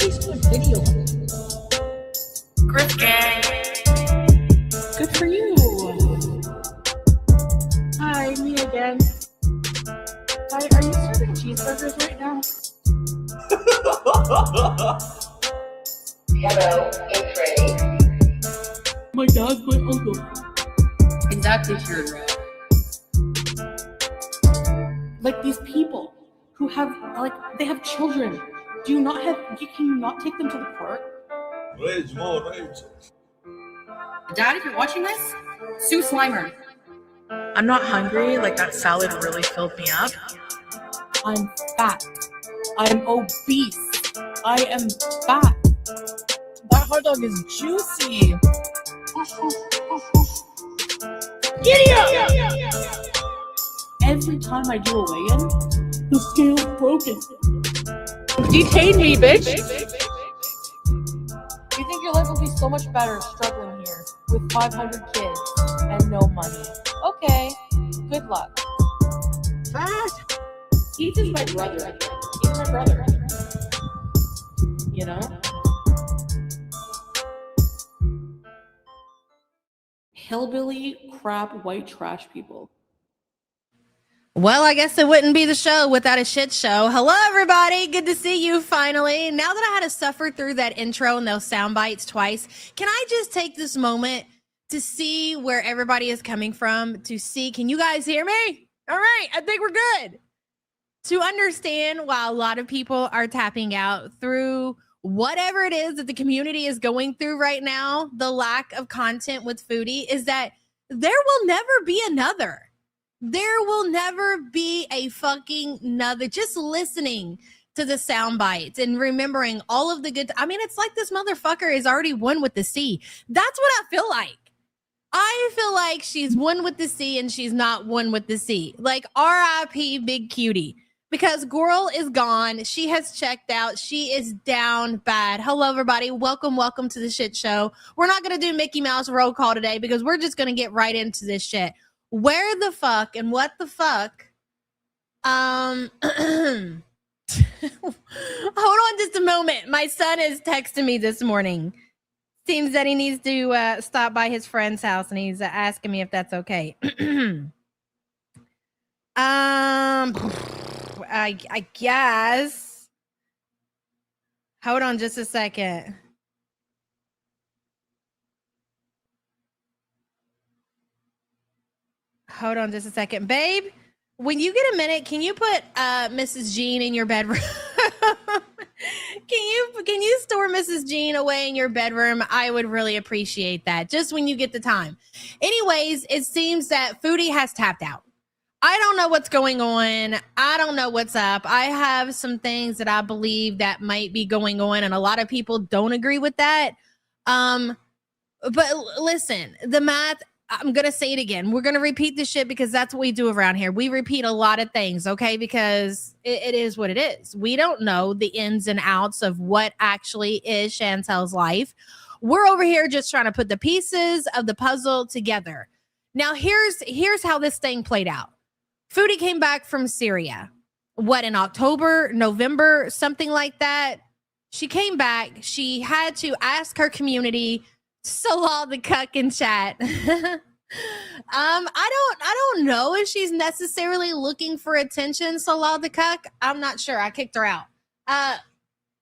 Cuties to a video. Griff gang. Good for you. Hi, me again. Hi, are you serving cheeseburgers right now? Hello, it's Freddie. My dog, my uncle. Exactly true, bro. Like these people who have, like, they have children. Can you not take them to the park? Rage, more rage. Dad, if you're watching this, sue Slimer. I'm not hungry. Like, that salad really filled me up. I'm fat. I'm obese. I am fat. That hot dog is juicy. Giddy up! Every time I do a weigh-in, the scale's broken. Detain me, bitch! You think your life will be so much better struggling here with 500 kids and no money? Okay, good luck. Keith is my brother. He's my brother. You know? Hillbilly, crap, white trash people. Well, I guess it wouldn't be the show without a shit show. Hello, everybody. Good to see you finally. Now that I had to suffer through that intro and those sound bites twice, can I just take this moment to see where everybody is coming from? To see, can you guys hear me? All right, I think we're good. To understand why a lot of people are tapping out through whatever it is that the community is going through right now, the lack of content with Foodie, is that there will never be another. There will never be a fucking another. Just listening to the sound bites and remembering all of the good. I mean, it's like this motherfucker is already one with the sea. That's what I feel like. I feel like she's one with the sea and she's not one with the sea. Like R.I.P. Big Cutie. Because girl is gone. She has checked out. She is down bad. Hello, everybody. Welcome to the shit show. We're not going to do Mickey Mouse roll call today because we're just going to get right into this shit. Where the fuck and what the fuck? Hold on just a moment. My son is texting me this morning. Seems that he needs to stop by his friend's house and he's asking me if that's okay. I guess. Hold on just a second. Hold on just a second. Babe, when you get a minute, can you put Mrs. Jean in your bedroom? Can you store Mrs. Jean away in your bedroom? I would really appreciate that. Just when you get the time. Anyways, it seems that Foodie has tapped out. I don't know what's going on. I don't know what's up. I have some things that I believe that might be going on, and a lot of people don't agree with that. But listen, the math, I'm going to say it again. We're going to repeat this shit because that's what we do around here. We repeat a lot of things, okay? Because it is what it is. We don't know the ins and outs of what actually is Chantel's life. We're over here just trying to put the pieces of the puzzle together. Now, here's how this thing played out. Foodie came back from Syria. What, in October, November, something like that? She came back. She had to ask her community, Salah the cuck in chat. I don't know if she's necessarily looking for attention, Salah the cuck. I'm not sure. I kicked her out.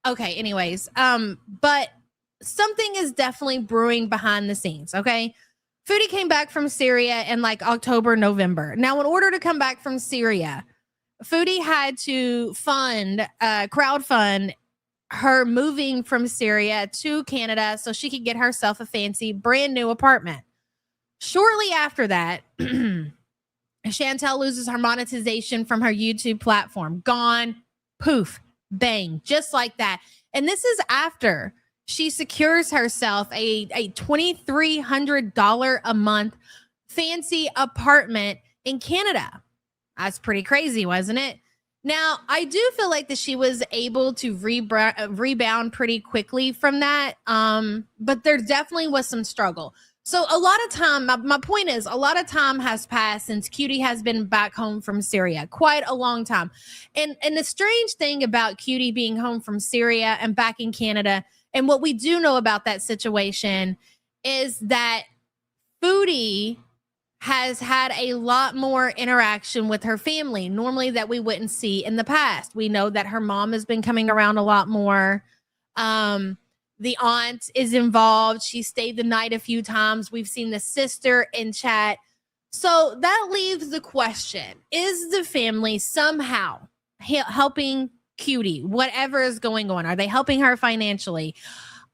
Okay, anyways. But something is definitely brewing behind the scenes, okay? Foodie came back from Syria in like October, November. Now, in order to come back from Syria, Foodie had to crowdfund her moving from Syria to Canada so she could get herself a fancy brand new apartment. Shortly after that, Chantel loses her monetization from her YouTube platform. Gone, poof, bang, just like that. And this is after she secures herself a $2,300 a month fancy apartment in Canada. That's pretty crazy, wasn't it? Now, I do feel like that she was able to rebound pretty quickly from that, but there definitely was some struggle. So a lot of time, my point is, a lot of time has passed since Cutie has been back home from Syria, quite a long time. And the strange thing about Cutie being home from Syria and back in Canada, and what we do know about that situation is that Foodie has had a lot more interaction with her family, normally that we wouldn't see in the past. We know that her mom has been coming around a lot more. The aunt is involved. She stayed the night a few times. We've seen the sister in chat. So that leaves the question, is the family somehow helping Cutie, whatever is going on? Are they helping her financially?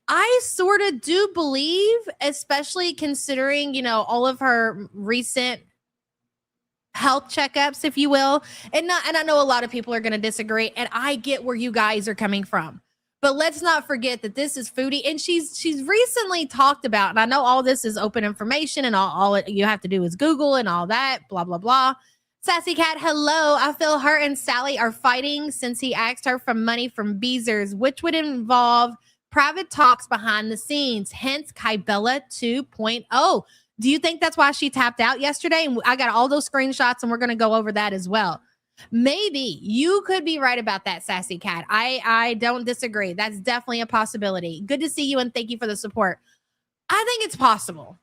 I sort of do believe, especially considering, you know, all of her recent health checkups, if you will. And I know a lot of people are going to disagree, and I get where you guys are coming from. But let's not forget that this is Foodie, and she's recently talked about, and I know all this is open information, and all you have to do is Google and all that, blah, blah, blah. Sassy Cat, hello. I feel her and Sally are fighting since he asked her for money from Beezer's, which would involve private talks behind the scenes, hence Kybella 2.0. Do you think that's why she tapped out yesterday? And I got all those screenshots, and we're going to go over that as well. Maybe you could be right about that, Sassy Cat. I don't disagree. That's definitely a possibility. Good to see you, and thank you for the support. I think it's possible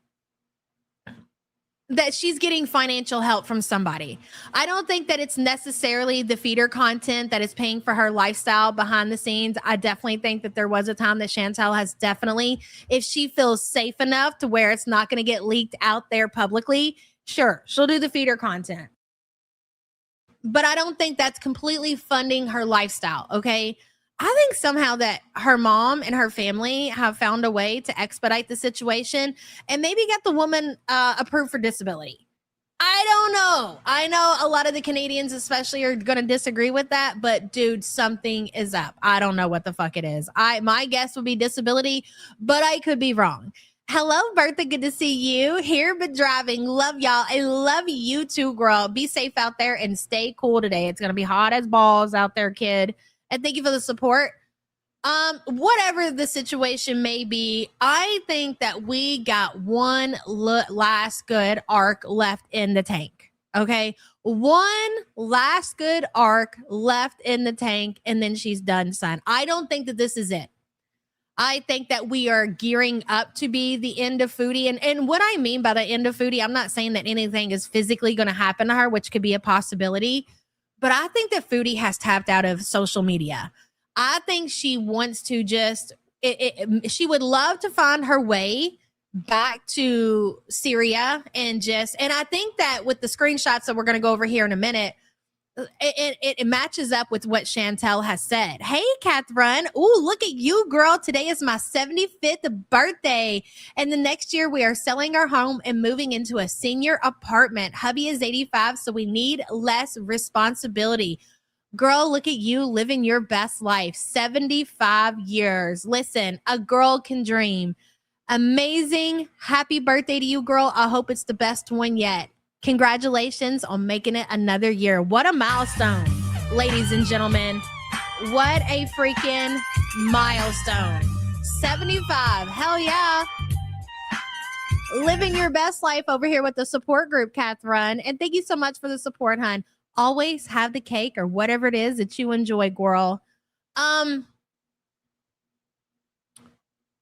that she's getting financial help from somebody. I don't think that it's necessarily the feeder content that is paying for her lifestyle behind the scenes. I definitely think that there was a time that Chantel has definitely, if she feels safe enough to where it's not going to get leaked out there publicly, sure, she'll do the feeder content. But I don't think that's completely funding her lifestyle, okay? I think somehow that her mom and her family have found a way to expedite the situation and maybe get the woman approved for disability. I don't know. I know a lot of the Canadians especially are going to disagree with that, but dude, something is up. I don't know what the fuck it is. My guess would be disability, but I could be wrong. Hello, Bertha. Good to see you here, but driving. Love y'all. I love you too, girl. Be safe out there and stay cool today. It's going to be hot as balls out there, kid. And thank you for the support. Whatever the situation may be, I think that we got one last good arc left in the tank. Okay. One last good arc left in the tank, and then she's done, son. I don't think that this is it. I think that we are gearing up to be the end of Foodie. And what I mean by the end of Foodie, I'm not saying that anything is physically going to happen to her, which could be a possibility. But I think that Foodie has tapped out of social media. I think she wants to she would love to find her way back to Syria and I think that with the screenshots that we're going to go over here in a minute, it matches up with what Chantel has said. Hey, Catherine. Ooh, look at you, girl. Today is my 75th birthday. And the next year we are selling our home and moving into a senior apartment. Hubby is 85, so we need less responsibility. Girl, look at you living your best life. 75 years. Listen, a girl can dream. Amazing. Happy birthday to you, girl. I hope it's the best one yet. Congratulations on making it another year. What a milestone, ladies and gentlemen. What a freaking milestone. 75. Hell yeah. Living your best life over here with the support group, Catherine. And thank you so much for the support, hon. Always have the cake or whatever it is that you enjoy, girl.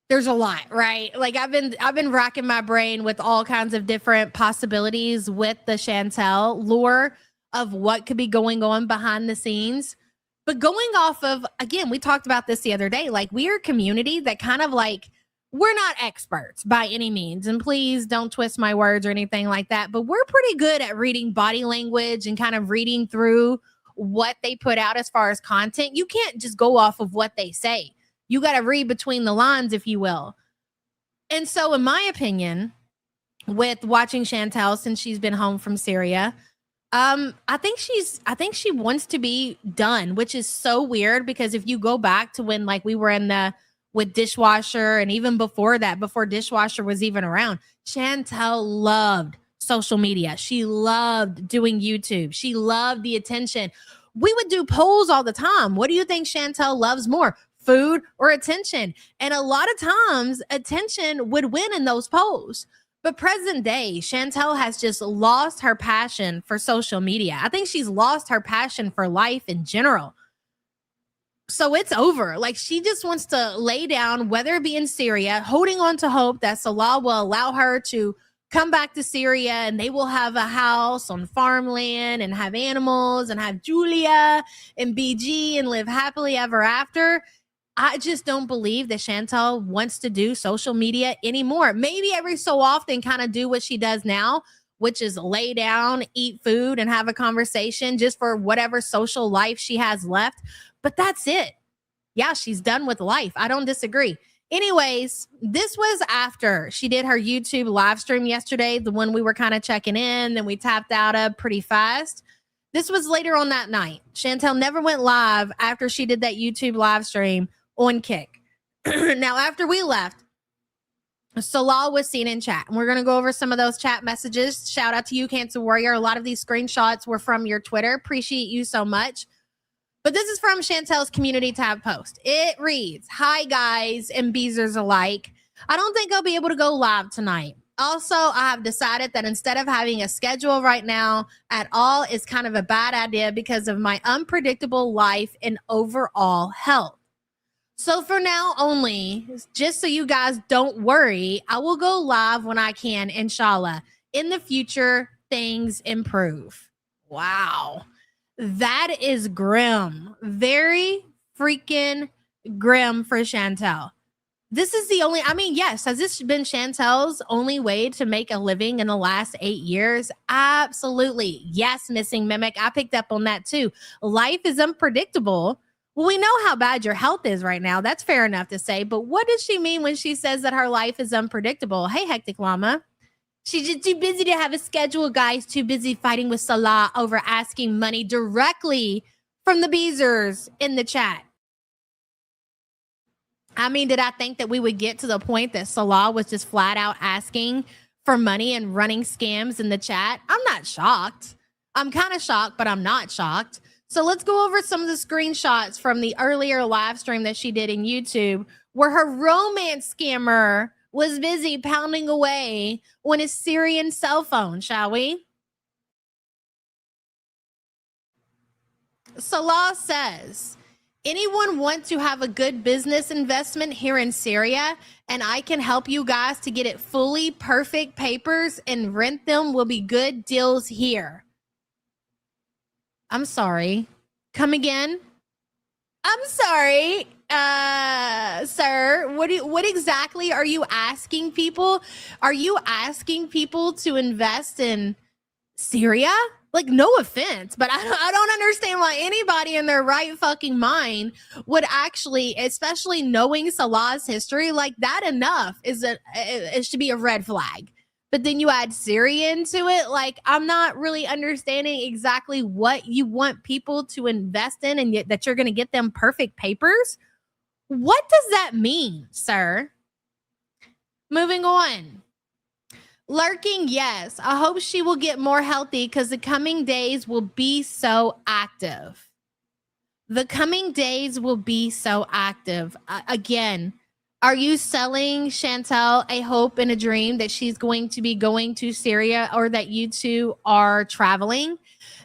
There's a lot, right? Like I've been racking my brain with all kinds of different possibilities with the Chantel lore of what could be going on behind the scenes. But going off of, again, we talked about this the other day, like we are a community that kind of like, we're not experts by any means. And please don't twist my words or anything like that. But we're pretty good at reading body language and kind of reading through what they put out as far as content. You can't just go off of what they say. You got to read between the lines, if you will. And so, in my opinion, with watching Chantel since she's been home from Syria, I think she wants to be done, which is so weird because if you go back to when like we were with Dishwasher and even before that, before Dishwasher was even around, Chantel loved social media. She loved doing YouTube. She loved the attention. We would do polls all the time. What do you think Chantel loves more? Food or attention? And a lot of times attention would win in those polls. But present day, Chantel has just lost her passion for social media. I think she's lost her passion for life in general. So it's over. Like, she just wants to lay down, whether it be in Syria, holding on to hope that Salah will allow her to come back to Syria and they will have a house on farmland and have animals and have Julia and BG and live happily ever after. I just don't believe that Chantel wants to do social media anymore. Maybe every so often kind of do what she does now, which is lay down, eat food, and have a conversation just for whatever social life she has left. But that's it. Yeah, she's done with life. I don't disagree. Anyways, this was after she did her YouTube live stream yesterday, the one we were kind of checking in, then we tapped out of pretty fast. This was later on that night. Chantel never went live after she did that YouTube live stream on Kick. Now, after we left, Salah was seen in chat. And we're going to go over some of those chat messages. Shout out to you, Cancer Warrior. A lot of these screenshots were from your Twitter. Appreciate you so much. But this is from Chantel's community tab post. It reads, "Hi, guys, and Beezers alike. I don't think I'll be able to go live tonight. Also, I have decided that instead of having a schedule right now at all is kind of a bad idea because of my unpredictable life and overall health. So for now only, just so you guys don't worry, I will go live when I can, inshallah. In the future, things improve." Wow. That is grim. Very freaking grim for Chantel. This is the only, I mean, yes, has this been Chantel's only way to make a living in the last 8 years? Absolutely. Yes, Missing Mimic. I picked up on that too. Life is unpredictable. Well, we know how bad your health is right now. That's fair enough to say. But what does she mean when she says that her life is unpredictable? Hey, Hectic Llama. She's just too busy to have a schedule, guys. Too busy fighting with Salah over asking money directly from the Beezers in the chat. I mean, did I think that we would get to the point that Salah was just flat out asking for money and running scams in the chat? I'm not shocked. I'm kind of shocked, but I'm not shocked. So let's go over some of the screenshots from the earlier live stream that she did in YouTube where her romance scammer was busy pounding away on his Syrian cell phone, shall we? Salah says, "Anyone want to have a good business investment here in Syria, and I can help you guys to get it fully perfect papers and rent them will be good deals here." I'm sorry. Come again? I'm sorry, sir. What exactly are you asking people? Are you asking people to invest in Syria? Like, no offense, but I don't understand why anybody in their right fucking mind would actually, especially knowing Salah's history, like that enough it should be a red flag. But then you add Syria into it. Like, I'm not really understanding exactly what you want people to invest in and yet that you're going to get them perfect papers. What does that mean, sir? Moving on. Lurking, yes. I hope she will get more healthy because the coming days will be so active. The coming days will be so active. Again, are you selling Chantel a hope and a dream that she's going to be going to Syria or that you two are traveling?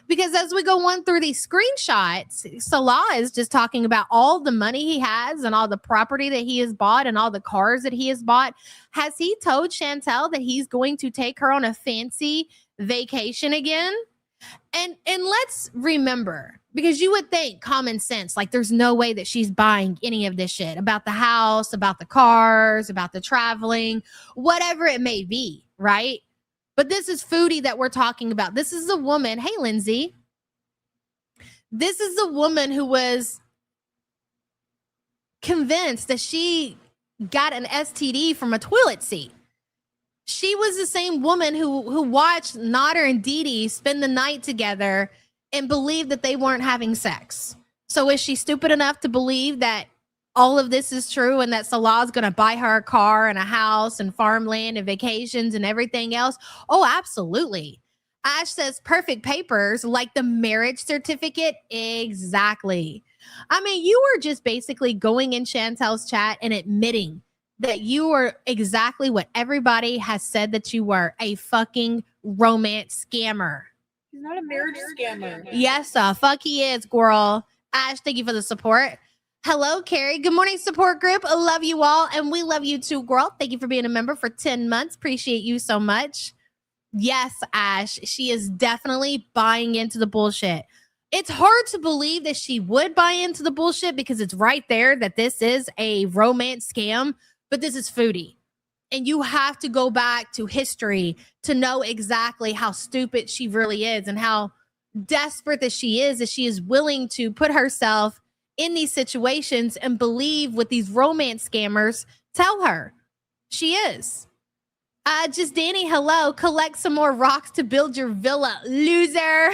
Because as we go on through these screenshots, Salah is just talking about all the money he has and all the property that he has bought and all the cars that he has bought. Has he told Chantel that he's going to take her on a fancy vacation again? And let's remember, because you would think common sense, like there's no way that she's buying any of this shit about the house, about the cars, about the traveling, whatever it may be, right? But this is Foodie that we're talking about. This is a woman. Hey, Lindsay. This is a woman who was convinced that she got an STD from a toilet seat. She was the same woman who watched Nader and Didi spend the night together and believed that they weren't having sex. So is she stupid enough to believe that all of this is true and that Salah's going to buy her a car and a house and farmland and vacations and everything else? Oh, absolutely. Ash says perfect papers like the marriage certificate. Exactly. I mean, you were just basically going in Chantel's chat and admitting that you are exactly what everybody has said that you were, a fucking romance scammer. He's not a marriage scammer. Yes, fuck he is, girl. Ash, thank you for the support. Hello, Carrie. Good morning, support group. I love you all, and we love you too, girl. Thank you for being a member for 10 months. Appreciate you so much. Yes, Ash, she is definitely buying into the bullshit. It's hard to believe that she would buy into the bullshit because it's right there that this is a romance scam, but this is Foodie. And you have to go back to history to know exactly how stupid she really is and how desperate that she is willing to put herself in these situations and believe what these romance scammers tell her. She is. Just Danny, hello. Collect some more rocks to build your villa, loser.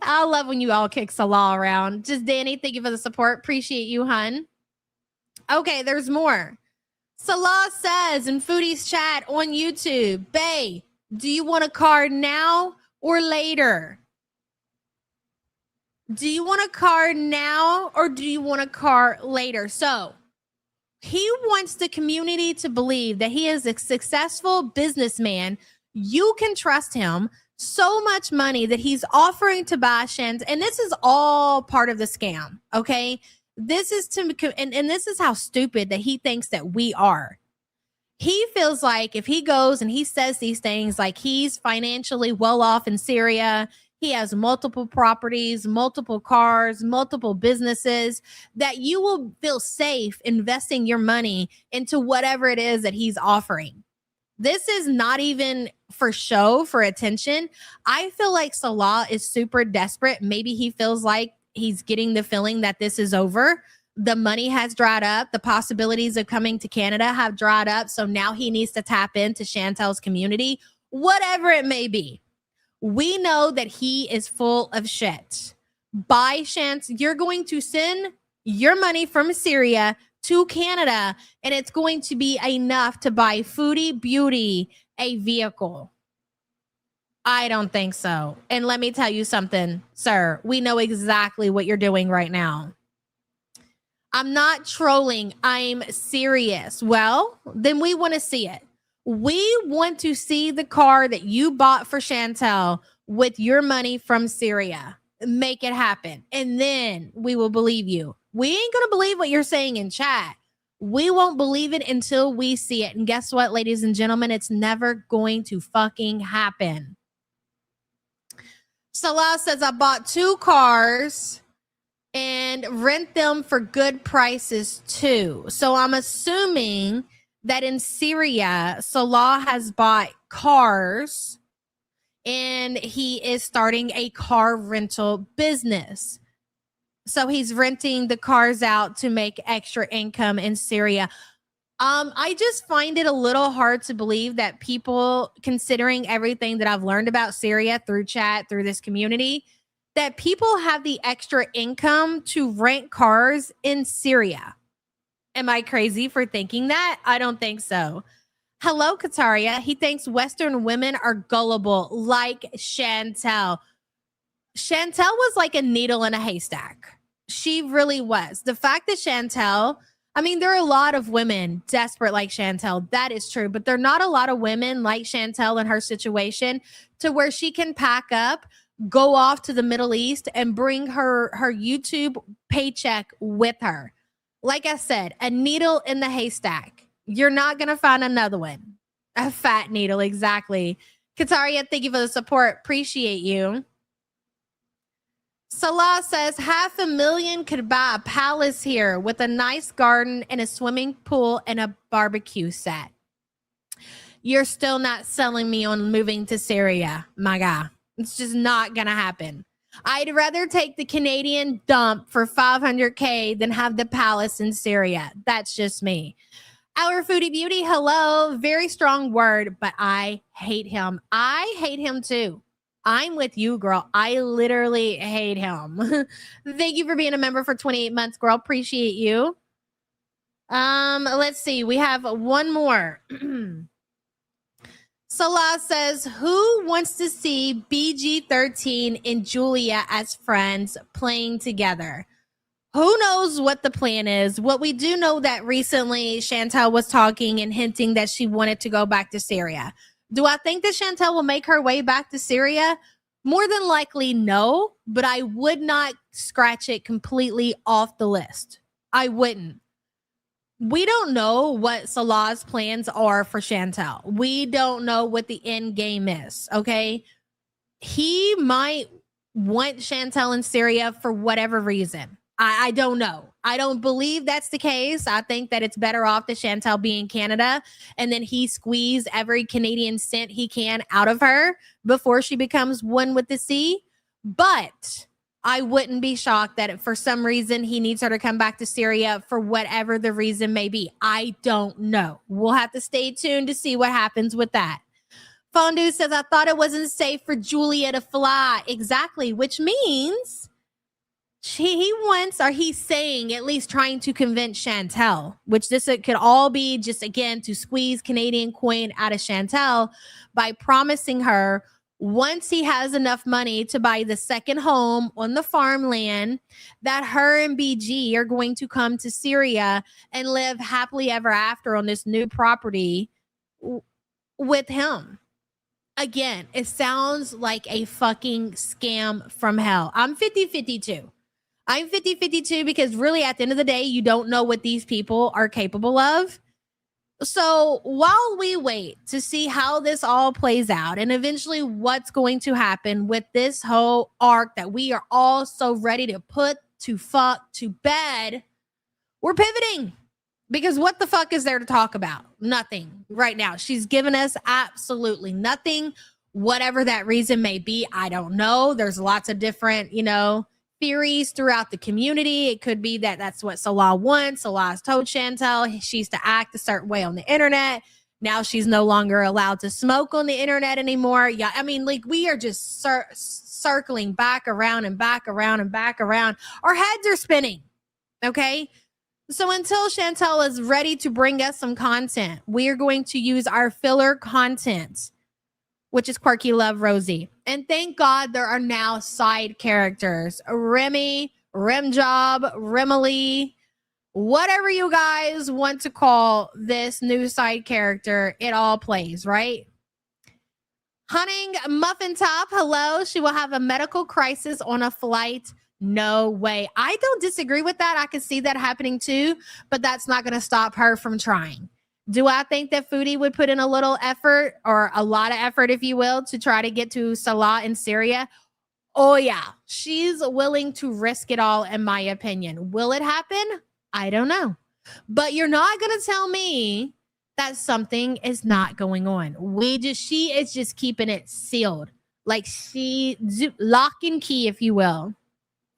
I love when you all kick Salah around. Just Danny, thank you for the support. Appreciate you, hun. Okay, there's more. Salah says in Foodie's chat on YouTube, Bae, do you want a card now or later? Do you want a card now or do you want a card later? So he wants the community to believe that he is a successful businessman. You can trust him. So much money that he's offering to buy Shant, and this is all part of the scam, okay? This is and this is how stupid that he thinks that we are. He feels like if he goes and he says these things, like he's financially well off in Syria, he has multiple properties, multiple cars, multiple businesses, that you will feel safe investing your money into whatever it is that he's offering. This is not even for show, for attention. I feel like Salah is super desperate. Maybe he feels like he's getting the feeling that this is over. The money has dried up. The possibilities of coming to Canada have dried up. So now he needs to tap into Chantel's community, whatever it may be. We know that he is full of shit. By chance, you're going to send your money from Syria to Canada, and it's going to be enough to buy Foodie Beauty a vehicle. I don't think so. And let me tell you something, sir. We know exactly what you're doing right now. I'm not trolling. I'm serious. Well, then we want to see it. We want to see the car that you bought for Chantel with your money from Syria. Make it happen. And then we will believe you. We ain't going to believe what you're saying in chat. We won't believe it until we see it. And guess what, ladies and gentlemen? It's never going to fucking happen. Salah says, I bought 2 cars and rent them for good prices too. So I'm assuming that in Syria, Salah has bought cars and he is starting a car rental business. So he's renting the cars out to make extra income in Syria. I just find it a little hard to believe that people, considering everything that I've learned about Syria through chat, through this community, that people have the extra income to rent cars in Syria. Am I crazy for thinking that? I don't think so. Hello, Kataria. He thinks Western women are gullible like Chantel. Chantel was like a needle in a haystack. She really was. The fact that Chantel, I mean, there are a lot of women desperate like Chantel. That is true. But there are not a lot of women like Chantel in her situation to where she can pack up, go off to the Middle East and bring her YouTube paycheck with her. Like I said, a needle in the haystack. You're not going to find another one. A fat needle, exactly. Kataria, thank you for the support. Appreciate you. Salah says, $500,000 could buy a palace here with a nice garden and a swimming pool and a barbecue set. You're still not selling me on moving to Syria, my guy. It's just not going to happen. I'd rather take the Canadian dump for $500K than have the palace in Syria. That's just me. Our Foodie Beauty, hello. Very strong word, but I hate him. I hate him too. I'm with you, girl. I literally hate him. Thank you for being a member for 28 months, girl. Appreciate you. Let's see. We have one more. Salah says, who wants to see BG13 and Julia as friends playing together? Who knows what the plan is? What we do know that recently Chantel was talking and hinting that she wanted to go back to Syria. Do I think that Chantel will make her way back to Syria? More than likely, no, but I would not scratch it completely off the list. I wouldn't. We don't know what Salah's plans are for Chantel. We don't know what the end game is, okay? He might want Chantel in Syria for whatever reason. I don't know. I don't believe that's the case. I think that it's better off that Chantel be in Canada and then he squeeze every Canadian cent he can out of her before she becomes one with the sea. But I wouldn't be shocked that if for some reason he needs her to come back to Syria for whatever the reason may be. I don't know. We'll have to stay tuned to see what happens with that. Fondue says, I thought it wasn't safe for Julia to fly. Exactly, which means he's saying, at least trying to convince Chantel, which this could all be just, again, to squeeze Canadian coin out of Chantel by promising her once he has enough money to buy the second home on the farmland, that her and BG are going to come to Syria and live happily ever after on this new property with him. Again, it sounds like a fucking scam from hell. I'm 50-50 too. I'm 50-50 too because really at the end of the day, you don't know what these people are capable of. So while we wait to see how this all plays out and eventually what's going to happen with this whole arc that we are all so ready to put to fuck to bed, we're pivoting. Because what the fuck is there to talk about? Nothing right now. She's given us absolutely nothing. Whatever that reason may be, I don't know. There's lots of different, theories throughout the community. It could be that that's what Salah wants. Salah's told Chantel she's to act a certain way on the internet. Now she's no longer allowed to smoke on the internet anymore. Yeah, I mean, like we are just circling back around and back around and back around. Our heads are spinning. Okay. So until Chantel is ready to bring us some content, we are going to use our filler content, which is Quirky Love Rosee. And thank God there are now side characters. Remy, Remjob, Remily, whatever you guys want to call this new side character, it all plays, right? Hunting Muffin Top, hello. She will have a medical crisis on a flight. No way. I don't disagree with that. I can see that happening too, but that's not going to stop her from trying. Do I think that Foodie would put in a little effort or a lot of effort, if you will, to try to get to Salah in Syria? Oh, yeah. She's willing to risk it all, in my opinion. Will it happen? I don't know. But you're not going to tell me that something is not going on. She is just keeping it sealed. Like lock and key, if you will.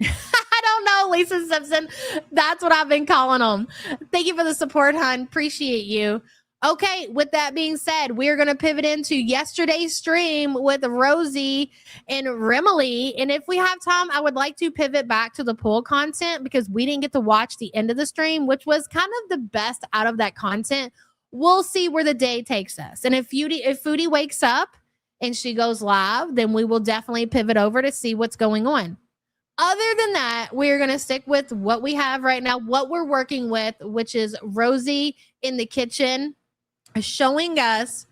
I don't know, Lisa Simpson. That's what I've been calling them. Thank you for the support, hon. Appreciate you. Okay, with that being said, we're going to pivot into yesterday's stream with Rosee and Remily. And if we have time, I would like to pivot back to the pool content because we didn't get to watch the end of the stream, which was kind of the best out of that content. We'll see where the day takes us. And if Foodie wakes up and she goes live, then we will definitely pivot over to see what's going on. Other than that, we're going to stick with what we have right now, what we're working with, which is Rosee in the kitchen showing us,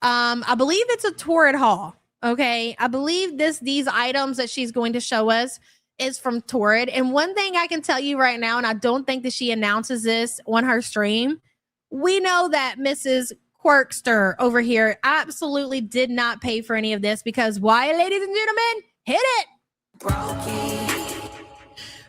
I believe it's a Torrid haul. Okay. I believe these items that she's going to show us is from Torrid. And one thing I can tell you right now, and I don't think that she announces this on her stream, we know that Mrs. Quirkster over here absolutely did not pay for any of this because why, ladies and gentlemen? Hit it.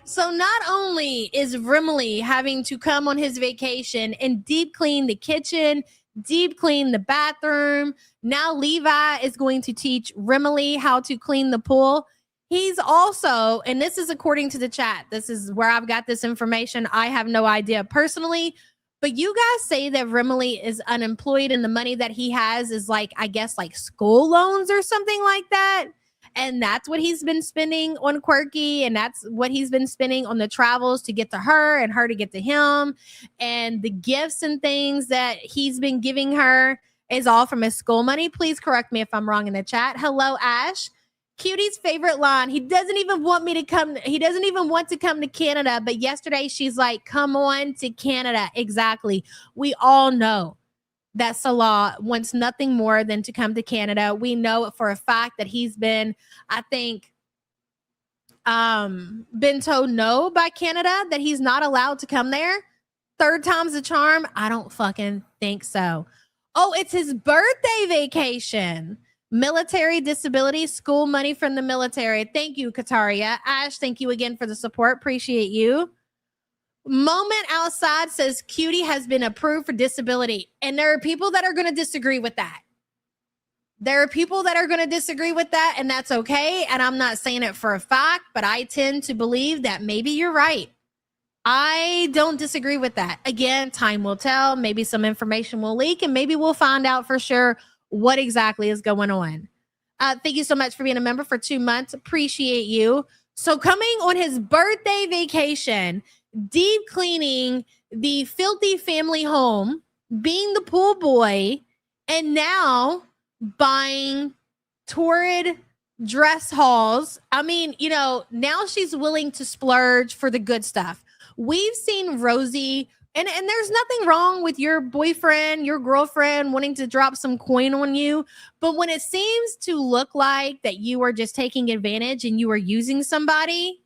So not only is Remily having to come on his vacation and deep clean the kitchen, deep clean the bathroom, now Levi is going to teach Remily how to clean the pool. He's also, and this is according to the chat, this is where I've got this information. I have no idea personally, but you guys say that Remily is unemployed and the money that he has is like, I guess like school loans or something like that. And that's what he's been spending on Quirky. And that's what he's been spending on the travels to get to her and her to get to him. And the gifts and things that he's been giving her is all from his school money. Please correct me if I'm wrong in the chat. Hello, Ash. Cutie's favorite line. He doesn't even want me to come. He doesn't even want to come to Canada. But yesterday she's like, come on to Canada. Exactly. We all know that Salah wants nothing more than to come to Canada. We know for a fact that he's been, I think, been told no by Canada, that he's not allowed to come there. Third time's a charm. I don't fucking think so. Oh, it's his birthday vacation. Military disability, school money from the military. Thank you, Kataria. Ash, thank you again for the support. Appreciate you. Moment Outside says Cutie has been approved for disability. And there are people that are going to disagree with that. There are people that are going to disagree with that, and that's okay. And I'm not saying it for a fact, but I tend to believe that maybe you're right. I don't disagree with that. Again, time will tell. Maybe some information will leak, and maybe we'll find out for sure what exactly is going on. Thank you so much for being a member for 2 months. Appreciate you. So coming on his birthday vacation, deep cleaning the filthy family home, being the pool boy, and now buying torrid dress hauls. I mean, you know, now she's willing to splurge for the good stuff. We've seen Rosee, and there's nothing wrong with your boyfriend, your girlfriend wanting to drop some coin on you. But when it seems to look like that you are just taking advantage and you are using somebody,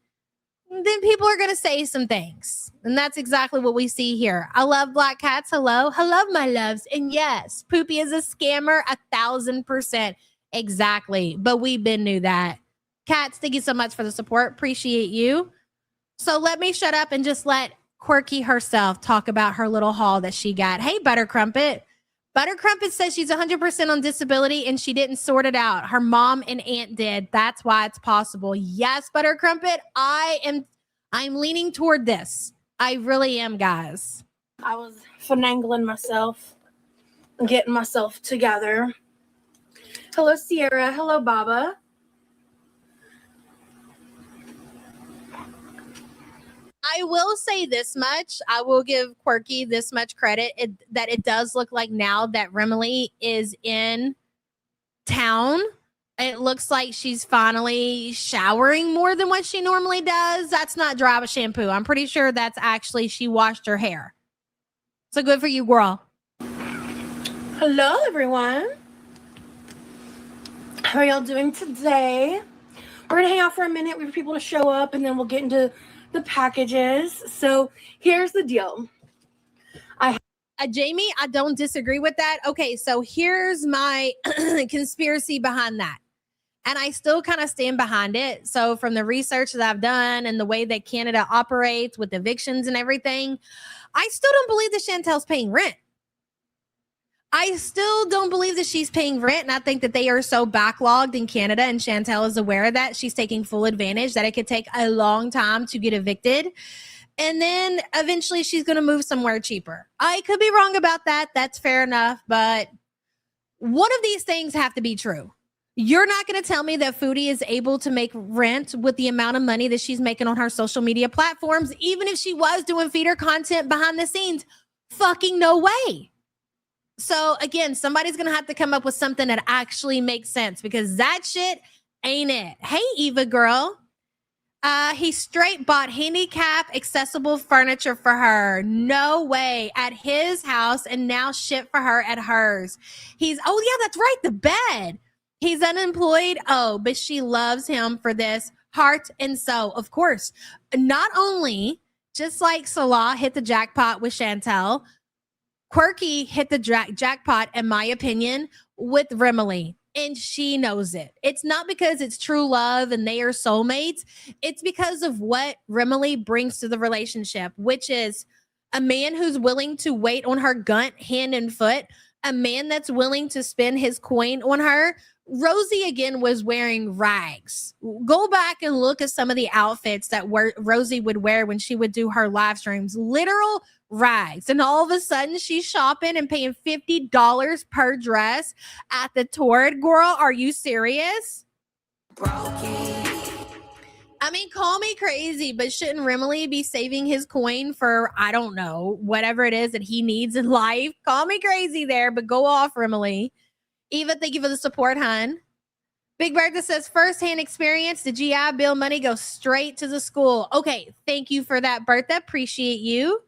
then people are going to say some things. And that's exactly what we see here. I love black cats. Hello. Hello, my loves. And yes, Poopy is a scammer, 1,000%. Exactly. But we've been knew that. Cats, thank you so much for the support. Appreciate you. So let me shut up and just let Quirky herself talk about her little haul that she got. Hey, Buttercrumpet. Buttercrumpet says she's 100% on disability and she didn't sort it out. Her mom and aunt did. That's why it's possible. Yes, Buttercrumpet, I'm leaning toward this. I really am, guys. I was finagling myself, getting myself together. Hello, Sierra. Hello, Baba. I will say this much. I will give Quirky this much credit that it does look like now that Remily is in town. It looks like she's finally showering more than what she normally does. That's not dry with shampoo. I'm pretty sure that's actually she washed her hair. So good for you, girl. Hello, everyone. How are y'all doing today? We're going to hang out for a minute, wait for people to show up, and then we'll get into the packages. So here's the deal. Jamie, I don't disagree with that. Okay, so here's my conspiracy behind that. And I still kind of stand behind it. So from the research that I've done and the way that Canada operates with evictions and everything, I still don't believe that Chantel's paying rent. I still don't believe that she's paying rent. And I think that they are so backlogged in Canada, and Chantel is aware of that. She's taking full advantage that it could take a long time to get evicted. And then eventually she's going to move somewhere cheaper. I could be wrong about that. That's fair enough. But one of these things have to be true. You're not going to tell me that Foodie is able to make rent with the amount of money that she's making on her social media platforms, even if she was doing feeder content behind the scenes. Fucking no way. So again, somebody's going to have to come up with something that actually makes sense, because that shit ain't it. Hey, Eva girl. He straight bought handicap accessible furniture for her. No way. At his house, and now shit for her at hers. Oh yeah, that's right. The bed. He's unemployed. Oh, but she loves him for this. Heart and soul. Of course. Not only, just like Salah hit the jackpot with Chantel, Quirky hit the jackpot, in my opinion, with Remily. And she knows it. It's not because it's true love and they are soulmates. It's because of what Remily brings to the relationship, which is a man who's willing to wait on her gunt, hand and foot, a man that's willing to spend his coin on her. Rosee, again, was wearing rags. Go back and look at some of the outfits that Rosee would wear when she would do her live streams. Literal rags. And all of a sudden, she's shopping and paying $50 per dress at the Torrid. Girl, are you serious? I mean, call me crazy, but shouldn't Remily be saving his coin for, I don't know, whatever it is that he needs in life? Call me crazy there, but go off, Remily. Eva, thank you for the support, hun. Big Bertha says, firsthand experience, the GI Bill money goes straight to the school. Okay, thank you for that, Bertha. Appreciate you.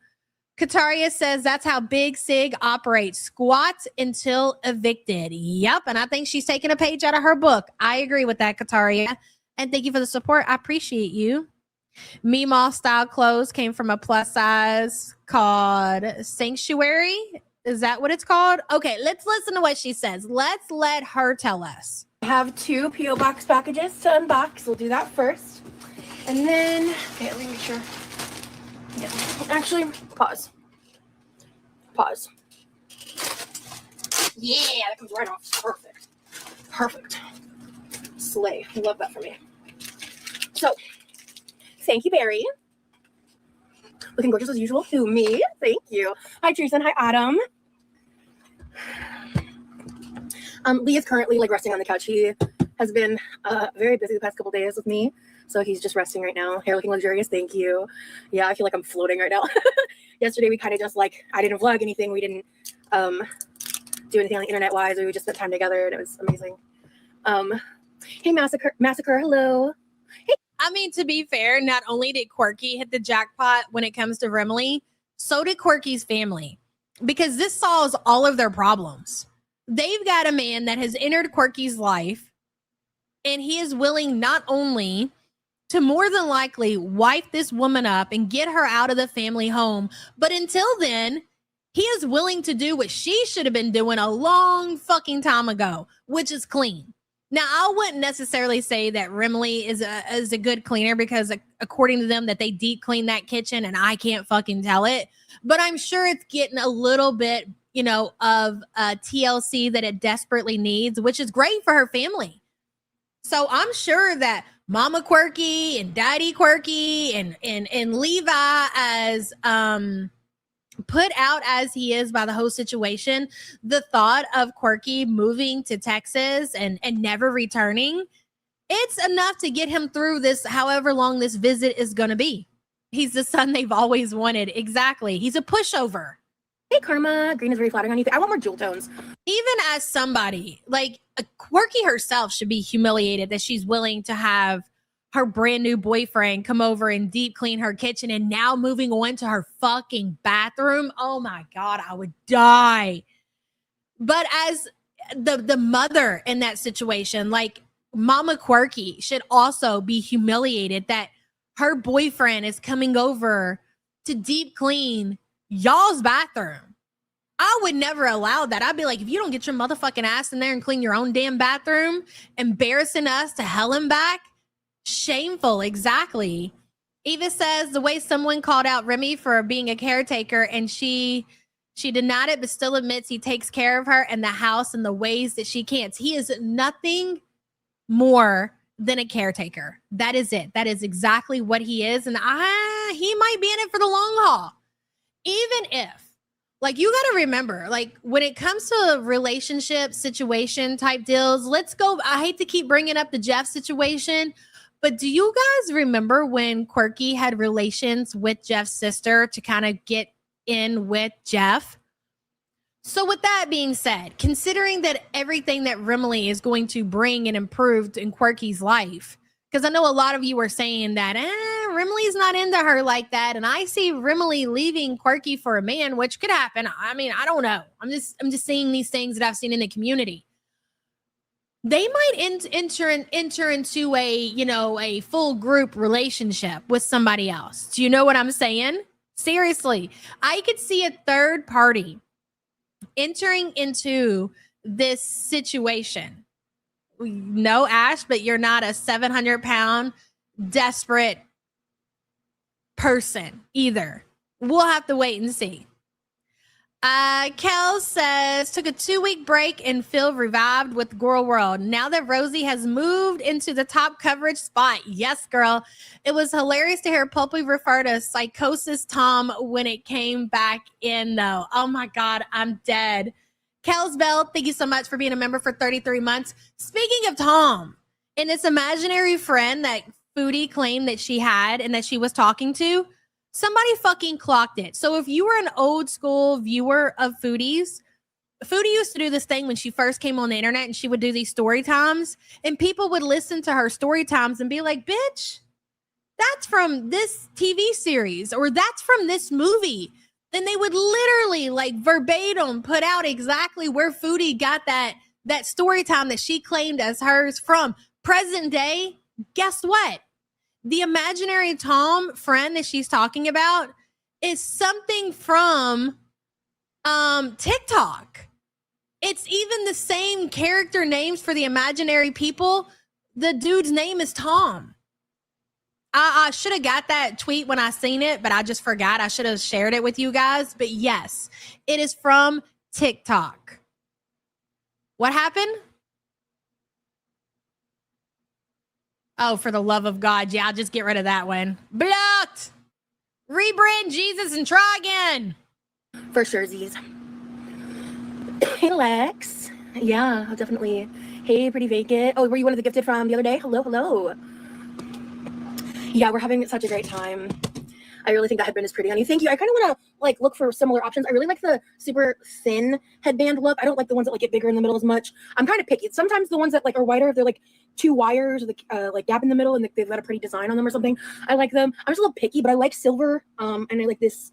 Kataria says that's how Big Sig operates. Squats until evicted. Yep, and I think she's taking a page out of her book. I agree with that, Kataria. And thank you for the support. I appreciate you. Meemaw style clothes came from a plus size called Sanctuary. Is that what it's called? Okay, let's listen to what she says. Let's let her tell us. I have 2 P.O. Box packages to unbox. We'll do that first. And then, okay, let me make sure. Yeah. Actually, pause. Yeah, that comes right off. Perfect. Perfect. Slay. Love that for me. So, thank you, Barry. Looking gorgeous as usual. To me. Thank you. Hi, Teresa, and hi, Adam. Lee is currently resting on the couch. He has been very busy the past couple days with me, so he's just resting right now. Hair looking luxurious. Thank you. Yeah, I feel like I'm floating right now. Yesterday we kind of just I didn't vlog anything. We didn't do anything on the internet wise. We just spent time together, and it was amazing. Hey, Massacre. Hello. Hey. I mean, to be fair, not only did Quirky hit the jackpot when it comes to Remily, so did Quirky's family, because this solves all of their problems. They've got a man that has entered Quirky's life, and he is willing not only to more than likely wipe this woman up and get her out of the family home, but until then, he is willing to do what she should have been doing a long fucking time ago, which is clean. Now, I wouldn't necessarily say that Remily is a good cleaner, because according to them that they deep clean that kitchen and I can't fucking tell it, but I'm sure it's getting a little bit, of TLC that it desperately needs, which is great for her family. So I'm sure that Mama Quirky and Daddy Quirky and Levi, as put out as he is by the whole situation, the thought of Quirky moving to Texas and never returning, it's enough to get him through this, however long this visit is going to be. He's the son they've always wanted. Exactly. He's a pushover. Hey, Karma. Green is very flattering on you. I want more jewel tones. Even as somebody, Quirky herself should be humiliated that she's willing to have her brand new boyfriend come over and deep clean her kitchen, and now moving on to her fucking bathroom. Oh my God, I would die. But as the mother in that situation, Mama Quirky should also be humiliated that her boyfriend is coming over to deep clean y'all's bathroom. I would never allow that. I'd be like, if you don't get your motherfucking ass in there and clean your own damn bathroom, embarrassing us to hell and back, shameful. Exactly. Eva says the way someone called out Remy for being a caretaker, and she denied it, but still admits he takes care of her and the house in the ways that she can't. He is nothing more than a caretaker. That is it. That is exactly what he is. And he might be in it for the long haul. Even if, you got to remember, when it comes to relationship situation type deals, let's go. I hate to keep bringing up the Jeff situation, but do you guys remember when Quirky had relations with Jeff's sister to kind of get in with Jeff? So with that being said, considering that everything that Remily is going to bring and improve in Quirky's life, because I know a lot of you are saying that Remily's not into her like that, and I see Remily leaving Quirky for a man, which could happen. I mean, I don't know. I'm just seeing these things that I've seen in the community. They might enter into a full group relationship with somebody else. Do you know what I'm saying? Seriously, I could see a third party entering into this situation. No, Ash, but you're not a 700-pound desperate person either. We'll have to wait and see. Kel says, took a 2-week break and feel revived with Girl World. Now that Rosee has moved into the top coverage spot. Yes, girl. It was hilarious to hear Pulpy refer to Psychosis Tom when it came back in, though. Oh my God, I'm dead. Kels Bell, thank you so much for being a member for 33 months. Speaking of Tom and this imaginary friend that Foodie claimed that she had and that she was talking to, somebody fucking clocked it. So if you were an old school viewer of Foodies, Foodie used to do this thing when she first came on the internet, and she would do these story times, and people would listen to her story times and be like, bitch, that's from this TV series, or that's from this movie. Then they would literally like verbatim put out exactly where Foodie got that story time that she claimed as hers from. Present day, guess what? The imaginary Tom friend that she's talking about is something from TikTok. It's even the same character names for the imaginary people. The dude's name is Tom. I should have got that tweet when I seen it, but I just forgot. I should have shared it with you guys. But yes, it is from TikTok. What happened? Oh, for the love of God. Yeah, I'll just get rid of that one. Blocked. Rebrand Jesus and try again. For sure, Z's. Hey, Lex. Yeah, definitely. Hey, pretty vacant. Oh, were you one of the gifted from the other day? Hello, hello. Yeah, we're having such a great time. I really think that headband is pretty on you. Thank you. I kind of want to like look for similar options. I really like the super thin headband look. I don't like the ones that like get bigger in the middle as much. I'm kind of picky. Sometimes the ones that like are wider, they're like 2 wires with a like gap in the middle, and they've got a pretty design on them or something. I like them. I'm just a little picky, but I like silver. And I like this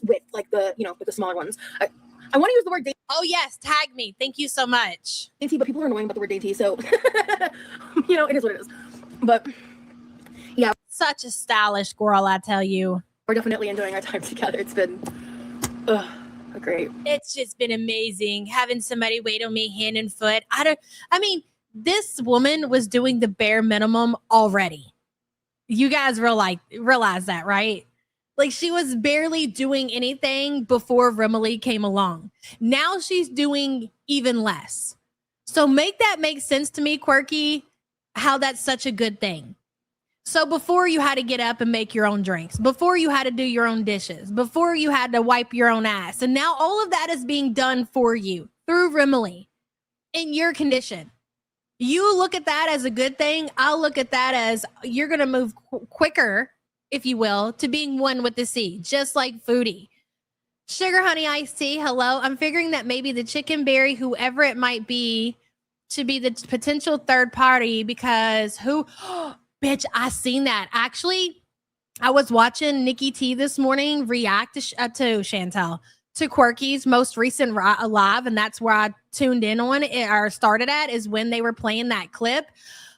width, like the with the smaller ones. I want to use the word dainty. Oh yes, tag me. Thank you so much. Dainty, but people are annoying about the word dainty, so it is what it is. But yeah, such a stylish girl, I tell you. We're definitely enjoying our time together. It's been great. It's just been amazing having somebody wait on me hand and foot. I mean, this woman was doing the bare minimum already. You guys realize that, right? Like, she was barely doing anything before Remily came along. Now she's doing even less. So make that make sense to me, Quirky, how that's such a good thing. So before you had to get up and make your own drinks, before you had to do your own dishes, before you had to wipe your own ass. And now all of that is being done for you through Remily in your condition. You look at that as a good thing. I'll look at that as you're going to move quicker, if you will, to being one with the sea, just like Foodie. Sugar Honey Iced Tea, hello. I'm figuring that maybe the Chicken Berry, whoever it might be, should be the potential third party because who... Bitch, I seen that. Actually, I was watching Nikki T this morning react to Chantel, to Quirky's most recent live, and that's where I tuned in on it, or started at, is when they were playing that clip.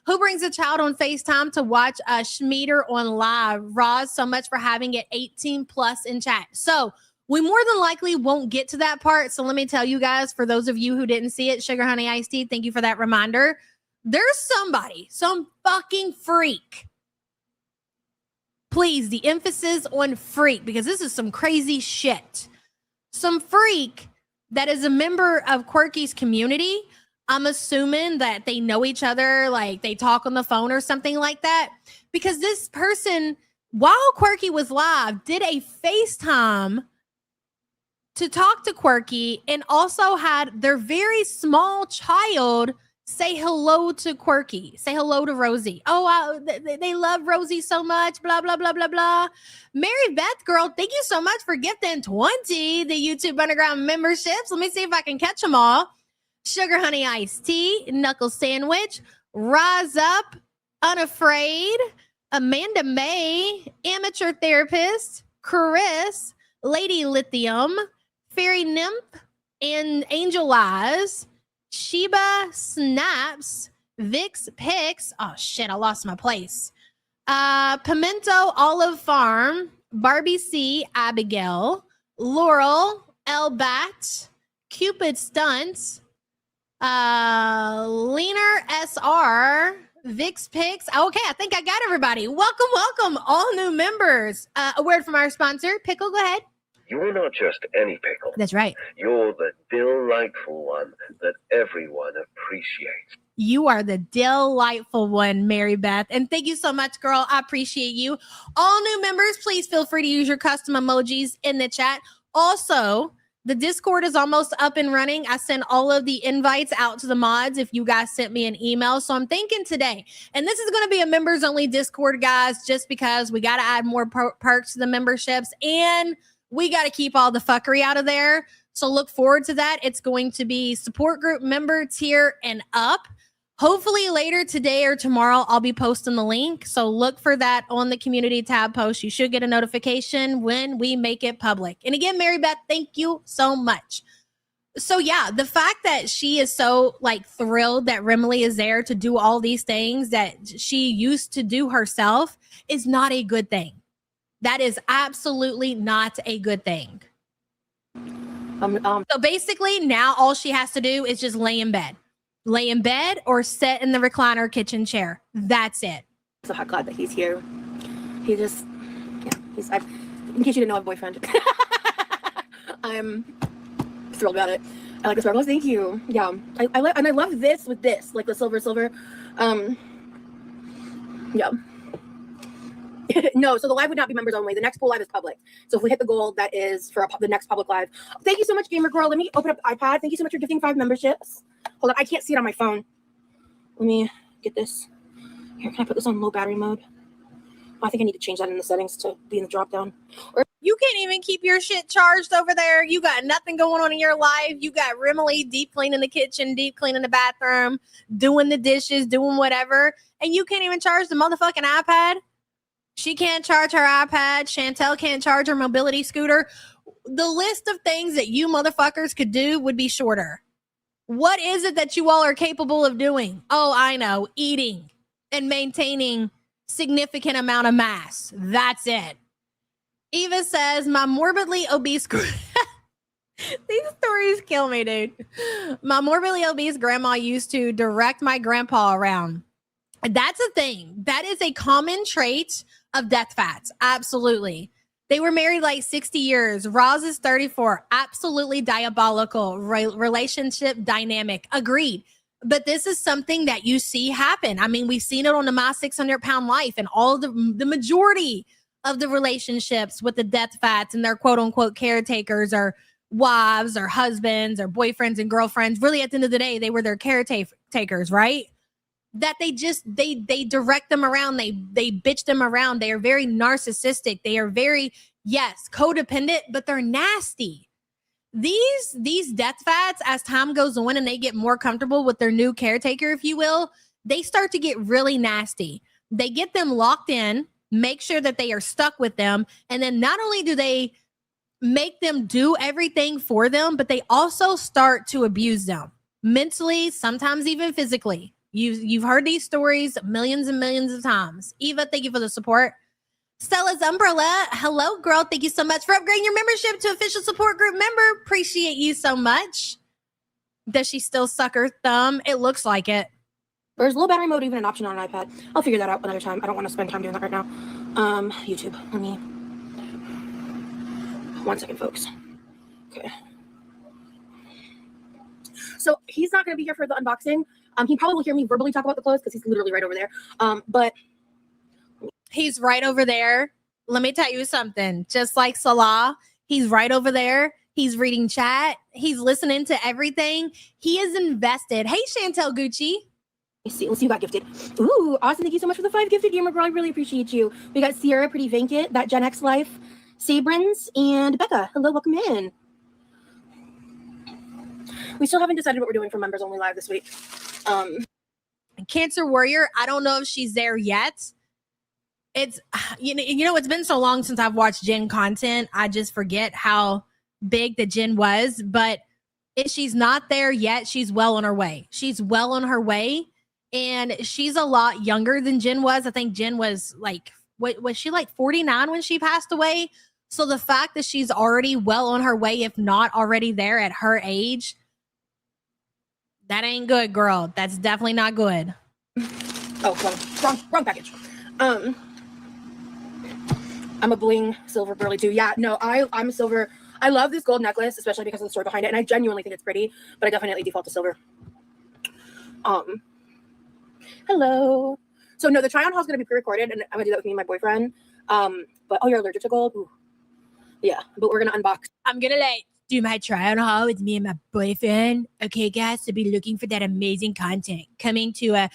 Who brings a child on FaceTime to watch Schmeeder on live? Roz, so much for having it 18 plus in chat. So we more than likely won't get to that part. So let me tell you guys, for those of you who didn't see it, Sugar Honey Iced Tea, thank you for that reminder. There's somebody, some fucking freak. Please, the emphasis on freak, because this is some crazy shit. Some freak that is a member of Quirky's community. I'm assuming that they know each other, like they talk on the phone or something like that. Because this person, while Quirky was live, did a FaceTime to talk to Quirky and also had their very small child say hello to Quirky. Say hello to Rosee. Oh, they love Rosee so much. Blah, blah, blah, blah, blah. Mary Beth, girl, thank you so much for gifting 20 the YouTube Underground memberships. Let me see if I can catch them all. Sugar Honey Iced Tea, Knuckle Sandwich, Rise Up, Unafraid, Amanda May, Amateur Therapist, Chris, Lady Lithium, Fairy Nymph, and Angel Eyes, Sheba Snaps, Vix Picks. Oh shit, I lost my place. Pimento Olive Farm, Barbie C, Abigail, Laurel, Elbat, Cupid Stunts, Leaner SR, Vix Picks. Okay, I think I got everybody. Welcome, all new members. A word from our sponsor, Pickle. Go ahead. You're not just any pickle. That's right. You're the delightful one that everyone appreciates. You are the delightful one, Mary Beth. And thank you so much, girl. I appreciate you. All new members, please feel free to use your custom emojis in the chat. Also, the Discord is almost up and running. I sent all of the invites out to the mods if you guys sent me an email. So I'm thinking today, and this is going to be a members only Discord, guys, just because we got to add more perks to the memberships and we got to keep all the fuckery out of there. So look forward to that. It's going to be support group member tier and up. Hopefully later today or tomorrow, I'll be posting the link. So look for that on the community tab post. You should get a notification when we make it public. And again, Mary Beth, thank you so much. So yeah, the fact that she is so like thrilled that Remily is there to do all these things that she used to do herself is not a good thing. That is absolutely not a good thing. So basically now all she has to do is just lay in bed or sit in the recliner kitchen chair. That's it. So glad that he's here. He just, yeah, in case you didn't know, I have a boyfriend. I'm thrilled about it. I like the sparkles. Thank you. Yeah, I love this with this, like the silver. Yeah. No, so the live would not be members only. The next pool live is public. So if we hit the goal, that is for the next public live. Thank you so much, Gamer Girl. Let me open up the iPad. Thank you so much for gifting 5 memberships. Hold on, I can't see it on my phone. Let me get this. Here, can I put this on low battery mode? I think I need to change that in the settings to be in the drop down. You can't even keep your shit charged over there. You got nothing going on in your life. You got Remily deep cleaning the kitchen, deep cleaning the bathroom, doing the dishes, doing whatever. And you can't even charge the motherfucking iPad. She can't charge her iPad. Chantel can't charge her mobility scooter. The list of things that you motherfuckers could do would be shorter. What is it that you all are capable of doing? Oh, I know. Eating and maintaining significant amount of mass. That's it. Eva says, my morbidly obese... These stories kill me, dude. My morbidly obese grandma used to direct my grandpa around. That's a thing. That is a common trait of death fats. Absolutely. They were married like 60 years. Roz is 34. Absolutely diabolical. Relationship dynamic. Agreed. But this is something that you see happen. I mean, we've seen it on the My 600-Pound Life, and all the majority of the relationships with the death fats and their quote unquote caretakers or wives or husbands or boyfriends and girlfriends. Really, at the end of the day, they were their caretakers, right? That they direct them around. They bitch them around. They are very narcissistic. They are very, yes, codependent, but they're nasty. These death fats, as time goes on and they get more comfortable with their new caretaker, if you will, they start to get really nasty. They get them locked in, make sure that they are stuck with them. And then not only do they make them do everything for them, but they also start to abuse them mentally, sometimes even physically. You've heard these stories millions and millions of times. Eva, thank you for the support. Stella's Umbrella, hello, girl. Thank you so much for upgrading your membership to official support group member. Appreciate you so much. Does she still suck her thumb? It looks like it. Or is low battery mode even an option on an iPad? I'll figure that out another time. I don't want to spend time doing that right now. YouTube. Let me... 1 second, folks. Okay. So he's not going to be here for the unboxing. He probably will hear me verbally talk about the clothes because he's literally right over there. But he's right over there. Let me tell you something. Just like Salah, he's right over there. He's reading chat. He's listening to everything. He is invested. Hey, Chantel Gucci. Let's see who got gifted. Ooh, Austin, thank you so much for the 5 gifted, Gamer Girl. I really appreciate you. We got Sierra, Pretty Vacant, That Gen X Life, Sabrins, and Becca. Hello, welcome in. We still haven't decided what we're doing for members only live this week. Cancer Warrior, I don't know if she's there yet. It's you know it's been so long since I've watched Jen content. I just forget how big the Jen was. But if she's not there yet, she's well on her way. She's well on her way, and she's a lot younger than Jen was. I think Jen was like, what was she, like 49 when she passed away? So the fact that she's already well on her way, if not already there at her age, that ain't good, girl. That's definitely not good. Oh, wrong package. I'm a bling silver girly too. Yeah, no, I'm silver. I love this gold necklace, especially because of the story behind it, and I genuinely think it's pretty, but I definitely default to silver. Hello. So no, the try-on haul is going to be pre-recorded, and I'm going to do that with me and my boyfriend. But oh, you're allergic to gold? Ooh. Yeah, but we're going to unbox. I'm going to do my try-on haul with me and my boyfriend. Okay, guys, so be looking for that amazing content coming to a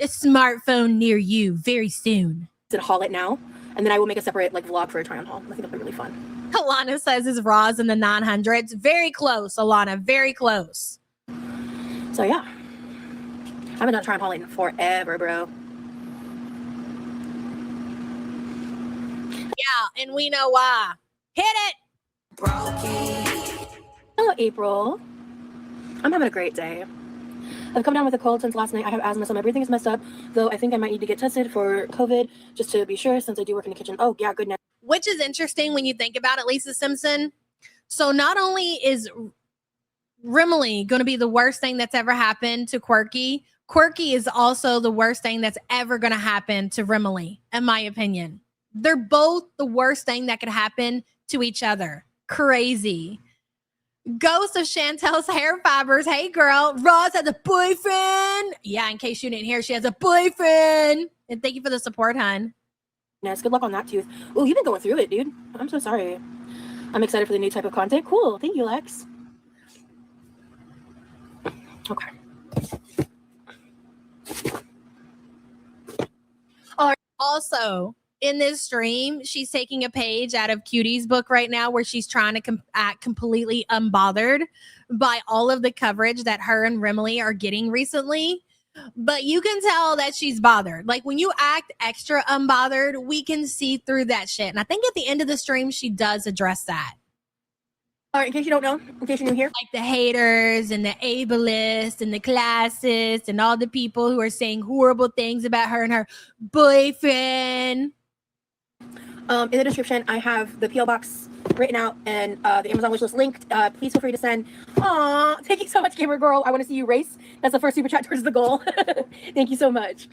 smartphone near you very soon. And haul it now, and then I will make a separate vlog for a try-on haul. I think it'll be really fun. Alana says is Roz in the 900s. Very close, Alana. Very close. So yeah, I've been on trampoline forever, bro. Yeah, and we know why. Hit it. Hello, April. I'm having a great day. I've come down with a cold since last night. I have asthma, so my breathing is messed up, though I think I might need to get tested for COVID just to be sure, since I do work in the kitchen. Oh, yeah, goodness. Which is interesting when you think about it, Lisa Simpson. So not only is Remily going to be the worst thing that's ever happened to Quirky, Quirky is also the worst thing that's ever going to happen to Remily, in my opinion. They're both the worst thing that could happen to each other. Crazy. Ghost of Chantel's hair fibers. Hey, girl. Roz has a boyfriend. Yeah, in case you didn't hear, she has a boyfriend. And thank you for the support, hon. Good luck on that tooth. Oh, you've been going through it, dude. I'm so sorry. I'm excited for the new type of content. Cool. Thank you, Lex. Okay. Also, in this stream, she's taking a page out of Cutie's book right now where she's trying to act completely unbothered by all of the coverage that her and Remily are getting recently. But you can tell that she's bothered. Like when you act extra unbothered, we can see through that shit. And I think at the end of the stream, she does address that. All right, in case you don't know, in case you're new here. Like the haters and the ableists and the classists and all the people who are saying horrible things about her and her boyfriend. In the description, I have the P.O. box written out and the Amazon wishlist linked. Please feel free to send. Aw, thank you so much, Gamer Girl. I want to see you race. That's the first super chat towards the goal. Thank you so much.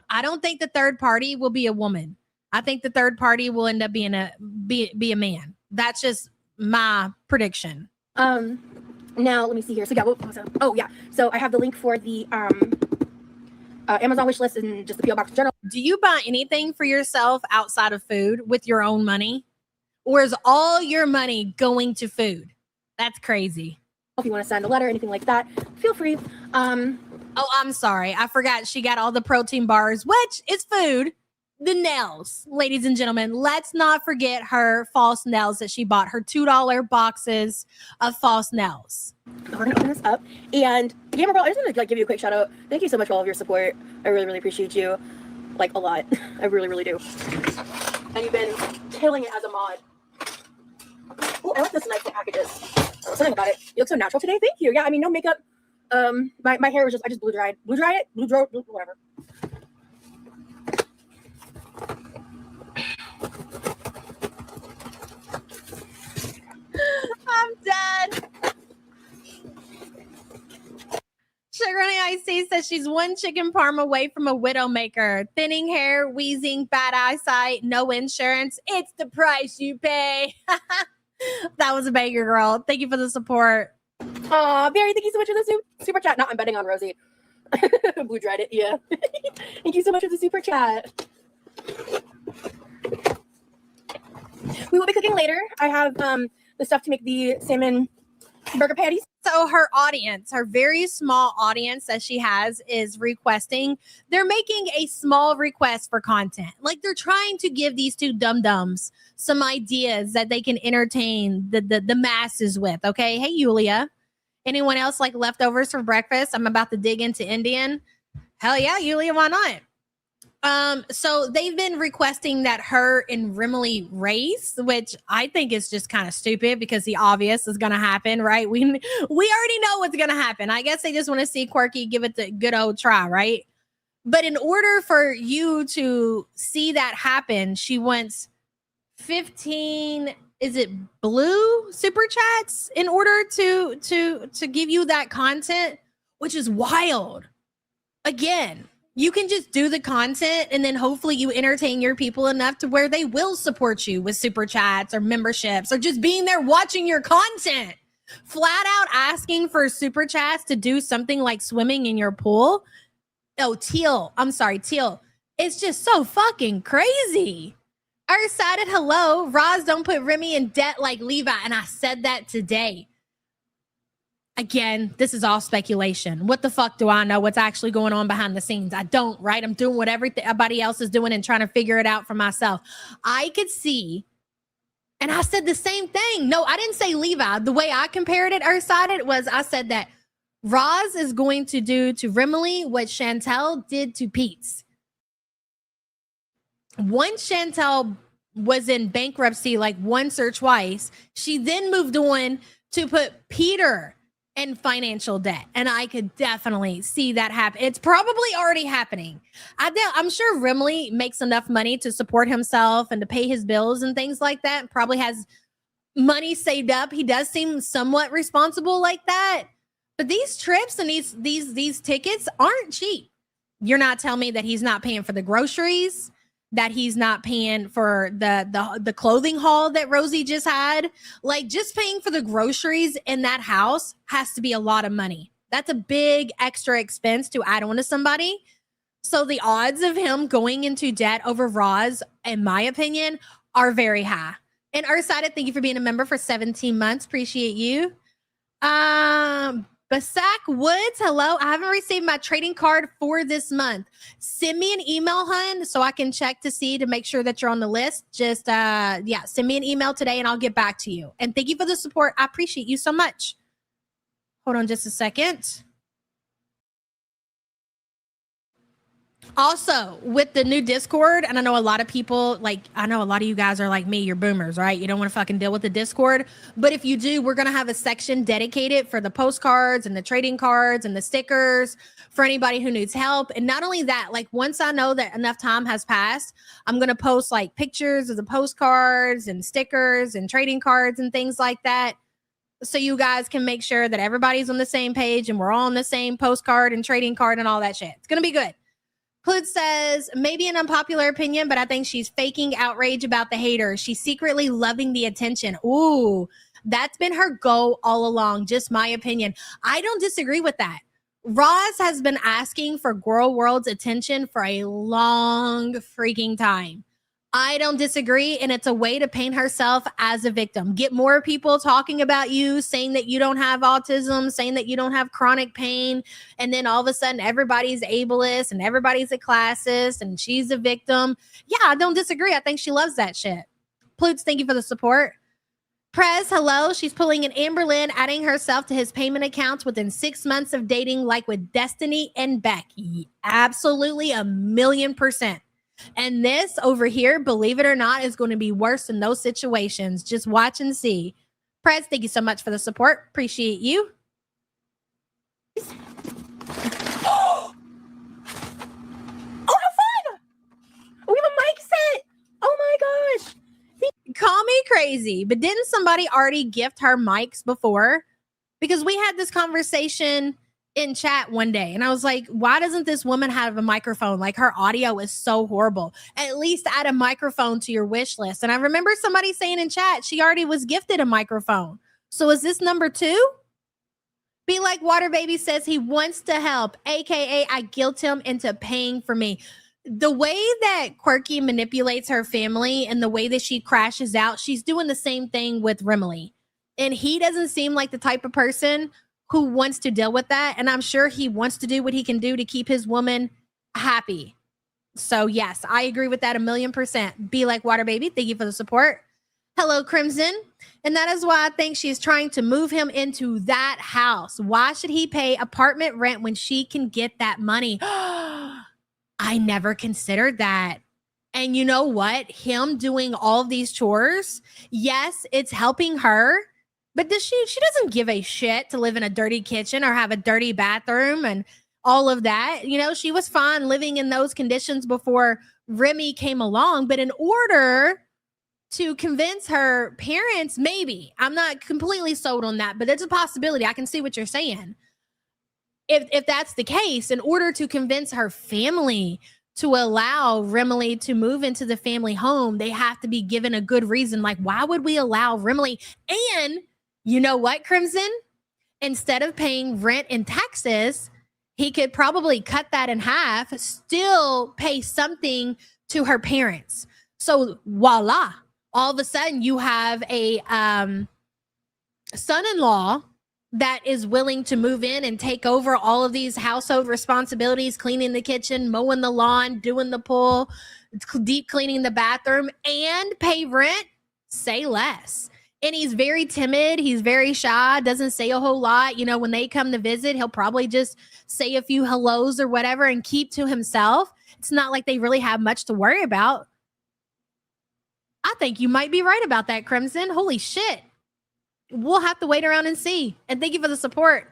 I don't think the third party will be a woman. I think the third party will end up being be a man. That's just my prediction. Now let me see here. So yeah, what was it? Oh yeah. So I have the link for the Amazon wish list and just the PO box in general. Do you buy anything for yourself outside of food with your own money, or is all your money going to food? That's crazy. If you want to send a letter, anything like that, feel free. Oh, I'm sorry. I forgot she got all the protein bars, which is food. The nails, ladies and gentlemen. Let's not forget her false nails that she bought, her $2 boxes of false nails. We're gonna open this up. And Gamer Girl, I just want to give you a quick shout out. Thank you so much for all of your support. I really, really appreciate you. Like a lot. I really, really do. And you've been killing it as a mod. Oh, I like this nice little packages. Something about it. You look so natural today. Thank you. Yeah, I mean, no makeup. My hair was just, I just blew dry it, whatever. I'm dead. Sugar Honey Icy says she's one chicken parm away from a widowmaker. Thinning hair, wheezing, bad eyesight, no insurance. It's the price you pay. That was a banger, girl. Thank you for the support. Aw, Barry, thank you so much for the super chat. No, I'm betting on Rosee. Blue dried it, yeah. Thank you so much for the super chat. We will be cooking later. I have the stuff to make the salmon burger patties. So her audience, her very small audience that she has is requesting. They're making a small request for content. Like they're trying to give these two dum-dums some ideas that they can entertain the masses with. Okay. Hey, Yulia. Anyone else like leftovers for breakfast? I'm about to dig into Indian. Hell yeah, Yulia, why not? So they've been requesting that her and Remily race, which I think is just kind of stupid because the obvious is going to happen, right? We already know what's going to happen. I guess they just want to see Quirky give it the good old try, right? But in order for you to see that happen, she wants 15, is it blue super chats in order to give you that content, which is wild. Again, you can just do the content and then hopefully you entertain your people enough to where they will support you with super chats or memberships or just being there watching your content. Flat out asking for super chats to do something like swimming in your pool. Oh, Teal. I'm sorry, Teal. It's just so fucking crazy. I decided, hello, Roz, don't put Remy in debt like Levi. And I said that today. Again, this is all speculation. What the fuck do I know what's actually going on behind the scenes? I don't, right? I'm doing what everybody else is doing and trying to figure it out for myself. I could see And I said the same thing. No, I didn't say Levi. The way I compared it or cited was I said that Roz is going to do to Remily what Chantel did to Pete's. Once Chantel was in bankruptcy, like once or twice, she then moved on to put Peter in financial debt. And I could definitely see that happen. It's probably already happening. I'm sure Remily makes enough money to support himself and to pay his bills and things like that. Probably has money saved up. He does seem somewhat responsible like that. But these trips and these tickets aren't cheap. You're not telling me that he's not paying for the groceries, that he's not paying for the clothing haul that Rosee just had. Like, just paying for the groceries in that house has to be a lot of money. That's a big extra expense to add on to somebody. So the odds of him going into debt over Roz, in my opinion, are very high. And Ursida, thank you for being a member for 17 months. Appreciate you. Basak Woods, hello. I haven't received my trading card for this month. Send me an email, hun, so I can check to make sure that you're on the list. Just, send me an email today and I'll get back to you. And thank you for the support. I appreciate you so much. Hold on just a second. Also, with the new Discord, and I know a lot of people, I know a lot of you guys are like me, you're boomers, right? You don't want to fucking deal with the Discord. But if you do, we're going to have a section dedicated for the postcards and the trading cards and the stickers for anybody who needs help. And not only that, once I know that enough time has passed, I'm going to post pictures of the postcards and stickers and trading cards and things like that. So you guys can make sure that everybody's on the same page and we're all on the same postcard and trading card and all that shit. It's going to be good. Hood says, maybe an unpopular opinion, but I think she's faking outrage about the haters. She's secretly loving the attention. Ooh, that's been her goal all along. Just my opinion. I don't disagree with that. Roz has been asking for Girl World's attention for a long freaking time. I don't disagree, and it's a way to paint herself as a victim. Get more people talking about you, saying that you don't have autism, saying that you don't have chronic pain, and then all of a sudden everybody's ableist and everybody's a classist and she's a victim. Yeah, I don't disagree. I think she loves that shit. Plutes, thank you for the support. Prez, hello. She's pulling an Amberlynn, adding herself to his payment accounts within 6 months of dating, like with Destiny and Becky. Absolutely 1,000,000%. And this over here, believe it or not, is going to be worse in those situations. Just watch and see. Prez, thank you so much for the support. Appreciate you. Oh, how fun! We have a mic set. Oh my gosh. Call me crazy, but didn't somebody already gift her mics before? Because we had this conversation in chat one day and I was like, why doesn't this woman have a microphone? Her audio is so horrible. At least add a microphone to your wish list. And I remember somebody saying in chat she already was gifted a microphone. So is this number 2? Be Like Water Baby says he wants to help, aka I guilt him into paying for me. The way that Quirky manipulates her family and the way that she crashes out, she's doing the same thing with Remily. And he doesn't seem like the type of person who wants to deal with that. And I'm sure he wants to do what he can do to keep his woman happy. So yes, I agree with that 1,000,000%. Be Like Water Baby, thank you for the support. Hello, Crimson. And that is why I think she's trying to move him into that house. Why should he pay apartment rent when she can get that money? I never considered that. And you know what? Him doing all of these chores, yes, it's helping her. But she doesn't give a shit to live in a dirty kitchen or have a dirty bathroom and all of that. You know, she was fine living in those conditions before Remy came along. But in order to convince her parents, maybe, I'm not completely sold on that, but it's a possibility. I can see what you're saying. If that's the case, in order to convince her family to allow Remily to move into the family home, they have to be given a good reason. Why would we allow Remily? And you know what, Crimson? Instead of paying rent and taxes, he could probably cut that in half, still pay something to her parents. So voila, all of a sudden you have a son-in-law that is willing to move in and take over all of these household responsibilities, cleaning the kitchen, mowing the lawn, doing the pool, deep cleaning the bathroom, and pay rent. say less. And he's very timid. He's very shy, doesn't say a whole lot. You know, when they come to visit, he'll probably just say a few hellos or whatever and keep to himself. It's not like they really have much to worry about. I think you might be right about that, Crimson. Holy shit. We'll have to wait around and see. And thank you for the support.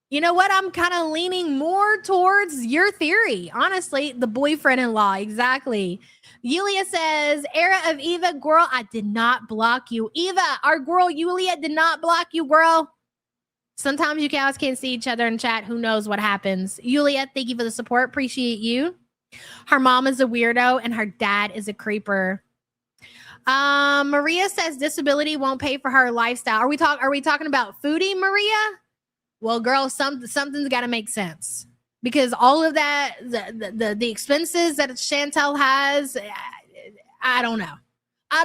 You know what? I'm kind of leaning more towards your theory. Honestly, the boyfriend-in-law. Exactly. Yulia says, era of Eva, girl, I did not block you. Eva, our girl Yulia did not block you, girl. Sometimes you guys can't see each other in chat. Who knows what happens? Yulia, thank you for the support. Appreciate you. Her mom is a weirdo and her dad is a creeper. Maria says disability won't pay for her lifestyle. Are we talking about foodie, Maria? Well, girl, something's got to make sense because all of that, the expenses that Chantel has, I don't know. I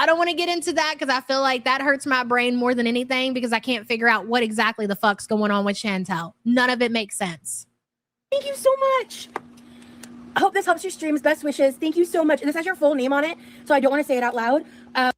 don't want to get into that because I feel like that hurts my brain more than anything because I can't figure out what exactly the fuck's going on with Chantel. None of it makes sense. Thank you so much. I hope this helps your streams. Best wishes. Thank you so much. And this has your full name on it, so I don't want to say it out loud.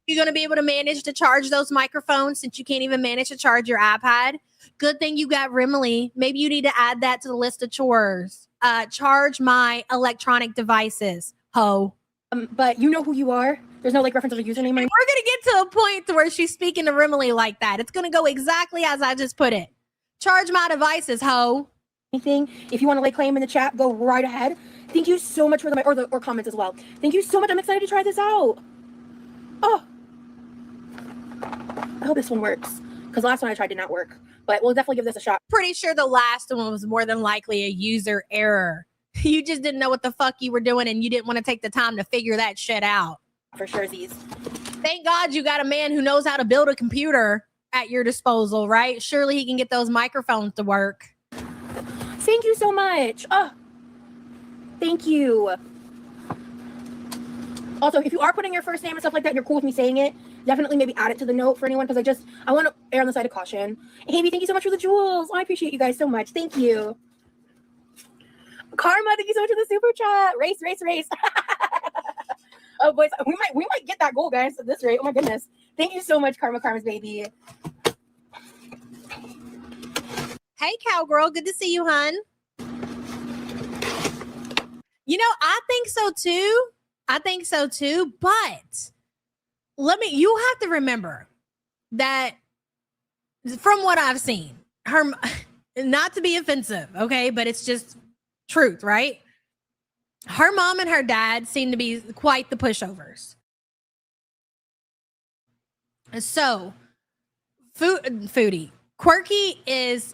You're going to be able to manage to charge those microphones since you can't even manage to charge your iPad. Good thing you got Remily. Maybe you need to add that to the list of chores. Charge my electronic devices, ho. But you know who you are. There's no like reference to the username. We're going to get to a point to where she's speaking to Remily like that. It's going to go exactly as I just put it. Charge my devices, ho. Anything. If you want to lay claim in the chat, go right ahead. Thank you so much for or comments as well. Thank you so much. I'm excited to try this out. Oh, I hope this one works because the last one I tried did not work. But we'll definitely give this a shot. Pretty sure the last one was more than likely a user error. You just didn't know what the fuck you were doing and you didn't want to take the time to figure that shit out. For sure, Z's. Thank God you got a man who knows how to build a computer at your disposal, right? Surely he can get those microphones to work. Thank you so much. Oh, thank you. Also, if you are putting your first name and stuff like that and you're cool with me saying it, definitely maybe add it to the note for anyone because I want to err on the side of caution. Amy, thank you so much for the jewels. I appreciate you guys so much. Thank you. Karma, thank you so much for the super chat. Race. Oh, boys, we might get that goal, guys, at this rate. Oh my goodness. Thank you so much, Karma's baby. Hey, cowgirl. Good to see you, hun. You know, I think so too. But you have to remember that from what I've seen, her, not to be offensive, okay, but it's just truth, right? Her mom and her dad seem to be quite the pushovers. So, foodie. Quirky is,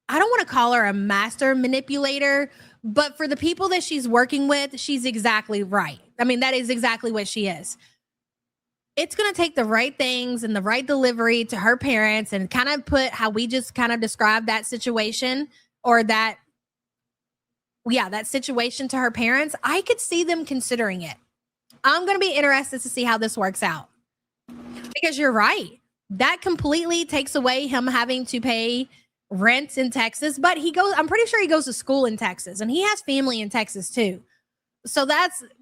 I don't want to call her a master manipulator, but for the people that she's working with, she's exactly right. I mean, that is exactly what she is. It's going to take the right things and the right delivery to her parents and kind of put how we just kind of described that situation or that situation to her parents. I could see them considering it. I'm going to be interested to see how this works out because you're right. That completely takes away him having to pay rent in Texas, but I'm pretty sure he goes to school in Texas and he has family in Texas too. So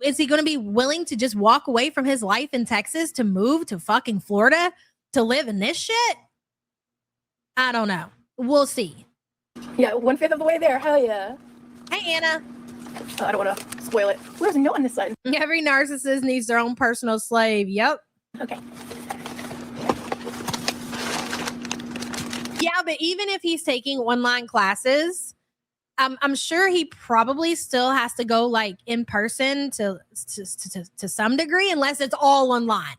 is he going to be willing to just walk away from his life in Texas to move to fucking Florida to live in this shit? I don't know. We'll see. Yeah, 1/5 of the way there. Hell yeah. Hey, Anna. Oh, I don't want to spoil it. There's a note on this side. Every narcissist needs their own personal slave. Yep. Okay. Yeah, but even if he's taking online classes, I'm sure he probably still has to go like in person to some degree, unless it's all online.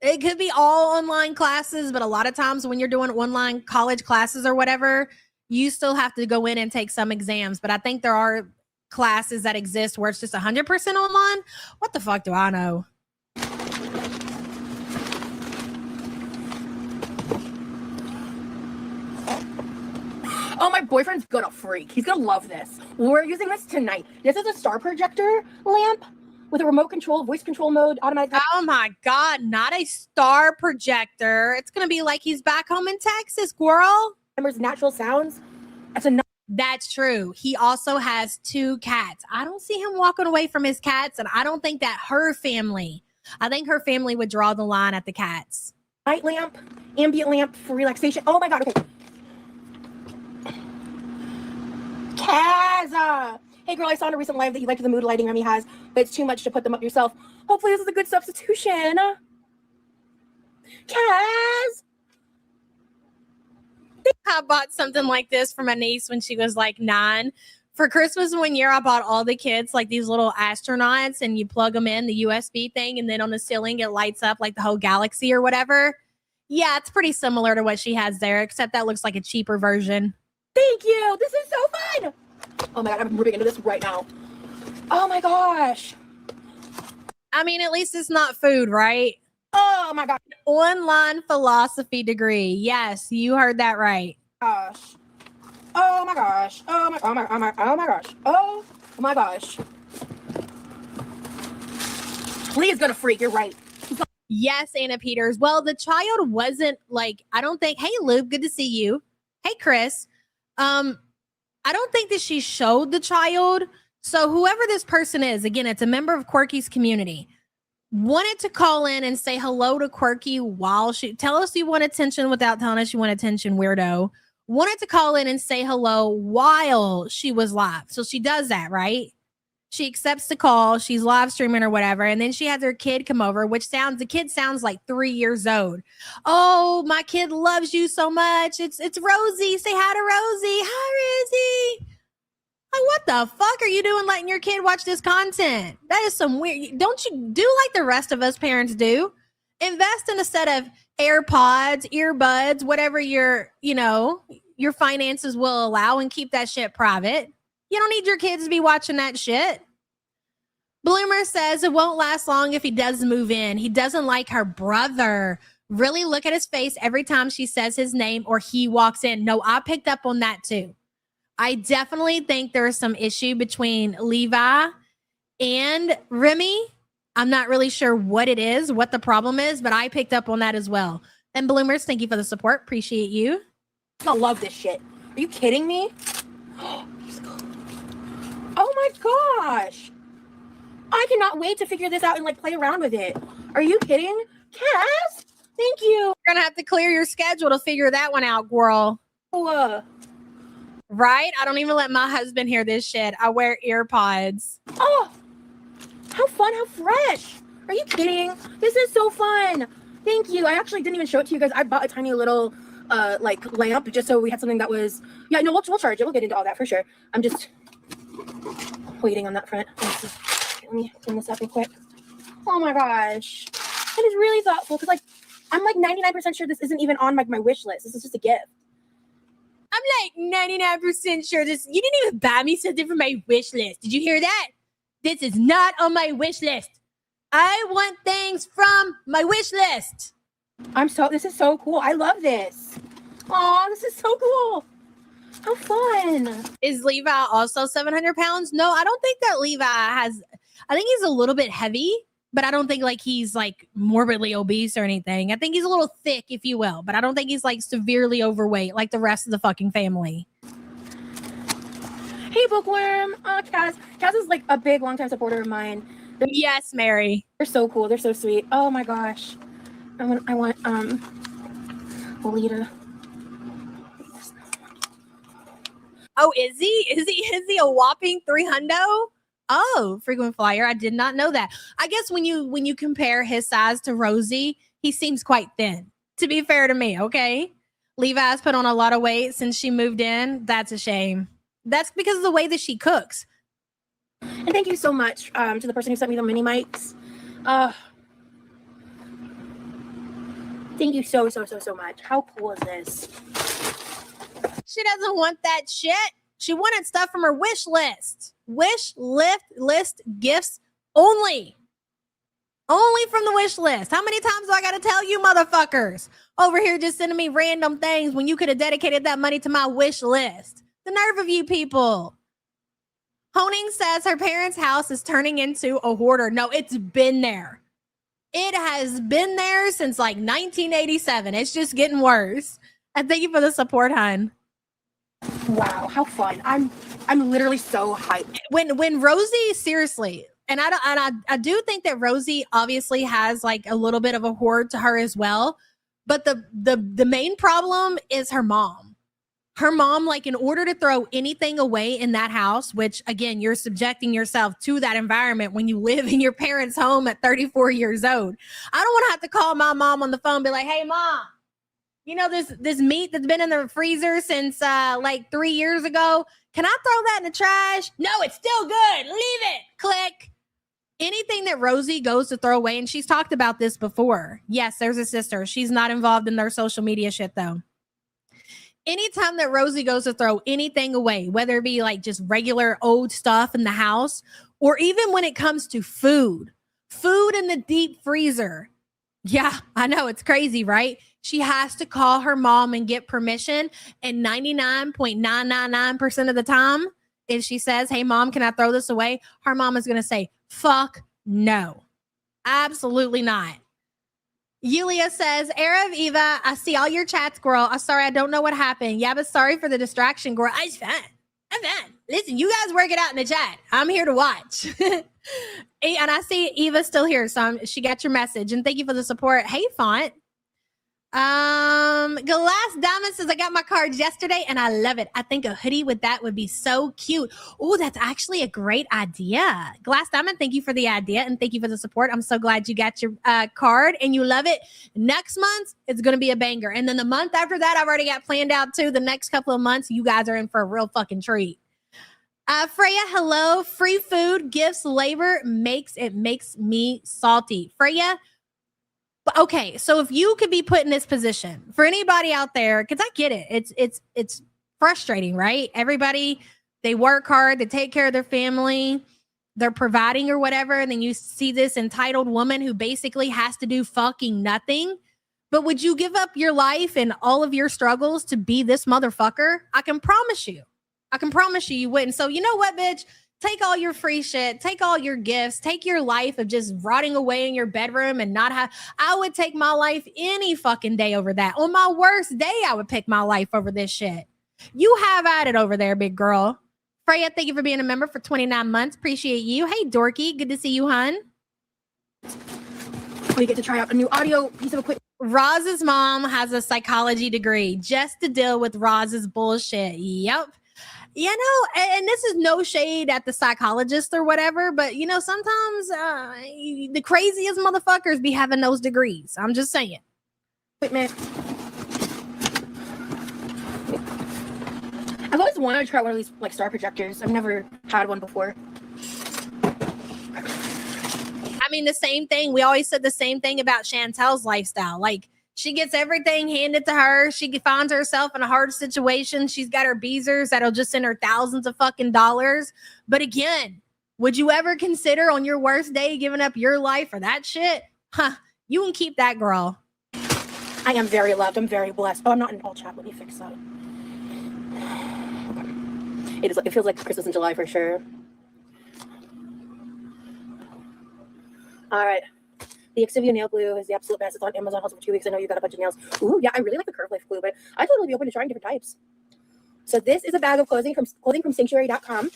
It could be all online classes, but a lot of times when you're doing online college classes or whatever, you still have to go in and take some exams. But I think there are classes that exist where it's just 100% online. What the fuck do I know? Oh, my boyfriend's gonna freak. He's gonna love this. We're using this tonight. This is a star projector lamp with a remote control, voice control mode, automatic. Oh my God, not a star projector. It's gonna be like he's back home in Texas, girl. Natural sounds. That's true. He also has 2 cats. I don't see him walking away from his cats, and I don't think that her family I think her family would draw the line at the cats. Night lamp, ambient lamp for relaxation. Oh my God, okay. Kaz! Hey girl, I saw in a recent live that you liked the mood lighting Remy has, but it's too much to put them up yourself. Hopefully this is a good substitution. Kaz! I bought something like this for my niece when she was like 9. For Christmas one year, I bought all the kids like these little astronauts, and you plug them in the USB thing, and then on the ceiling it lights up like the whole galaxy or whatever. Yeah, it's pretty similar to what she has there, except that looks like a cheaper version. Thank you! This is so fun! Oh my God, I'm moving into this right now. Oh my gosh. I mean, at least it's not food, right? Oh my God. Online philosophy degree. Yes, you heard that right. Gosh. Oh my gosh. Oh my gosh. Oh my gosh. Leah's gonna freak, you're right. Yes, Anna Peters. Well, the child wasn't like, I don't think, hey Luke, good to see you. Hey Chris. I don't think that she showed the child. So whoever this person is, again, it's a member of Quirky's community, wanted to call in and say hello to Quirky while she, tell us you want attention without telling us you want attention, weirdo. Wanted to call in and say hello while she was live. So she does that, right? She accepts the call. She's live streaming or whatever. And then she has her kid come over, the kid sounds like 3 years old. Oh, my kid loves you so much. It's Rosee. Say hi to Rosee. Hi, Rosee. Like, what the fuck are you doing letting your kid watch this content? That is some weird. Don't you do like the rest of us parents do? Invest in a set of AirPods, earbuds, whatever your finances will allow, and keep that shit private. You don't need your kids to be watching that shit. Bloomer says it won't last long if he does move in. He doesn't like her brother. Really look at his face every time she says his name or he walks in. No, I picked up on that too. I definitely think there's some issue between Levi and Remy. I'm not really sure what it is, what the problem is, but I picked up on that as well. And Bloomers, thank you for the support. Appreciate you. I love this shit. Are you kidding me? Oh my gosh. I cannot wait to figure this out and like play around with it. Are you kidding? Cass? Thank you. You're going to have to clear your schedule to figure that one out, girl. Right? I don't even let my husband hear this shit. I wear earpods. Oh, how fun, how fresh. Are you kidding? This is so fun. Thank you. I actually didn't even show it to you guys. I bought a tiny little like lamp just so we had something that was, yeah, no, we'll charge it. We'll get into all that for sure. I'm just waiting on that front. Let me clean this up real quick. Oh my gosh. That is really thoughtful because like I'm like 99% sure this isn't even on like my wish list. This is just a gift. I'm like 99% sure you didn't even buy me something for my wish list. Did you hear that? This is not on my wish list. I want things from my wish list. This is so cool. I love this. Oh, this is so cool. How fun. Is Levi also 700 pounds? No, I don't think that Levi has, I think he's a little bit heavy, but I don't think like he's like morbidly obese or anything. I think he's a little thick, if you will, but I don't think he's like severely overweight like the rest of the fucking family. Hey, Bookworm. Kaz. Kaz is like a big, longtime supporter of mine. Yes, Mary. They're so cool. They're so sweet. Oh my gosh. I want Lita. Oh, is he? Is he a whopping 300? Oh, frequent flyer. I did not know that. I guess when you compare his size to Rosee, he seems quite thin. To be fair to me, okay? Levi's put on a lot of weight since she moved in. That's a shame. That's because of the way that she cooks. And thank you so much to the person who sent me the mini mics. Thank you so much. How cool is this? She doesn't want that shit. She wanted stuff from her wish list. Wish list gifts only. Only from the wish list. How many times do I got to tell you motherfuckers over here just sending me random things when you could have dedicated that money to my wish list? The nerve of you people. Honing says her parents' house is turning into a hoarder. No, it's been there. It has been there since like 1987. It's just getting worse. And thank you for the support, hon. Wow, how fun. I'm literally so hyped. When Rosee, seriously, And I do think that Rosee obviously has like a little bit of a hoard to her as well. But the main problem is her mom. Her mom, like, in order to throw anything away in that house, which again, you're subjecting yourself to that environment when you live in your parents' home at 34 years old. I don't want to have to call my mom on the phone and be like, hey, mom, you know, this meat that's been in the freezer since like 3 years ago. Can I throw that in the trash? No, it's still good. Leave it. Click. Anything that Rosee goes to throw away, and she's talked about this before. Yes, there's a sister. She's not involved in their social media shit, though. Anytime that Rosee goes to throw anything away, whether it be like just regular old stuff in the house, or even when it comes to food in the deep freezer. Yeah, I know, it's crazy, right? She has to call her mom and get permission. And 99.999% of the time, if she says, hey, mom, can I throw this away? Her mom is going to say, fuck no. Absolutely not. Yulia says, Era of Eva, I see all your chats, girl. I'm sorry, I don't know what happened. Yeah, but sorry for the distraction, girl. I'm fine. Listen, you guys work it out in the chat. I'm here to watch. And I see Eva's still here, so she got your message. And thank you for the support. Hey, Font. Glass Diamond says, I got my cards yesterday and I love it. I think a hoodie with that would be so cute. Oh, that's actually a great idea. Glass Diamond, thank you for the idea and thank you for the support. I'm so glad you got your card and you love it. Next month, it's going to be a banger. And then the month after that, I've already got planned out too. The next couple of months, you guys are in for a real fucking treat. Freya, hello. Free food, gifts, labor makes me salty. Freya, okay, so if you could be put in this position, for anybody out there, because I get it, it's frustrating, right? Everybody, they work hard, they take care of their family, they're providing or whatever, and then you see this entitled woman who basically has to do fucking nothing. But would you give up your life and all of your struggles to be this motherfucker? I can promise you you wouldn't. So you know what, bitch? Take all your free shit, take all your gifts, take your life of just rotting away in your bedroom and not have. I would take my life any fucking day over that. On my worst day, I would pick my life over this shit. You have at it over there, big girl. Freya, thank you for being a member for 29 months. Appreciate you. Hey, Dorky, good to see you, hun. We get to try out a new audio piece of equipment. Roz's mom has a psychology degree just to deal with Roz's bullshit. Yep. You know, and this is no shade at the psychologist or whatever, but, you know, sometimes the craziest motherfuckers be having those degrees. I'm just saying. Wait, man. I've always wanted to try one of these, like, star projectors. I've never had one before. I mean, the same thing. We always said the same thing about Chantel's lifestyle. Like, she gets everything handed to her. She finds herself in a hard situation. She's got her Beezers that'll just send her thousands of fucking dollars. But again, would you ever consider on your worst day giving up your life for that shit? Huh, you can keep that, girl. I am very loved. I'm very blessed. Oh, I'm not in all chat. Let me fix that. Okay. It feels like Christmas in July for sure. All right. The Exivia nail glue is the absolute best. It's on Amazon for 2 weeks. I know you got a bunch of nails. Ooh, yeah, I really like the Curve Life glue, but I'd totally be open to trying different types. So this is a bag of clothing from Sanctuary.com.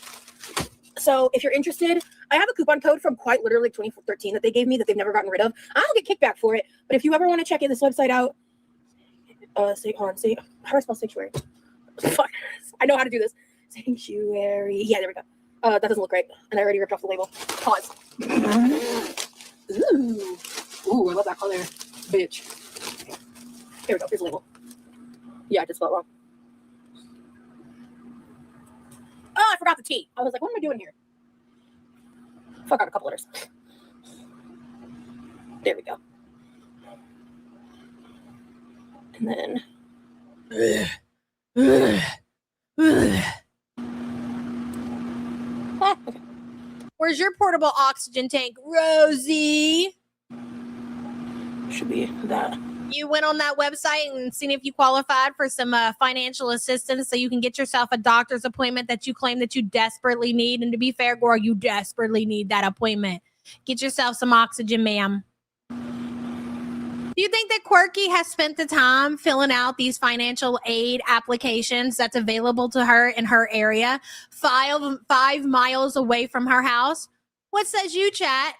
So if you're interested, I have a coupon code from quite literally 2013 that they gave me that they've never gotten rid of. I don't get kickback for it, but if you ever want to check this website out, how do I spell Sanctuary? Fuck, I know how to do this. Sanctuary. Yeah, there we go. That doesn't look right, and I already ripped off the label. Pause. Ooh, I love that color, bitch. Here we go. Here's the label. Yeah, I just spelled wrong. Oh, I forgot the T. I was like, what am I doing here? Fuck out a couple letters. There we go. And then. Okay. Where's your portable oxygen tank, Rosee? Should be that. You went on that website and seen if you qualified for some financial assistance so you can get yourself a doctor's appointment that you claim that you desperately need. And to be fair, girl, you desperately need that appointment. Get yourself some oxygen, ma'am. Do you think that Quirky has spent the time filling out these financial aid applications that's available to her in her area, 5 miles away from her house? What says you, chat?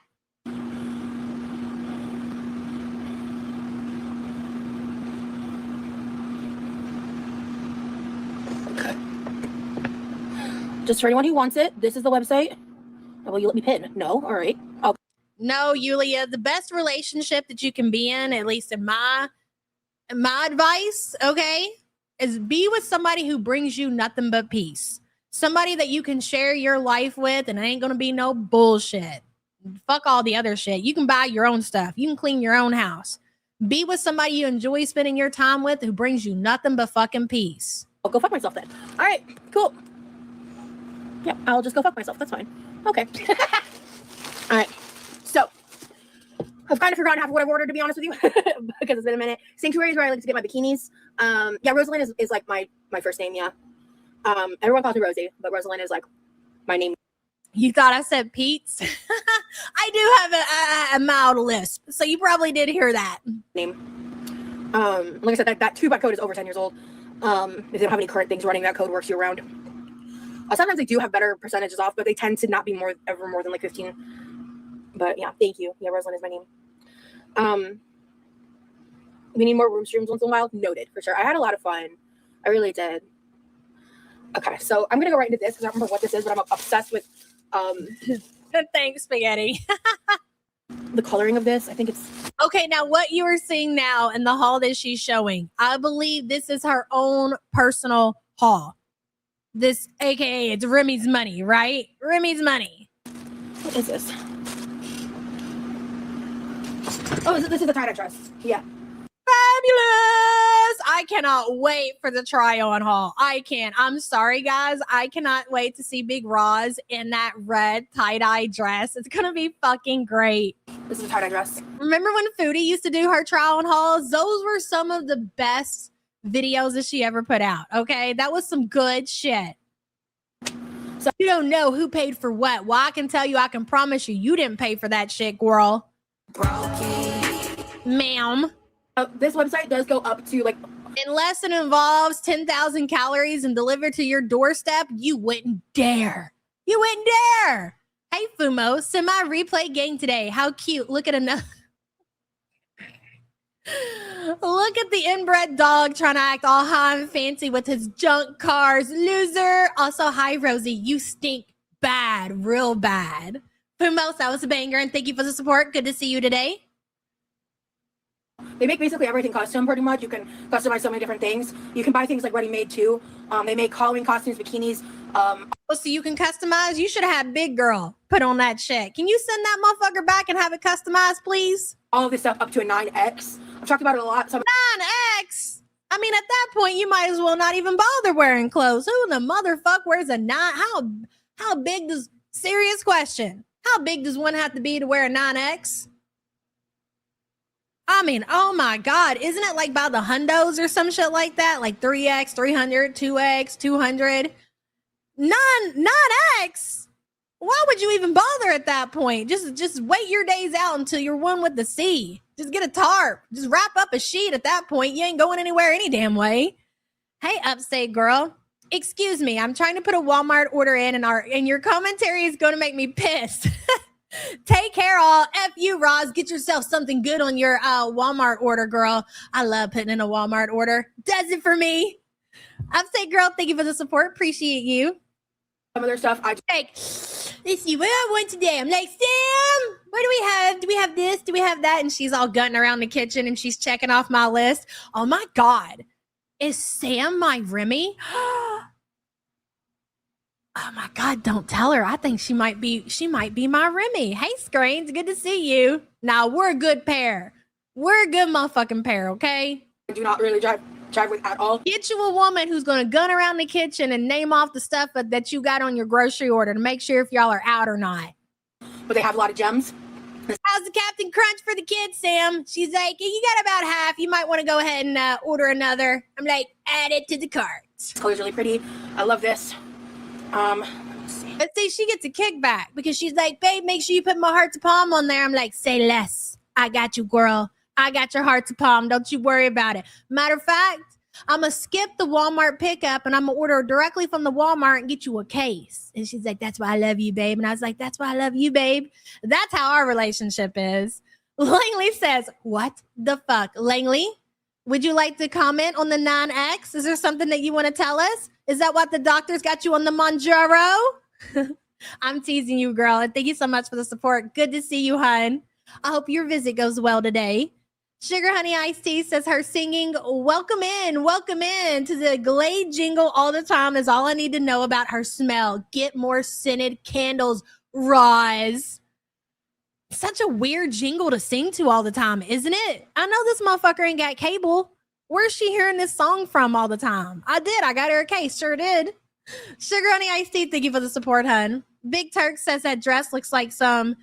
Just for anyone who wants it, this is the website. Oh, will you let me pin? No? All right. Oh. No, Yulia, the best relationship that you can be in, at least in my advice, okay, is be with somebody who brings you nothing but peace. Somebody that you can share your life with, and it ain't gonna be no bullshit. Fuck all the other shit. You can buy your own stuff. You can clean your own house. Be with somebody you enjoy spending your time with who brings you nothing but fucking peace. I'll go fuck myself then. All right, cool. Yep, I'll just go fuck myself. That's fine. Okay. All right. So, I've kind of forgotten half of what I've ordered, to be honest with you, because it's been a minute. Sanctuary is where I like to get my bikinis. Yeah, Rosalind is like my first name, yeah. Everyone calls me Rosee, but Rosalind is like my name. You thought I said Pete's? I do have a mild lisp, so you probably did hear that. Name. Like I said, that 2-byte code is over 10 years old. If they don't have any current things running, that code works year round. Sometimes they do have better percentages off, but they tend to not be ever more than like 15. But yeah, thank you. Yeah, Rosalind is my name. We need more room streams once in a while. Noted, for sure. I had a lot of fun. I really did. Okay, so I'm gonna go right into this because I don't remember what this is, but I'm obsessed with Thanks, Spaghetti. the coloring of this. I think it's Okay, now what you are seeing now in the haul that she's showing, I believe this is her own personal haul. This, aka, it's Remy's money, right? Remy's money. what is this? Oh, this is the tie-dye dress. Yeah. Fabulous! I cannot wait for the try-on haul. I can't. I'm sorry, guys. I cannot wait to see Big Roz in that red tie-dye dress. It's gonna be fucking great. This is a tie-dye dress. Remember when Foodie used to do her try-on hauls? Those were some of the best videos that she ever put out, okay? That was some good shit. So you don't know who paid for what. Well, I can tell you, I can promise you, you didn't pay for that shit, girl. Ma'am. This website does go up to like... Unless it involves 10,000 calories and delivered to your doorstep, you wouldn't dare. You wouldn't dare. Hey, Fumo, semi-replay gang today. How cute. Look at another... Look at the inbred dog trying to act all high and fancy with his junk cars. Loser. Also, hi, Rosie. You stink bad. Real bad. Fumos, that was a banger, and thank you for the support. Good to see you today. They make basically everything custom, pretty much. You can customize so many different things. You can buy things like ready-made, too. They make Halloween costumes, bikinis. So you can customize? You should have had Big Girl put on that shit. Can you send that motherfucker back and have it customized, please? All of this stuff up to a 9X. I've talked about it a lot. So 9X? I mean, at that point, you might as well not even bother wearing clothes. Who the motherfucker wears a 9? How big does... Serious question. How big does one have to be to wear a 9X? I mean, oh my God. Isn't it like by the hundos or some shit like that? Like 3X, 300, 2X, 200. 9X? Why would you even bother at that point? Just wait your days out until you're one with the sea. Just get a tarp. Just wrap up a sheet at that point. You ain't going anywhere any damn way. Hey, upstate girl. Excuse me. I'm trying to put a Walmart order in and your commentary is going to make me pissed. Take care, all. F you, Roz. Get yourself something good on your Walmart order, girl. I love putting in a Walmart order. Does it for me. Upstate girl, thank you for the support. Appreciate you. some other stuff, I Like, let's see what I want today. I'm like, Sam, what do we have? Do we have this? Do we have that? And she's all gunting around the kitchen and she's checking off my list. Oh my God. Is Sam my Remy? Oh my God, don't tell her. I think she might be my Remy. Hey, Screens, good to see you. Now, we're a good pair. We're a good motherfucking pair, okay? do not really drive with at all. Get you a woman who's going to gun around the kitchen and name off the stuff that you got on your grocery order to make sure if y'all are out or not. But they have a lot of gems. How's the Captain Crunch for the kids, Sam? She's like, you got about half. You might want to go ahead and order another. I'm like, add it to the cart. This color's really pretty. I love this. Let's see. But see, she gets a kickback because she's like, babe, make sure you put my heart to palm on there. I'm like, say less. I got you, girl. I got your heart to palm. Don't you worry about it. Matter of fact, I'm going to skip the Walmart pickup and I'm going to order directly from the Walmart and get you a case. And she's like, that's why I love you, babe. And I was like, that's why I love you, babe. That's how our relationship is. Langley says, what the fuck? Langley, would you like to comment on the 9X? Is there something that you want to tell us? Is that what the doctors got you on the Monjaro? I'm teasing you, girl. And thank you so much for the support. Good to see you, hun. I hope your visit goes well today. Sugar Honey Iced Tea says her singing welcome in to the Glade jingle all the time is all I need to know about her smell. Get more scented candles, Roz. Such a weird jingle to sing to all the time, isn't it? I know this motherfucker ain't got cable. Where's she hearing this song from all the time? I did. I got her a case. Sure did. Sugar Honey Iced Tea, thank you for the support, hun. Big Turk says that dress looks like some...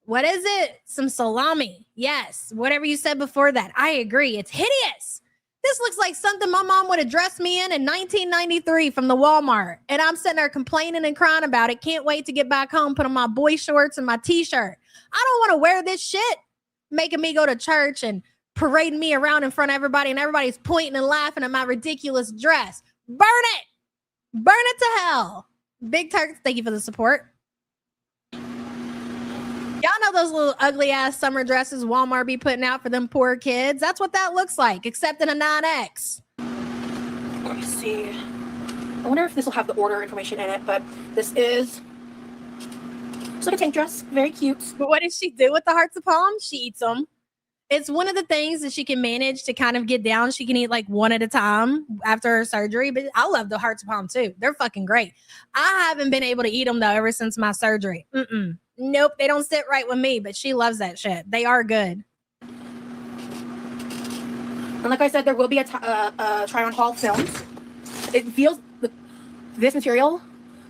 What is it? Some salami. Yes. Whatever you said before that. I agree. It's hideous. This looks like something my mom would have dressed me in 1993 from the Walmart. And I'm sitting there complaining and crying about it. Can't wait to get back home, put on my boy shorts and my t-shirt. I don't want to wear this shit. Making me go to church and parading me around in front of everybody. And everybody's pointing and laughing at my ridiculous dress. Burn it. Burn it to hell. Big Turk, thank you for the support. Y'all know those little ugly ass summer dresses Walmart be putting out for them poor kids? That's what that looks like, except in a 9X. Let me see. I wonder if this will have the order information in it, but this is it's like a tank dress. Very cute. But what does she do with the hearts of palm? She eats them. It's one of the things that she can manage to kind of get down. She can eat like one at a time after her surgery, but I love the hearts of palm too. They're fucking great. I haven't been able to eat them though ever since my surgery. Nope, they don't sit right with me, but she loves that shit. They are good. And like I said, there will be a try-on haul filmed. It feels, this material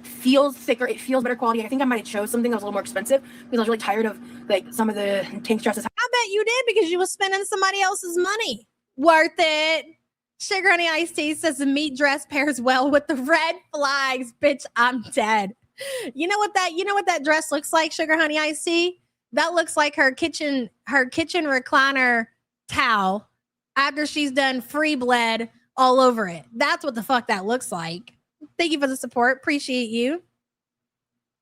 feels thicker. It feels better quality. I think I might have chose something that was a little more expensive because I was really tired of like some of the tank dresses. I bet you did because you was spending somebody else's money. Worth it. Sugar Honey Iced Tea says the meat dress pairs well with the red flags. Bitch, I'm dead. You know what that dress looks like, Sugar Honey Iced Tea? That looks like her kitchen recliner towel after she's done free bled all over it. That's what the fuck that looks like. Thank you for the support. Appreciate you.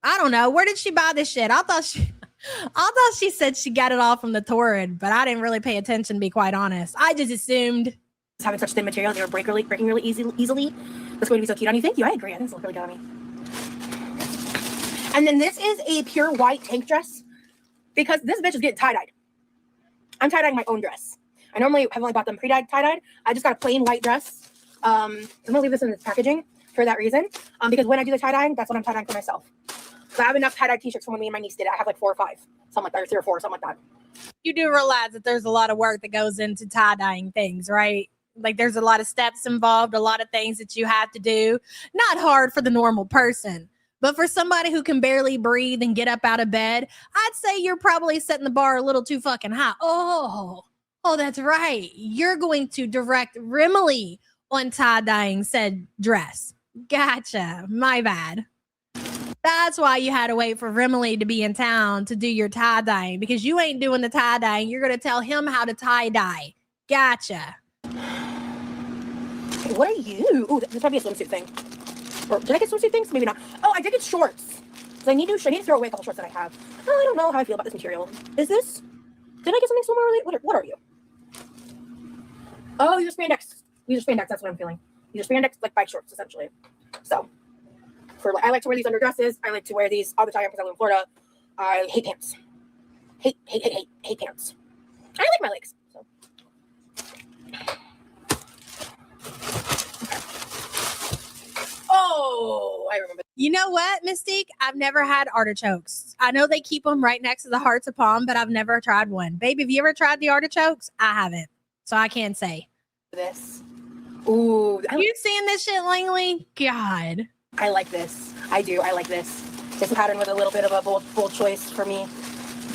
I don't know. Where did she buy this shit? I thought she said she got it all from the Torrid, but I didn't really pay attention, to be quite honest. I just assumed having such thin material, they were breaking really easily. That's going to be so cute on you. Thank you. I agree. I think it's really good on me. And then this is a pure white tank dress because this bitch is getting tie-dyed. I'm tie-dyeing my own dress. I normally have only bought them pre-dyed, tie-dyed. I just got a plain white dress. I'm going to leave this in this packaging for that reason. Because when I do the tie-dyeing, that's when I'm tie-dyeing for myself. So I have enough tie-dyed t-shirts from when me and my niece did it. I have like 4 or 5, something like that, or 3 or 4, something like that. You do realize that there's a lot of work that goes into tie-dyeing things, right? Like there's a lot of steps involved, a lot of things that you have to do. Not hard for the normal person. But for somebody who can barely breathe and get up out of bed, I'd say you're probably setting the bar a little too fucking high. Oh, that's right. You're going to direct Remily on tie-dyeing said dress. Gotcha. My bad. That's why you had to wait for Remily to be in town to do your tie-dyeing, because you ain't doing the tie-dyeing. You're going to tell him how to tie-dye. Gotcha. Hey, what are you? Oh, this probably a swimsuit thing. Or did I get swimsuit things? Maybe not. Oh, I did get shorts. So I need to throw away a couple shorts that I have. Oh, I don't know how I feel about this material. Is this? Did I get something swimwear related? What are you? Oh, these are spandex. That's what I'm feeling. These are spandex like bike shorts essentially. So, I like to wear these under dresses. I like to wear these all the time because I live in Florida. I hate pants. Hate pants. I like my legs. So. Oh, I remember. You know what, Mystique? I've never had artichokes. I know they keep them right next to the hearts of palm, but I've never tried one. Baby, have you ever tried the artichokes? I haven't. So I can't say. This. Ooh. You seeing this shit, Langley? God. I like this. I do. I like this. This pattern was a little bit of a bold choice for me.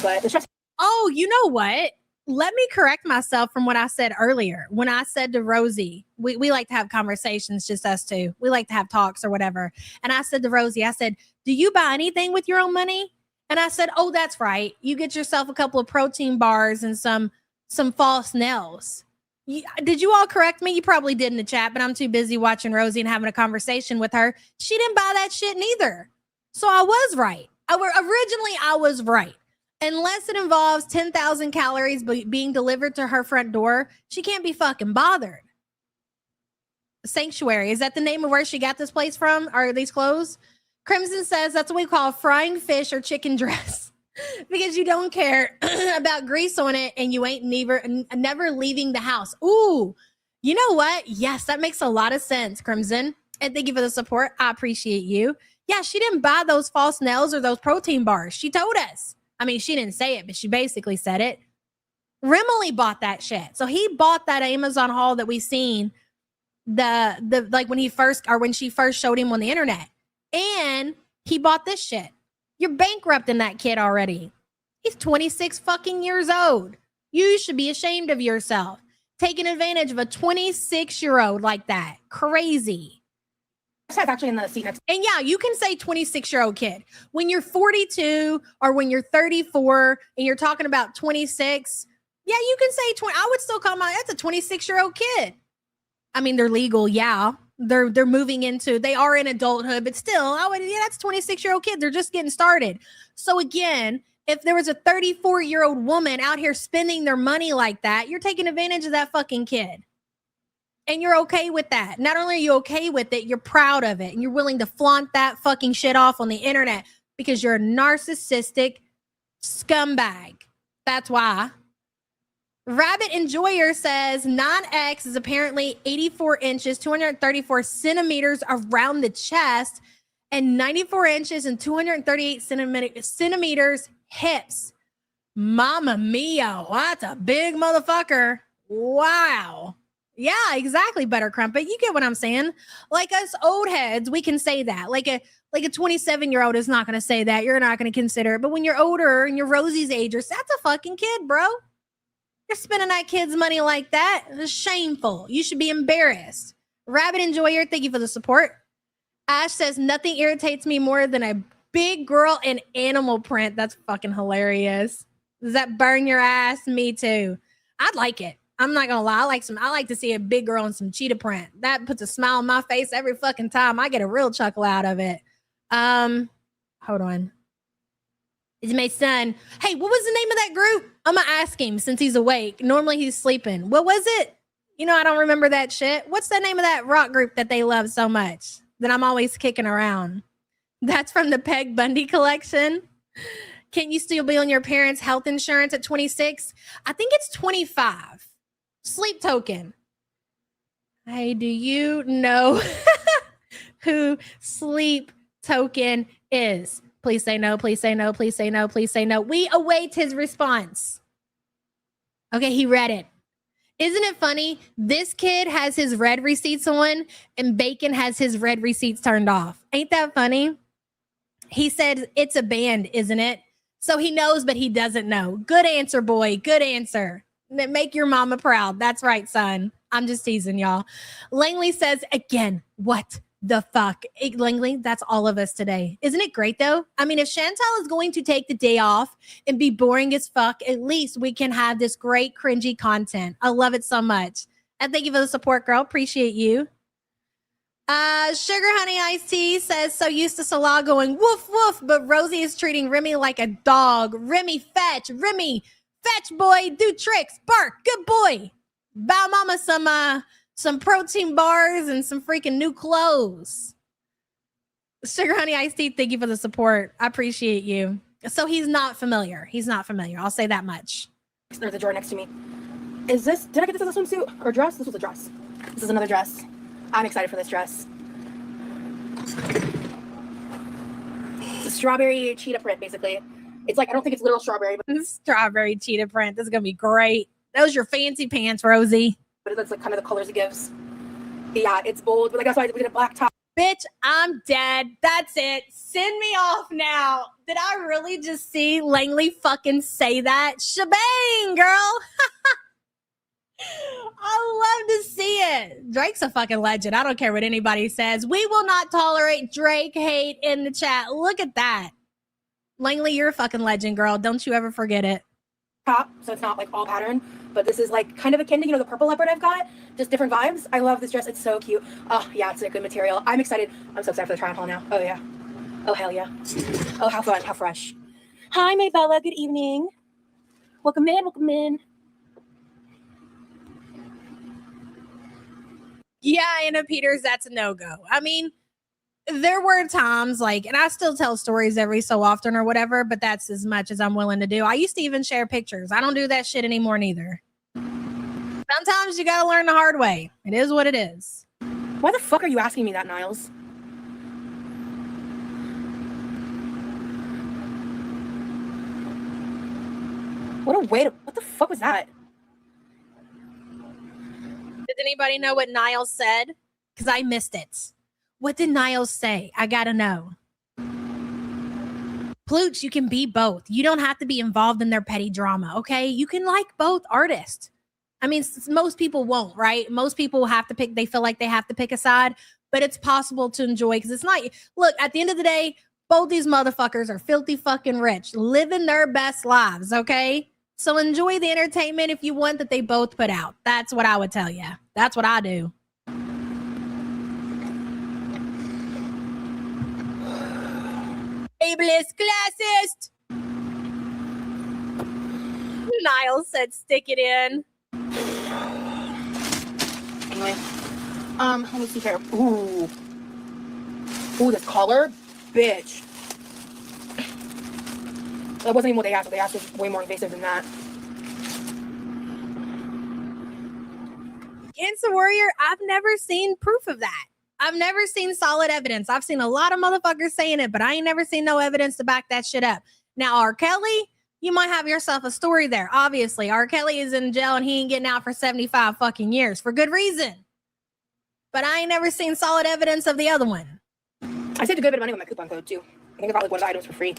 But it's just... Oh, you know what? Let me correct myself from what I said earlier. When I said to Rosee, we like to have conversations, just us two. We like to have talks or whatever. And I said to Rosee, I said, do you buy anything with your own money? And I said, oh, that's right. You get yourself a couple of protein bars and some false nails. Did you all correct me? You probably did in the chat, but I'm too busy watching Rosee and having a conversation with her. She didn't buy that shit neither. So I was right. Originally, I was right. Unless it involves 10,000 calories being delivered to her front door, she can't be fucking bothered. Sanctuary, is that the name of where she got this place from? Are these clothes? Crimson says that's what we call frying fish or chicken dress because you don't care about grease on it and you ain't never leaving the house. Ooh, you know what? Yes, that makes a lot of sense, Crimson. And thank you for the support. I appreciate you. Yeah, she didn't buy those false nails or those protein bars. She told us. I mean, she didn't say it, but she basically said it. Remily bought that shit. So he bought that Amazon haul that we seen the like when she first showed him on the internet. And he bought this shit. You're bankrupting that kid already. He's 26 fucking years old. You should be ashamed of yourself. Taking advantage of a 26-year-old like that. Crazy. That's actually in the seat next. And yeah, you can say 26-year-old kid. When you're 42 or when you're 34 and you're talking about 26, yeah, you can say 20. I would still call that's a 26-year-old kid. I mean, they're legal, yeah. They're moving into, they are in adulthood, but still, that's a 26-year-old kid. They're just getting started. So again, if there was a 34-year-old woman out here spending their money like that, you're taking advantage of that fucking kid. And you're okay with that. Not only are you okay with it, you're proud of it. And you're willing to flaunt that fucking shit off on the internet because you're a narcissistic scumbag. That's why. Rabbit Enjoyer says 9X is apparently 84 inches, 234 centimeters around the chest, and 94 inches and 238 centimeters hips. Mama mia, that's a big motherfucker. Wow. Yeah, exactly, Better Crumpet. You get what I'm saying? Like us old heads, we can say that. Like a 27-year-old is not going to say that. You're not going to consider it. But when you're older and you're Rosie's age, that's a fucking kid, bro. You're spending that kid's money like that. It's shameful. You should be embarrassed. Rabbit Enjoyer, thank you for the support. Ash says, nothing irritates me more than a big girl in animal print. That's fucking hilarious. Does that burn your ass? Me too. I'd like it. I'm not gonna lie. I like to see a big girl in some cheetah print. That puts a smile on my face every fucking time. I get a real chuckle out of it. Hold on. It's my son. Hey, what was the name of that group? I'm gonna ask him since he's awake. Normally he's sleeping. What was it? I don't remember that shit. What's the name of that rock group that they love so much that I'm always kicking around? That's from the Peg Bundy collection. Can you still be on your parents' health insurance at 26? I think it's 25. Sleep Token. Hey, do you know who Sleep Token is? Please say no, please say no, please say no, please say no. We await his response. Okay, he read it. Isn't it funny? This kid has his red receipts on and Bacon has his red receipts turned off. Ain't that funny? He said, it's a band, isn't it? So he knows, but he doesn't know. Good answer, boy. Good answer. Make your mama proud. That's right, son. I'm just teasing y'all. Langley says, again, what the fuck? Langley, that's all of us today. Isn't it great, though? I mean, if Chantal is going to take the day off and be boring as fuck, at least we can have this great cringy content. I love it so much. And thank you for the support, girl. Appreciate you. Sugar Honey Iced Tea says, so used to Salah going woof woof, but Rosee is treating Remy like a dog. Remy, fetch. Remy, fetch, boy. Do tricks. Bark. Good boy. Buy mama some protein bars and some freaking new clothes. Sugar Honey Iced Tea, thank you for the support. I appreciate you. So he's not familiar. He's not familiar. I'll say that much. There's a drawer next to me. Did I get this as a swimsuit or dress? This was a dress. This is another dress. I'm excited for this dress. It's a strawberry cheetah print, basically. It's like, I don't think it's literal strawberry, but strawberry cheetah print. This is going to be great. Those are your fancy pants, Rosee. But that's like kind of the colors it gives. Yeah, it's bold, but like that's why we did a black top. Bitch, I'm dead. That's it. Send me off now. Did I really just see Langley fucking say that? Shebang, girl. I love to see it. Drake's a fucking legend. I don't care what anybody says. We will not tolerate Drake hate in the chat. Look at that. Langley, you're a fucking legend, girl. Don't you ever forget it. top, so it's not like all pattern, but this is like kind of akin to, the purple leopard I've got, just different vibes. I love this dress. It's so cute. Oh yeah, it's a good material. I'm excited. I'm so excited for the try on haul now. Oh yeah. Oh hell yeah. Oh, how fun, how fresh. Hi, my Bella. Good evening. Welcome in, welcome in. Yeah, Anna Peters, that's a no-go. I mean, there were times and I still tell stories every so often or whatever, but that's as much as I'm willing to do. I used to even share pictures. I don't do that shit anymore neither. Sometimes you got to learn the hard way. It is what it is. Why the fuck are you asking me that, Niles? What the fuck was that? Did anybody know what Niles said? Because I missed it. What did Niles say? I gotta know. Plooch, you can be both. You don't have to be involved in their petty drama, okay? You can like both artists. I mean, most people won't, right? Most people have to pick, they feel like they have to pick a side, but it's possible to enjoy because it's not, look, at the end of the day, both these motherfuckers are filthy fucking rich, living their best lives, okay? So enjoy the entertainment if you want that they both put out. That's what I would tell you. That's what I do. Ableist classist. Niles said stick it in. Anyway, let me see here. Ooh, this collar, bitch. That wasn't even what they asked. What they asked was way more invasive than that. Cancer Warrior, I've never seen proof of that. I've never seen solid evidence. I've seen a lot of motherfuckers saying it, but I ain't never seen no evidence to back that shit up. Now, R. Kelly, you might have yourself a story there. Obviously, R. Kelly is in jail and he ain't getting out for 75 fucking years for good reason. But I ain't never seen solid evidence of the other one. I saved a good bit of money with my coupon code too. I think I got like one of the items for free.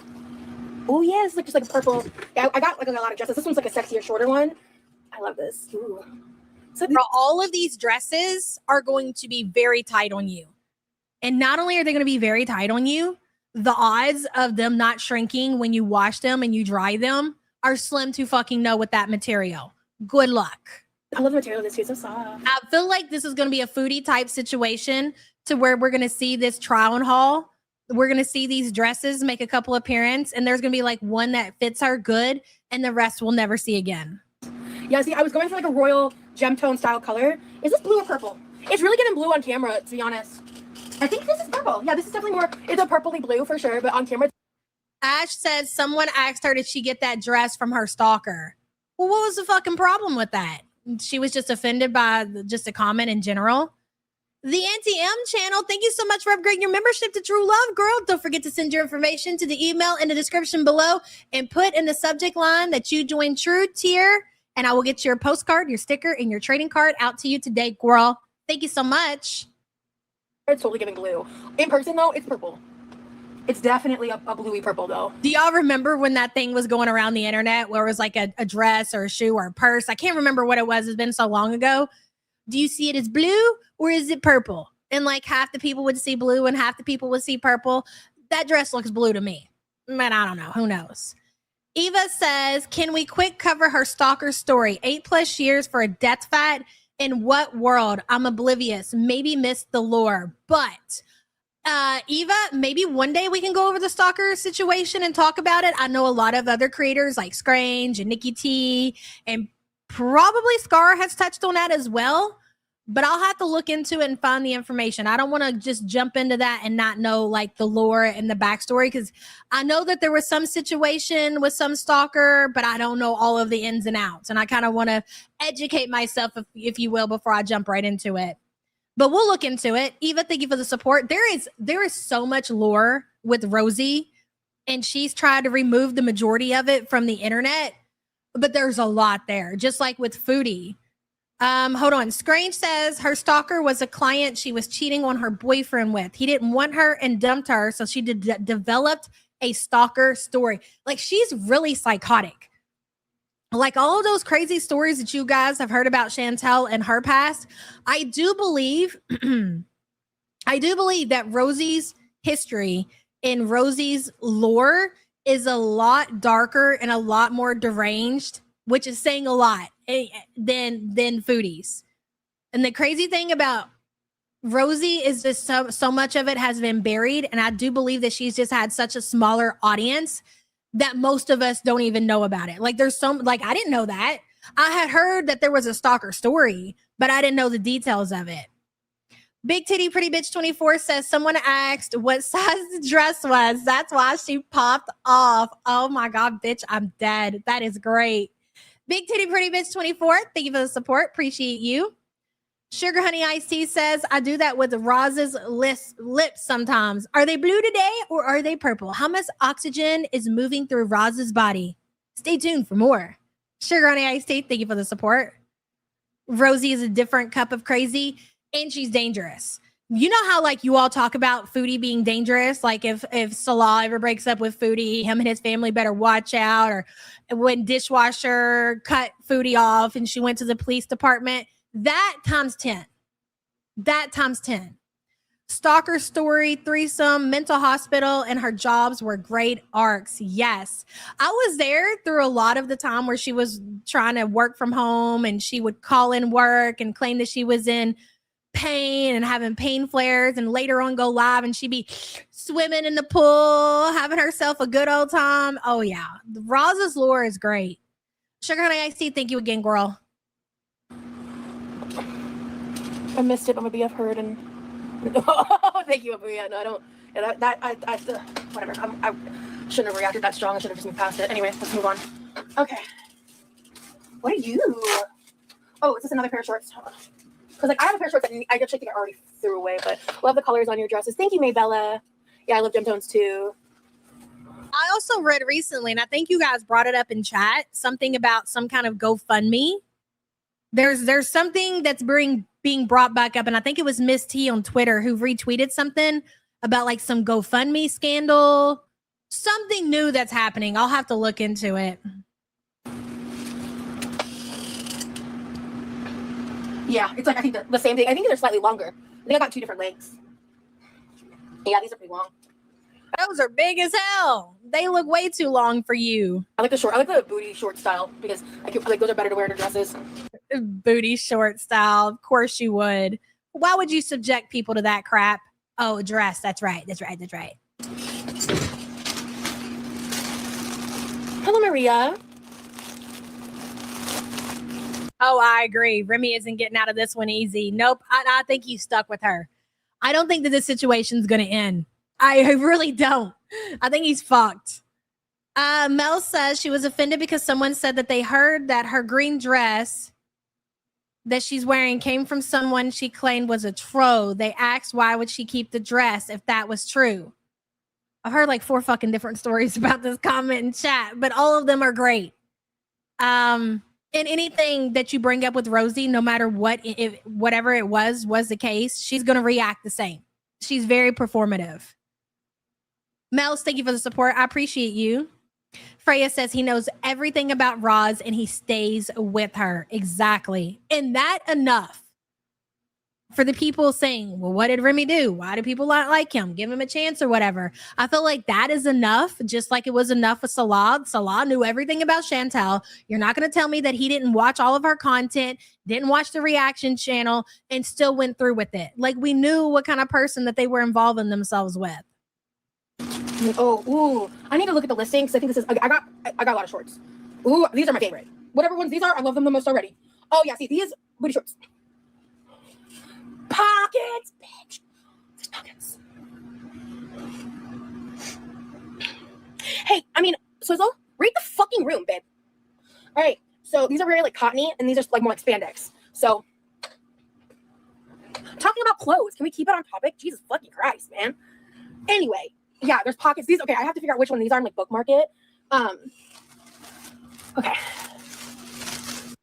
Oh yeah, it's like just like a purple. Yeah, I got like a lot of dresses. This one's like a sexier, shorter one. I love this. Ooh. So all of these dresses are going to be very tight on you. And not only are they going to be very tight on you, the odds of them not shrinking when you wash them and you dry them are slim to fucking no with that material. Good luck. I love the material of this too. It's so soft. I feel like this is going to be a foodie type situation to where we're going to see this trial and haul. We're going to see these dresses make a couple appearances and there's going to be like one that fits her good and the rest we'll never see again. Yeah, see, I was going for like a royal gem tone style color. Is this blue or purple? It's really getting blue on camera, to be honest. I think this is purple. Yeah, this is definitely more, it's a purpley blue for sure, but on camera. Ash says someone asked her, did she get that dress from her stalker? Well, what was the fucking problem with that? She was just offended by just a comment in general. The Anti-M channel, thank you so much for upgrading your membership to True Love, girl. Don't forget to send your information to the email in the description below and put in the subject line that you joined True Tier. And I will get your postcard, your sticker, and your trading card out to you today, girl. Thank you so much. It's totally giving blue. In person, though, it's purple. It's definitely a bluey purple, though. Do y'all remember when that thing was going around the internet where it was like a dress or a shoe or a purse? I can't remember what it was. It's been so long ago. Do you see it as blue or is it purple? And like half the people would see blue and half the people would see purple. That dress looks blue to me. But I don't know. Who knows? Eva says, can we quick cover her stalker story? 8+ years for a death fight? In what world? I'm oblivious. Maybe missed the lore. But Eva, maybe one day we can go over the stalker situation and talk about it. I know a lot of other creators like Scrange and Nikki T and probably Scar has touched on that as well. But I'll have to look into it and find the information. I don't want to just jump into that and not know like the lore and the backstory because I know that there was some situation with some stalker, but I don't know all of the ins and outs. And I kind of want to educate myself, if you will, before I jump right into it. But we'll look into it. Eva, thank you for the support. There is so much lore with Rosee, and she's tried to remove the majority of it from the internet, but there's a lot there, just like with Foodie. Hold on. Scrange says her stalker was a client she was cheating on her boyfriend with. He didn't want her and dumped her, so she developed a stalker story. Like, she's really psychotic. Like all of those crazy stories that you guys have heard about Chantel and her past, I do believe that Rosee's history and Rosee's lore is a lot darker and a lot more deranged which is saying a lot than foodies. And the crazy thing about Rosee is just so much of it has been buried. And I do believe that she's just had such a smaller audience that most of us don't even know about it. Like there's some, like, I didn't know that. I had heard that there was a stalker story, but I didn't know the details of it. Big Titty Pretty Bitch 24 says someone asked what size the dress was. That's why she popped off. Oh my God, bitch, I'm dead. That is great. Big Titty Pretty Bitch 24, thank you for the support. Appreciate you. Sugar Honey Iced Tea says, I do that with Roz's lips sometimes. Are they blue today or are they purple? How much oxygen is moving through Roz's body? Stay tuned for more. Sugar Honey Iced Tea, thank you for the support. Rosee is a different cup of crazy, and she's dangerous. You know how like you all talk about Foodie being dangerous? Like if Salah ever breaks up with Foodie, him and his family better watch out. Or when Dishwasher cut Foodie off and she went to the police department, that times 10. That times 10. Stalker story, threesome, mental hospital, and her jobs were great arcs. Yes. I was there through a lot of the time where she was trying to work from home and she would call in work and claim that she was in pain and having pain flares, and later on go live and she'd be swimming in the pool, having herself a good old time. Oh yeah. Roz's lore is great. Sugar Honey Iced Tea, thank you again, girl. I missed it. I'm a BF heard and thank you, Abuya. No, I don't. Yeah, whatever. I shouldn't have reacted that strong. I should have just moved past it. Anyway, let's move on. Okay. What are you? Oh, is this another pair of shorts? Because like I have a pair of shorts that I actually think I already threw away, but love the colors on your dresses. Thank you, Maybella. Yeah, I love gem tones too. I also read recently, and I think you guys brought it up in chat, something about some kind of GoFundMe. There's something that's being brought back up, and I think it was Miss T on Twitter who retweeted something about like some GoFundMe scandal, something new that's happening. I'll have to look into it. Yeah, it's like I think the same thing. I think they're slightly longer. I think I got 2 different lengths. Yeah, these are pretty long. Those are big as hell. They look way too long for you. I like the booty short style because I like those are better to wear to dresses. Booty short style. Of course you would. Why would you subject people to that crap? Oh, dress. That's right. Hello, Maria. Oh, I agree. Remy isn't getting out of this one easy. Nope. I think he's stuck with her. I don't think that this situation's going to end. I really don't. I think he's fucked. Mel says she was offended because someone said that they heard that her green dress that she's wearing came from someone she claimed was a troll. They asked why would she keep the dress if that was true. I've heard like 4 fucking different stories about this comment in chat, but all of them are great. And anything that you bring up with Rosee, no matter what, whatever it was the case, she's going to react the same. She's very performative. Mels, thank you for the support. I appreciate you. Freya says he knows everything about Roz and he stays with her. Exactly. And that enough for the people saying, well, what did Remy do? Why do people not like him? Give him a chance or whatever. I feel like that is enough, just like it was enough for Salah. Salah knew everything about Chantel. You're not going to tell me that he didn't watch all of her content, didn't watch the reaction channel, and still went through with it. Like we knew what kind of person that they were involving themselves with. Oh, ooh. I need to look at the listing because I think this is, I got a lot of shorts. Ooh, these are my favorite. Whatever ones these are, I love them the most already. Oh yeah, see, these booty shorts. Pockets, bitch. There's pockets. Hey, I mean, Swizzle, read the fucking room, babe. All right, so these are very like cottony, and these are like more like spandex. So, talking about clothes, can we keep it on topic? Jesus fucking Christ, man. Anyway, yeah, there's pockets. These, okay, I have to figure out which one these are and like bookmark it. Okay.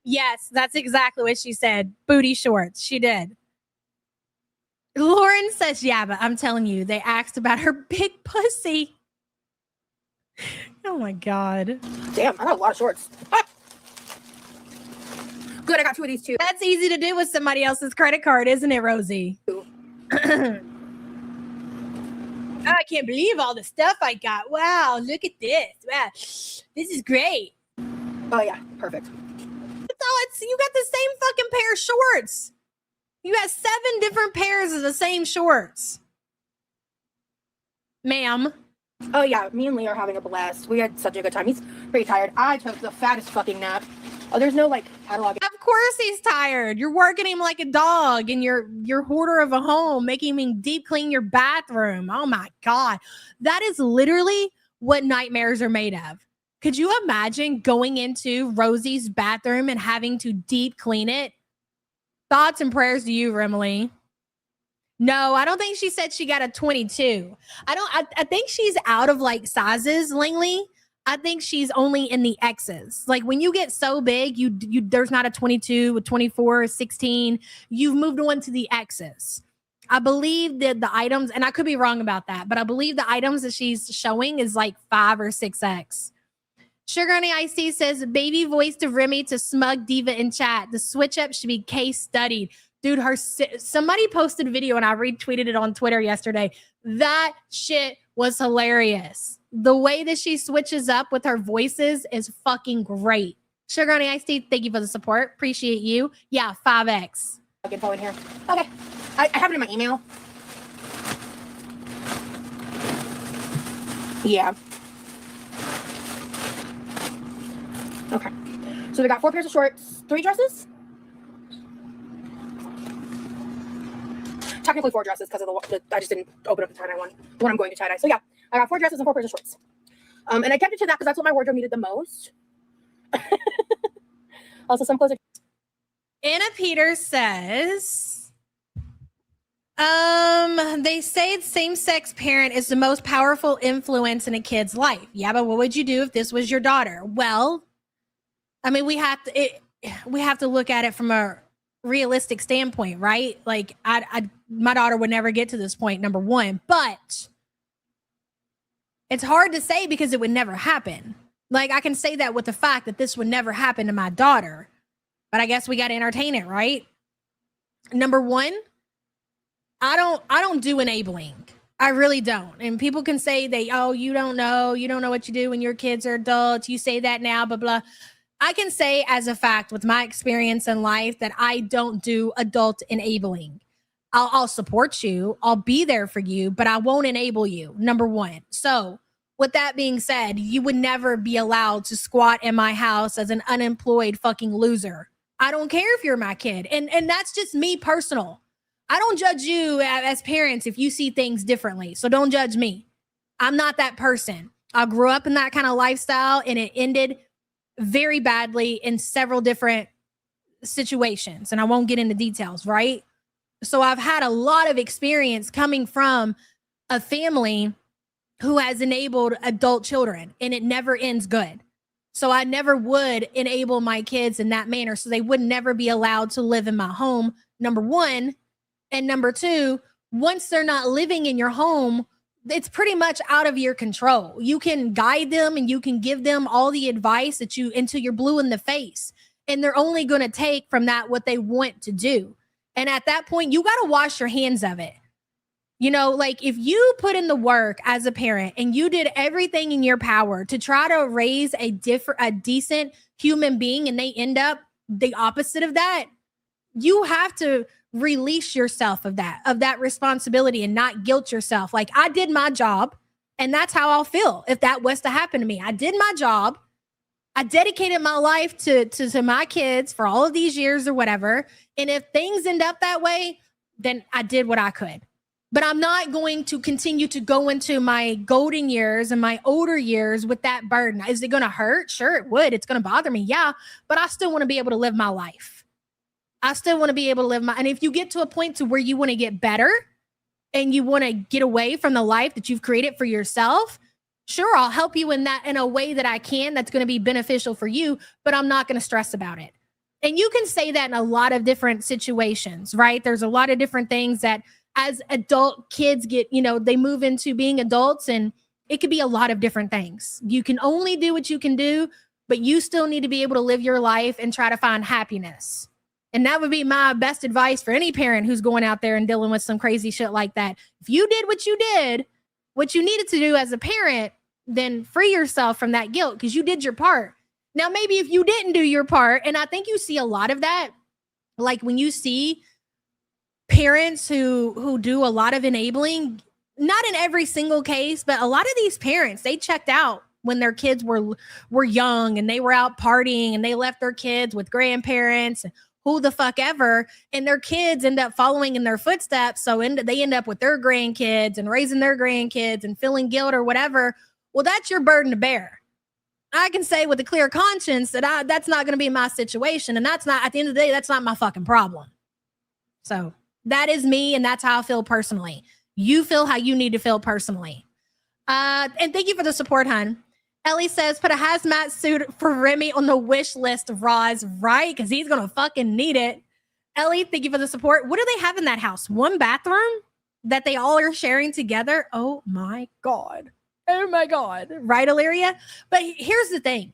Yes, that's exactly what she said. Booty shorts. She did. Lauren says, yeah, but I'm telling you, they asked about her big pussy. Oh my God. Damn, I got a lot of shorts. Ah! Good, I got 2 of these too. That's easy to do with somebody else's credit card, isn't it, Rosee? I can't believe all the stuff I got. Wow, look at this. Wow, this is great. Oh yeah, perfect. You got the same fucking pair of shorts. You got 7 different pairs of the same shorts. Ma'am. Oh yeah, me and Lee are having a blast. We had such a good time. He's pretty tired. I took the fattest fucking nap. Oh, there's no like catalog. Of course he's tired. You're working him like a dog and you're hoarder of a home, making him deep clean your bathroom. Oh my God. That is literally what nightmares are made of. Could you imagine going into Rosee's bathroom and having to deep clean it? Thoughts and prayers to you, Remily. No, I don't think she said she got a 22. I think she's out of like sizes, Langley. I think she's only in the X's. Like when you get so big, you there's not a 22, a 24, a 16. You've moved on to the X's. I believe that the items, and I could be wrong about that, but I believe the items that she's showing is like 5 or 6X. Sugar Honey Iced Tea says, baby voice to Remy to smug diva in chat. The switch up should be case studied. Dude, somebody posted a video and I retweeted it on Twitter yesterday. That shit was hilarious. The way that she switches up with her voices is fucking great. Sugar Honey Iced Tea, thank you for the support. Appreciate you. Yeah, 5X. Info in here. Okay. I have it in my email. Yeah. Okay. So we got 4 pairs of shorts, 3 dresses. Technically 4 dresses because of the I just didn't open up the tie-dye one when I'm going to tie-dye. So yeah, I got 4 dresses and 4 pairs of shorts. And I kept it to that because that's what my wardrobe needed the most. Also, some clothes are... Anna Peters says, they say same-sex parent is the most powerful influence in a kid's life. Yeah, but what would you do if this was your daughter? Well, I mean, we have to look at it from a realistic standpoint, right? Like my daughter would never get to this point, number one, but it's hard to say because it would never happen. Like I can say that with the fact that this would never happen to my daughter, but I guess we got to entertain it, right? Number one, I don't do enabling. I really don't. And people can say you don't know what you do when your kids are adults. You say that now, blah, blah. I can say as a fact with my experience in life that I don't do adult enabling. I'll support you. I'll be there for you, but I won't enable you. Number one. So with that being said, you would never be allowed to squat in my house as an unemployed fucking loser. I don't care if you're my kid. And that's just me personal. I don't judge you as parents if you see things differently. So don't judge me. I'm not that person. I grew up in that kind of lifestyle and it ended very badly in several different situations. And I won't get into details, right? So I've had a lot of experience coming from a family who has enabled adult children and it never ends good. So I never would enable my kids in that manner. So they would never be allowed to live in my home, number one. And number two, once they're not living in your home, it's pretty much out of your control. You can guide them and you can give them all the advice until you're blue in the face. And they're only going to take from that what they want to do. And at that point, you got to wash your hands of it. You know, like if you put in the work as a parent and you did everything in your power to try to raise a decent human being and they end up the opposite of that, you have to release yourself of that responsibility and not guilt yourself. Like I did my job and that's how I'll feel if that was to happen to me. I did my job. I dedicated my life to my kids for all of these years or whatever. And if things end up that way, then I did what I could. But I'm not going to continue to go into my golden years and my older years with that burden. Is it going to hurt? Sure, it would. It's going to bother me. Yeah. But I still want to be able to live my life. I still want to be able to live and if you get to a point to where you want to get better and you want to get away from the life that you've created for yourself, sure, I'll help you in that in a way that I can that's going to be beneficial for you, but I'm not going to stress about it. And you can say that in a lot of different situations, right? There's a lot of different things that as adult kids get, they move into being adults and it could be a lot of different things. You can only do what you can do, but you still need to be able to live your life and try to find happiness. And that would be my best advice for any parent who's going out there and dealing with some crazy shit like that. If you did what you needed to do as a parent, then free yourself from that guilt because you did your part. Now, maybe if you didn't do your part, and I think you see a lot of that, like when you see parents who do a lot of enabling, not in every single case, but a lot of these parents, they checked out when their kids were young and they were out partying and they left their kids with grandparents, who the fuck ever, and their kids end up following in their footsteps. So they end up with their grandkids and raising their grandkids and feeling guilt or whatever. Well, that's your burden to bear. I can say with a clear conscience that that's not going to be my situation. And that's not, at the end of the day, that's not my fucking problem. So that is me. And that's how I feel personally. You feel how you need to feel personally. And thank you for the support, hun. Ellie says, put a hazmat suit for Remy on the wish list of Roz, right? Because he's going to fucking need it. Ellie, thank you for the support. What do they have in that house? One bathroom that they all are sharing together? Oh my God. Oh my God. Right, Illyria? But here's the thing.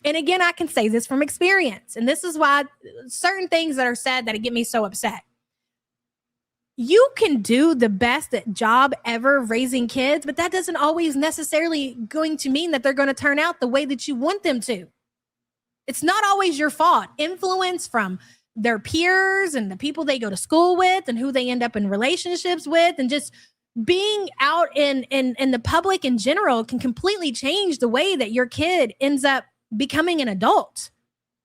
And again, I can say this from experience. And this is why certain things that are said that get me so upset. You can do the best job ever raising kids, but that doesn't always necessarily going to mean that they're going to turn out the way that you want them to. It's not always your fault. Influence from their peers and the people they go to school with and who they end up in relationships with, and just being out in the public in general can completely change the way that your kid ends up becoming an adult.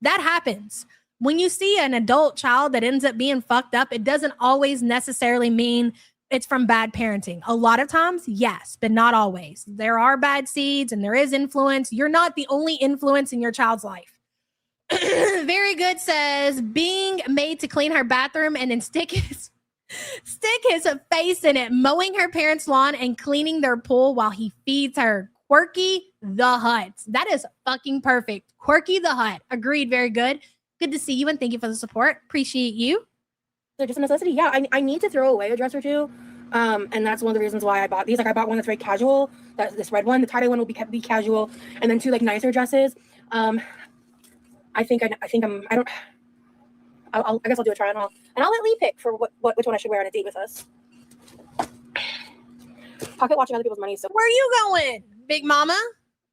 That happens. When you see an adult child that ends up being fucked up, it doesn't always necessarily mean it's from bad parenting. A lot of times, yes, but not always. There are bad seeds and there is influence. You're not the only influence in your child's life. Very good says, being made to clean her bathroom and then stick his face in it, mowing her parents' lawn and cleaning their pool while he feeds her. Quirky the Hut. That is fucking perfect. Quirky the Hut. Agreed. Very good. Good to see you and thank you for the support. Appreciate you. They're just a necessity. Yeah, I need to throw away a dress or two. And that's one of the reasons why I bought these. Like I bought one that's very casual. That's this red one. The tie-dye one will be casual. And then two like nicer dresses. I guess I'll do a try on all. And I'll let Lee pick for which one I should wear on a date with us. Pocket watching other people's money. So where are you going, Big Mama?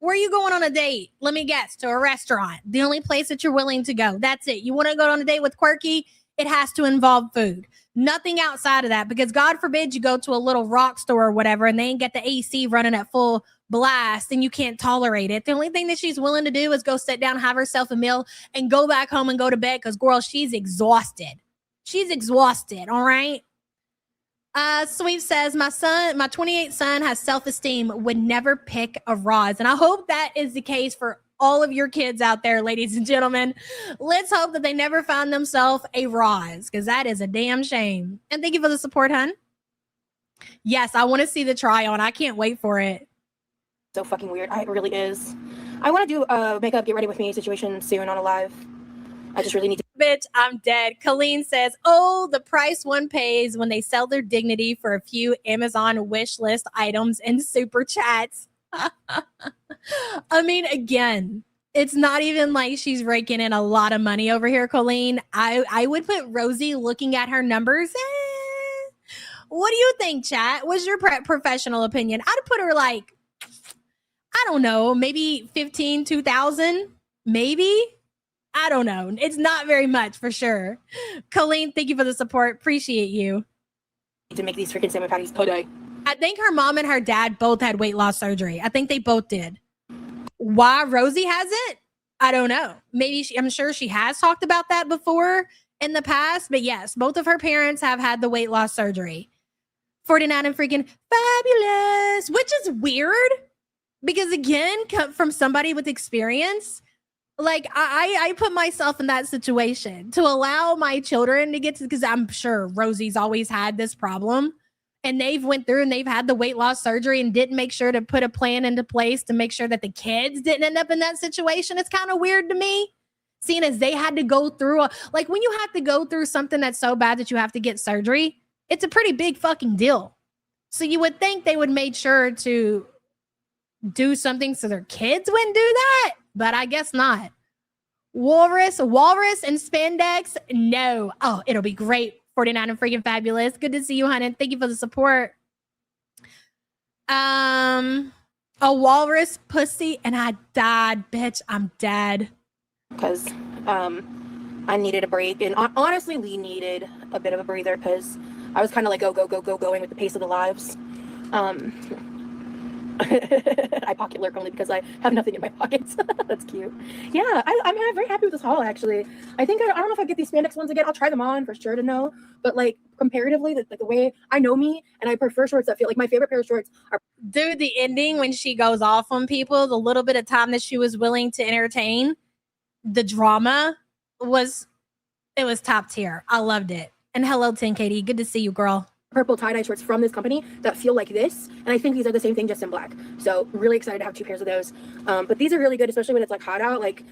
Where are you going on a date? Let me guess, to a restaurant. The only place that you're willing to go. That's it. You want to go on a date with Quirky? It has to involve food. Nothing outside of that, because God forbid you go to a little rock store or whatever and they ain't get the AC running at full blast and you can't tolerate it. The only thing that she's willing to do is go sit down, have herself a meal, and go back home and go to bed because, girl, she's exhausted. She's exhausted, all right? Sweet says, my 28 son has self-esteem, would never pick a Roz. And I hope that is the case for all of your kids out there, ladies and gentlemen. Let's hope that they never find themselves a Roz, because that is a damn shame. And thank you for the support, hun. Yes, I want to see the try on. I can't wait for it. So fucking weird. It really is. I want to do a makeup, get ready with me situation soon on a live. I just really need to. Bitch, I'm dead. Colleen says, oh, the price one pays when they sell their dignity for a few Amazon wish list items and super chats. I mean, again, it's not even like she's raking in a lot of money over here, Colleen. I would put Rosee looking at her numbers. What do you think, chat? What's your professional opinion? I'd put her like, I don't know, maybe 15, 2,000, maybe. I don't know. It's not very much for sure. Colleen, thank you for the support. Appreciate you. To make these freaking salmon patties today. I think her mom and her dad both had weight loss surgery. I think they both did. Why Rosee hasn't? I don't know. Maybe I'm sure she has talked about that before in the past. But yes, both of her parents have had the weight loss surgery. 49 and freaking fabulous, which is weird because, again, from somebody with experience, like I put myself in that situation to allow my children to get to, because I'm sure Rosee's always had this problem and they've went through and they've had the weight loss surgery and didn't make sure to put a plan into place to make sure that the kids didn't end up in that situation. It's kind of weird to me, seeing as they had to go through like when you have to go through something that's so bad that you have to get surgery, it's a pretty big fucking deal. So you would think they would make sure to do something so their kids wouldn't do that, but I guess not. Walrus and spandex, no. Oh, it'll be great. 49 and freaking fabulous. Good to see you, honey. Thank you for the support. A walrus pussy and I died, bitch. I'm dead. Because I needed a break. And honestly, we needed a bit of a breather because I was kind of like going with the pace of the lives. I pocket lurk only because I have nothing in my pockets. That's cute. Yeah, I'm very happy with this haul, actually. I think, I don't know if I get these spandex ones again. I'll try them on for sure to know. But like, comparatively, the way I know me, and I prefer shorts that feel like my favorite pair of shorts are. Dude, the ending when she goes off on people, the little bit of time that she was willing to entertain, the drama was top tier. I loved it. And hello, 10KD. Good to see you, girl. Purple tie-dye shorts from this company that feel like this, and I think these are the same thing, just in black. So really excited to have 2 pairs of those. But these are really good, especially when it's like hot out, like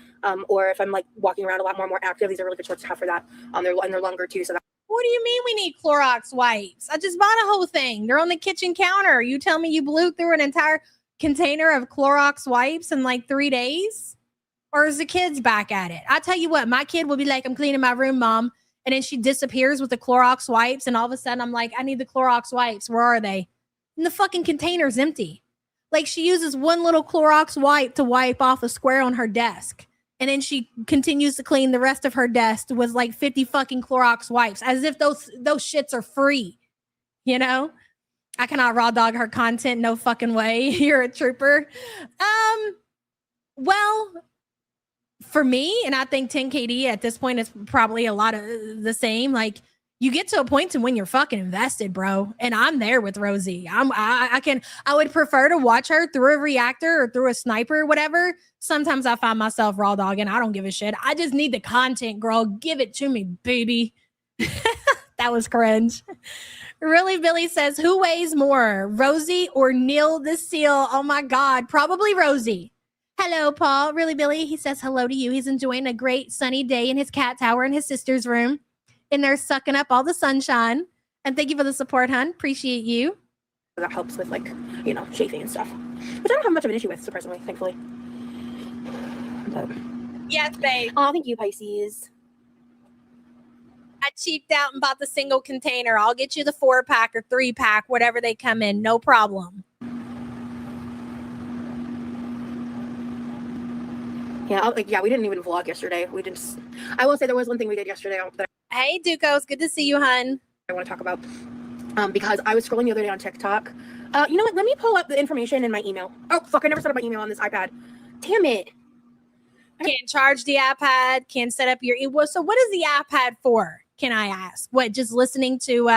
or if I'm like walking around a lot more active. These are really good shorts to have for that. They're longer too. So What do you mean we need Clorox wipes? I just bought a whole thing. They're on the kitchen counter. You tell me you blew through an entire container of Clorox wipes in like 3 days? Or is the kids back at it? I tell you what, my kid will be like, I'm cleaning my room, Mom. And then she disappears with the Clorox wipes. And all of a sudden I'm like, I need the Clorox wipes. Where are they? And the fucking container's empty. Like she uses one little Clorox wipe to wipe off a square on her desk. And then she continues to clean the rest of her desk with like 50 fucking Clorox wipes, as if those shits are free. You know? I cannot raw dog her content. No fucking way. You're a trooper. Well, for me, and I think 10KD at this point is probably a lot of the same. Like, you get to a point to when you're fucking invested, bro. And I'm there with Rosee. I would prefer to watch her through a reactor or through a sniper or whatever. Sometimes I find myself raw dogging. I don't give a shit. I just need the content, girl. Give it to me, baby. That was cringe. Really, Billy says, who weighs more, Rosee or Neil the Seal? Oh my God, probably Rosee. Hello, Paul. Really, Billy? He says hello to you. He's enjoying a great sunny day in his cat tower in his sister's room. And they're sucking up all the sunshine. And thank you for the support, hon. Appreciate you. that helps with like, chafing and stuff, which I don't have much of an issue with, surprisingly, thankfully. But, Yes, babe. oh, thank you, Pisces. I cheaped out and bought the single container. I'll get you the 4-pack or 3-pack, whatever they come in. No problem. Yeah, we didn't even vlog yesterday. I will say there was one thing we did yesterday that Hey, Ducos. Good to see you, hun. I want to talk about because I was scrolling the other day on TikTok. You know what? Let me pull up the information in my email. Oh, fuck. I never set up my email on this iPad. Damn it. Can't charge the iPad. Can't set up your... So what is the iPad for, can I ask? What, just listening to...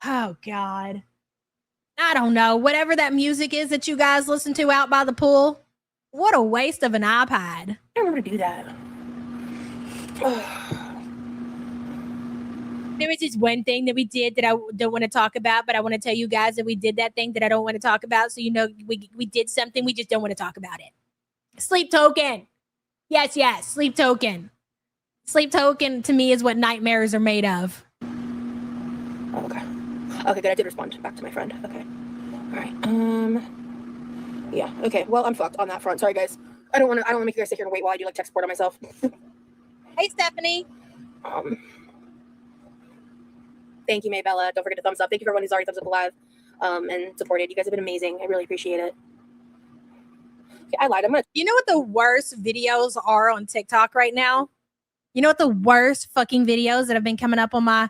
oh, God. I don't know. Whatever that music is that you guys listen to out by the pool. What a waste of an iPad. I don't remember to do that. There was this one thing that we did that I don't want to talk about, but I want to tell you guys that we did that thing that I don't want to talk about. So, we did something. We just don't want to talk about it. Sleep token. Yes, sleep token. Sleep token to me is what nightmares are made of. Oh, okay. Okay, good. I did respond back to my friend. Okay. All right. Yeah. Okay. Well, I'm fucked on that front. Sorry, guys. I don't want to make you guys sit here and wait while I do like tech support on myself. Hey, Stephanie. Thank you, Maybella. Don't forget to thumbs up. Thank you for everyone who's already thumbs up the live and supported. You guys have been amazing. I really appreciate it. Okay, I lied. I'm gonna. You know what the worst videos are on TikTok right now? You know what the worst fucking videos that have been coming up on my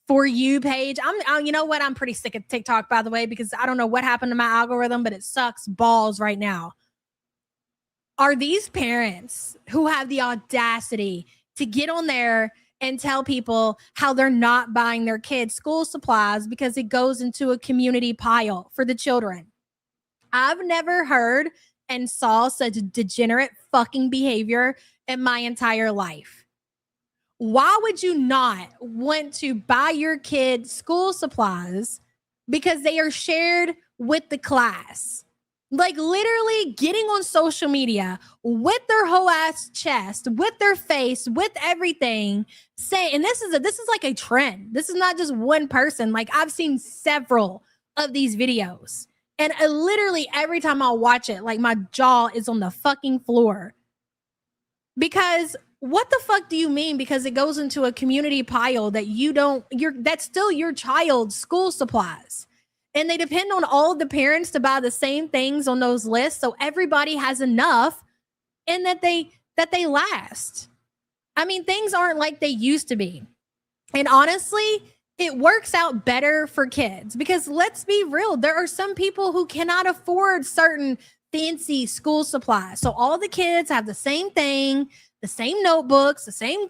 For You page? You know what? I'm pretty sick of TikTok, by the way, because I don't know what happened to my algorithm, but it sucks balls right now. Are these parents who have the audacity to get on there and tell people how they're not buying their kids school supplies because it goes into a community pile for the children? I've never heard and saw such degenerate fucking behavior in my entire life. Why would you not want to buy your kids school supplies because they are shared with the class? Like literally getting on social media with their whole ass chest, with their face, with everything, saying, and this is like a trend. This is not just one person. Like I've seen several of these videos. And literally every time I watch it, like my jaw is on the fucking floor. Because what the fuck do you mean? Because it goes into a community pile that that's still your child's school supplies. And they depend on all the parents to buy the same things on those lists, so everybody has enough and that they last. I mean, things aren't like they used to be. And honestly, it works out better for kids because let's be real, there are some people who cannot afford certain fancy school supplies. So all the kids have the same thing, the same notebooks, the same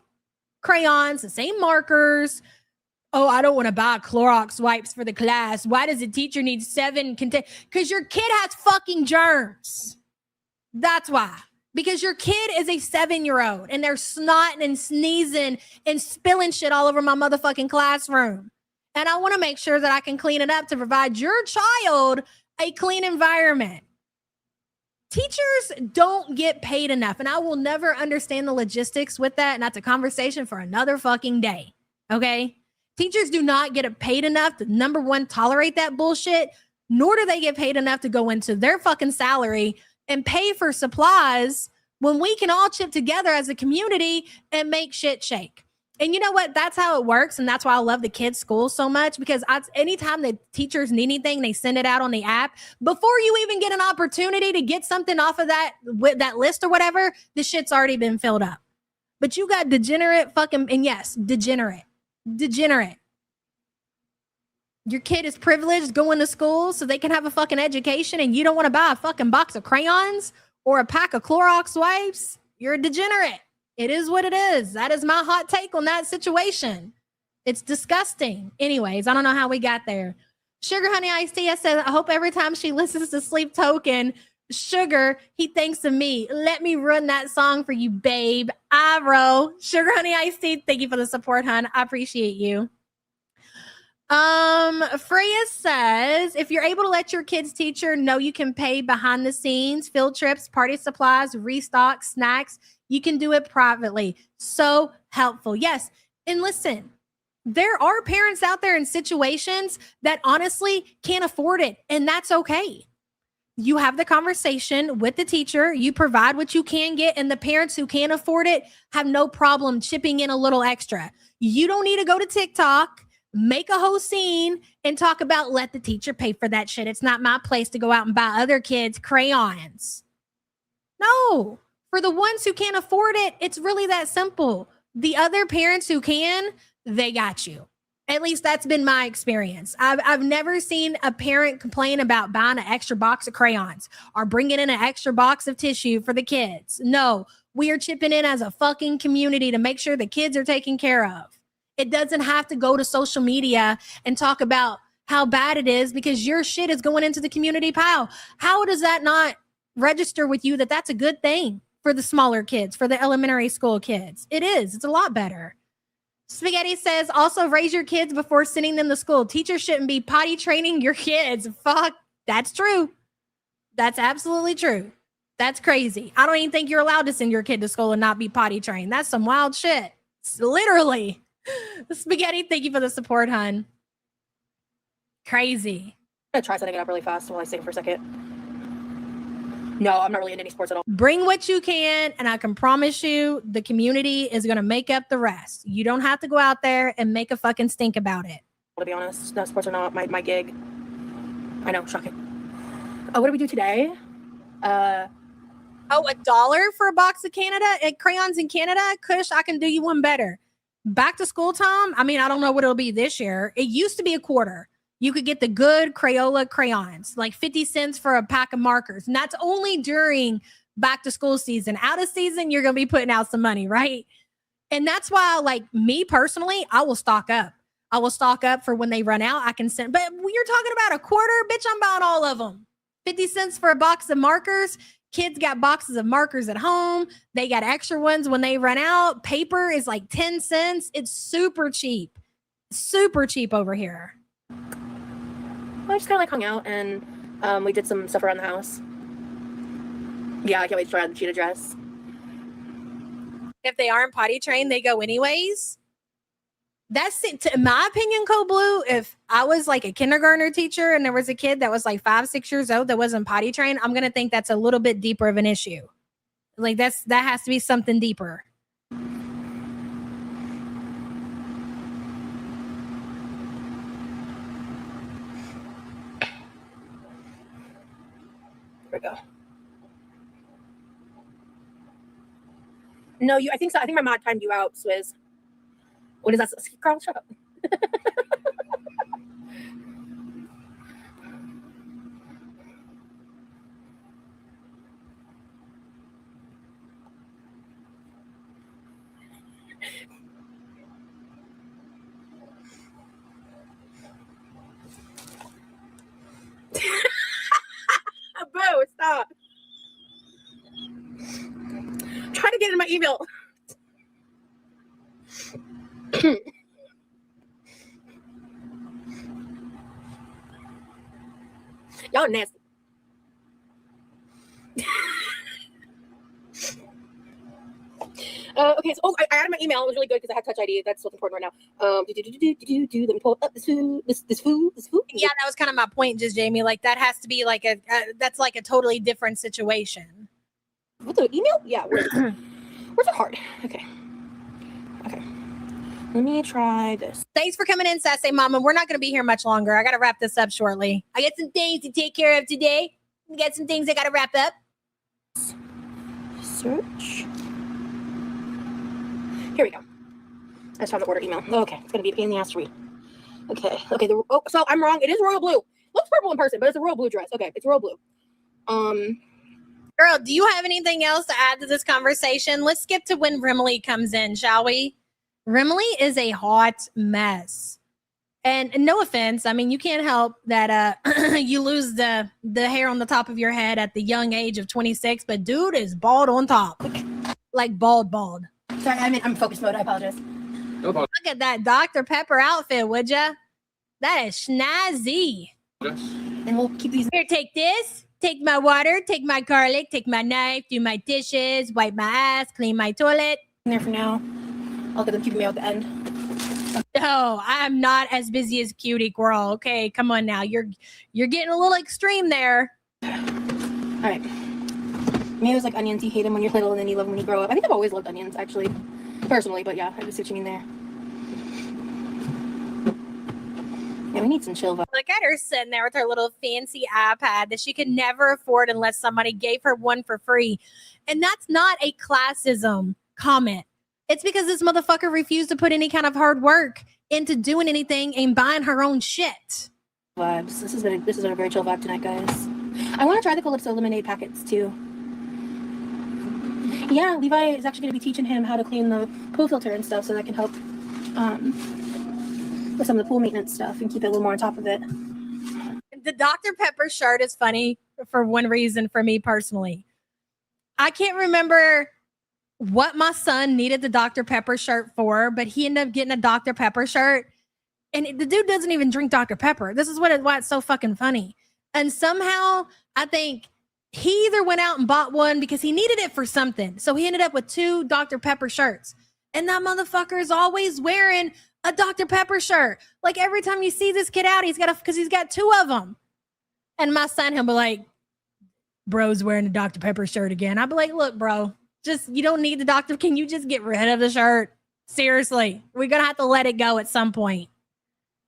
crayons, the same markers. Oh, I don't want to buy Clorox wipes for the class. Why does the teacher need 7 containers? Because your kid has fucking germs. That's why. Because your kid is a 7-year-old and they're snotting and sneezing and spilling shit all over my motherfucking classroom. And I want to make sure that I can clean it up to provide your child a clean environment. Teachers don't get paid enough, and I will never understand the logistics with that. And that's a conversation for another fucking day. Okay? Teachers do not get paid enough to, number one, tolerate that bullshit, nor do they get paid enough to go into their fucking salary and pay for supplies when we can all chip together as a community and make shit shake. And you know what? That's how it works. And that's why I love the kids' school so much, because anytime the teachers need anything, they send it out on the app. Before you even get an opportunity to get something off of that list or whatever, the shit's already been filled up. But you got degenerate fucking, and yes, degenerate. Your kid is privileged going to school so they can have a fucking education, and you don't want to buy a fucking box of crayons or a pack of Clorox wipes. You're a degenerate. It is what it is. That is my hot take on that situation. It's disgusting. Anyways, I don't know how we got there. Sugar Honey Iced Tea says, I hope every time she listens to Sleep Token, Sugar, he thinks of me. Let me run that song for you, babe. Iro. Sugar Honey Iced Tea, thank you for the support, hon. I appreciate you. Freya says, if you're able to let your kid's teacher know you can pay behind the scenes, field trips, party supplies, restock, snacks, you can do it privately. So helpful. Yes. And listen, there are parents out there in situations that honestly can't afford it, and that's okay. You have the conversation with the teacher, you provide what you can get, and the parents who can't afford it have no problem chipping in a little extra. You don't need to go to TikTok, make a whole scene, and talk about let the teacher pay for that shit. It's not my place to go out and buy other kids crayons. No. For the ones who can't afford it, it's really that simple. The other parents who can, they got you. At least that's been my experience. I've never seen a parent complain about buying an extra box of crayons or bringing in an extra box of tissue for the kids. No, we are chipping in as a fucking community to make sure the kids are taken care of. It doesn't have to go to social media and talk about how bad it is because your shit is going into the community pile. How does that not register with you that that's a good thing for the smaller kids, for the elementary school kids? It is. It's a lot better. Spaghetti says, also raise your kids before sending them to school. Teachers shouldn't be potty training your kids. Fuck, that's true. That's absolutely true. That's crazy. I don't even think you're allowed to send your kid to school and not be potty trained. That's some wild shit. Literally. Spaghetti, thank you for the support, hun. Crazy. I'm gonna try setting it up really fast while I sing for a second. No, I'm not really into any sports at all. Bring what you can, and I can promise you the community is going to make up the rest. You don't have to go out there and make a fucking stink about it. To be honest, no, sports are not my gig. I know, shocking. Oh, what do we do today? $1 for a box of crayons in Canada? Kush, I can do you one better. Back to school time, I mean, I don't know what it'll be this year. It used to be $0.25. You could get the good Crayola crayons, like 50 cents for a pack of markers. And that's only during back to school season. Out of season, you're going to be putting out some money, right? And that's why, like me personally, I will stock up. I will stock up for when they run out. I can send, but when you're talking about $0.25, bitch, I'm buying all of them. 50 cents for a box of markers. Kids got boxes of markers at home. They got extra ones when they run out. Paper is like 10 cents. It's super cheap over here. I just kind of like hung out and we did some stuff around the house. Yeah, I can't wait to try on the cheetah dress. If they aren't potty trained, they go anyways. That's it. In my opinion, Code Blue, if I was like a kindergartner teacher and there was a kid that was like 5, 6 years old that wasn't potty trained, I'm going to think that's a little bit deeper of an issue. Like that has to be something deeper. we go. No, I think so. I think my mod timed you out, Swizz. What is that? Carl, shut up. Boo, stop. I'm trying to get in my email. Y'all nasty. Okay, so I added my email. It was really good because I had Touch ID. That's what's important right now. Let me pull up this food. This food. Yeah, that was kind of my point, just Jamie. Like that has to be like that's like a totally different situation. What's the email? Yeah, where's the card? Okay. Let me try this. Thanks for coming in, Sassy Mama. We're not going to be here much longer. I got to wrap this up shortly. I got some things to take care of today. We got some things I got to wrap up. Search. Here we go. That's time to order email. Okay, it's gonna be a pain in the ass to read. Okay. So I'm wrong. It is royal blue. Looks purple in person, but it's a royal blue dress. Okay, it's royal blue. Girl, do you have anything else to add to this conversation? Let's skip to when Remily comes in, shall we? Remily is a hot mess. And no offense, I mean, you can't help that you lose the hair on the top of your head at the young age of 26, but dude is bald on top. Like bald. Sorry, I'm in focus mode. I apologize. Look at that Dr. Pepper outfit, would ya? That is snazzy. Yes. And we'll keep these. Here, take this. Take my water, take my garlic, take my knife, do my dishes, wipe my ass, clean my toilet. In there for now. I'll get them keeping me out at the end. No, I'm not as busy as Cutie Girl. Okay, come on now. You're getting a little extreme there. All right. Maybe it was like onions. You hate them when you're little and then you love them when you grow up. I think I've always loved onions, actually. Personally, but yeah, I just see what you mean there. Yeah, we need some chill vibes. Look at her sitting there with her little fancy iPad that she could never afford unless somebody gave her one for free. And that's not a classism comment. It's because this motherfucker refused to put any kind of hard work into doing anything and buying her own shit. Vibes. This has been a very chill vibe tonight, guys. I want to try the Calypso lemonade packets too. Yeah, Levi is actually going to be teaching him how to clean the pool filter and stuff, so that can help with some of the pool maintenance stuff and keep it a little more on top of it. The Dr. Pepper shirt is funny for one reason for me personally. I can't remember what my son needed the Dr. Pepper shirt for, but he ended up getting a Dr. Pepper shirt. And the dude doesn't even drink Dr. Pepper. This is why it's so fucking funny. And somehow I think he either went out and bought one because he needed it for something. So he ended up with 2 Dr. Pepper shirts. And that motherfucker is always wearing a Dr. Pepper shirt. Like every time you see this kid out, because he's got 2 of them. And my son, he'll be like, bro's wearing a Dr. Pepper shirt again. I'll be like, look, bro, you don't need the doctor. Can you just get rid of the shirt? Seriously, we're going to have to let it go at some point.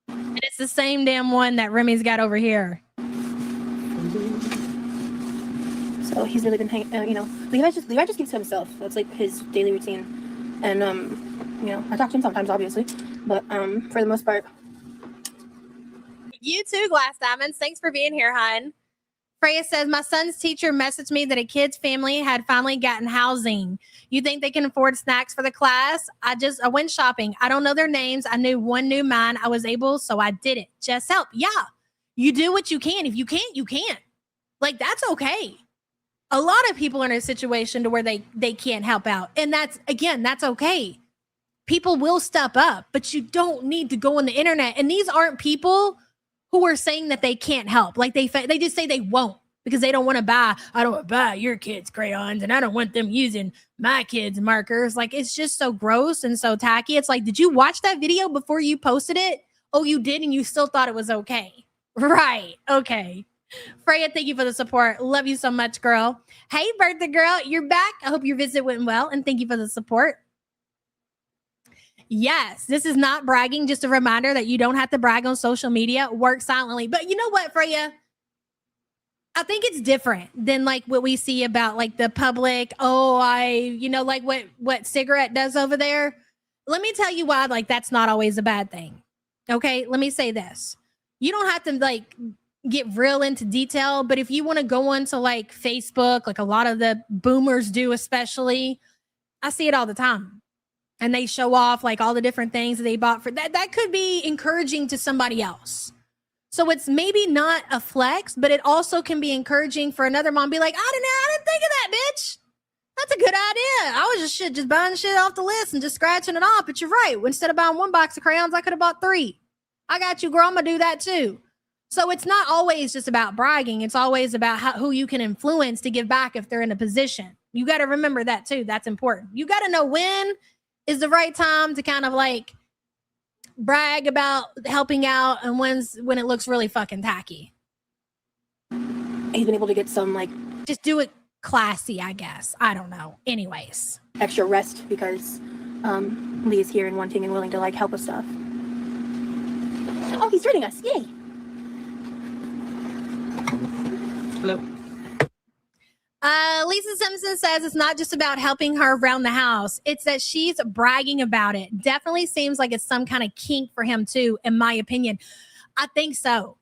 And it's the same damn one that Remy's got over here. So he's really been Levi just keeps to himself. That's like his daily routine. And I talk to him sometimes, obviously, but for the most part. You too, Glass Diamonds. Thanks for being here, hon. Freya says, my son's teacher messaged me that a kid's family had finally gotten housing. You think they can afford snacks for the class? I went shopping. I don't know their names. I knew one knew mine. I was able, so I did it. Just help. Yeah, you do what you can. If you can't, you can't. Like, that's okay. A lot of people are in a situation to where they can't help out. And that's okay. People will step up, but you don't need to go on the internet. And these aren't people who are saying that they can't help. Like they just say they won't because they don't want to buy. I don't want to buy your kids' crayons and I don't want them using my kids' markers. Like, it's just so gross and so tacky. It's like, did you watch that video before you posted it? Oh, you did, and you still thought it was okay. Right. Okay. Freya, thank you for the support. Love you so much, girl. Hey, birthday girl, you're back. I hope your visit went well, and thank you for the support. Yes, this is not bragging. Just a reminder that you don't have to brag on social media. Work silently. But you know what, Freya? I think it's different than like what we see about like the public. Oh, like what cigarette does over there. Let me tell you why, like, that's not always a bad thing. Okay. Let me say this. You don't have to like get real into detail, but if you want to go onto like Facebook, like a lot of the boomers do, especially, I see it all the time. And they show off like all the different things that they bought for that. That could be encouraging to somebody else. So it's maybe not a flex, but it also can be encouraging for another mom. Be like, I didn't think of that, bitch. That's a good idea. I was just buying shit off the list and just scratching it off. But you're right. Instead of buying one box of crayons, I could have bought 3. I got you, girl. I'm gonna do that too. So it's not always just about bragging. It's always about who you can influence to give back if they're in a position. You got to remember that too. That's important. You got to know when is the right time to kind of like brag about helping out and when it looks really fucking tacky. He's been able to get some like just do it classy, I guess. I don't know. Anyways, extra rest because Lee is here and wanting and willing to like help with stuff. Oh, he's joining us. Yay. Hello. Lisa Simpson says it's not just about helping her around the house. It's that she's bragging about it. Definitely seems like it's some kind of kink for him too, in my opinion. I think so.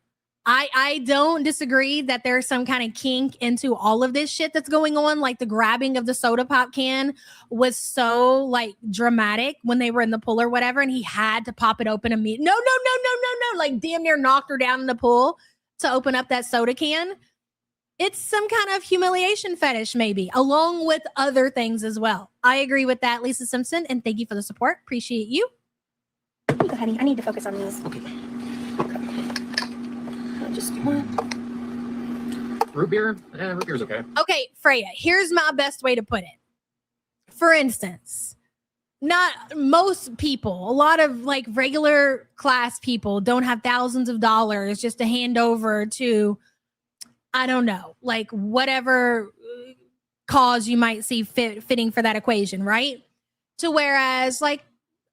I don't disagree that there's some kind of kink into all of this shit that's going on. Like the grabbing of the soda pop can was so like dramatic when they were in the pool or whatever, and he had to pop it open immediately. No, like damn near knocked her down in the pool to open up that soda can. It's some kind of humiliation fetish, maybe, along with other things as well. I agree with that, Lisa Simpson, and thank you for the support. Appreciate you. Here you go, honey. I need to focus on these. Okay. Just one. Root beer? Root beer's okay. Okay, Freya, here's my best way to put it. For instance, not most people, a lot of like regular class people don't have thousands of dollars just to hand over to, I don't know, like whatever cause you might see fitting for that equation, right? To whereas like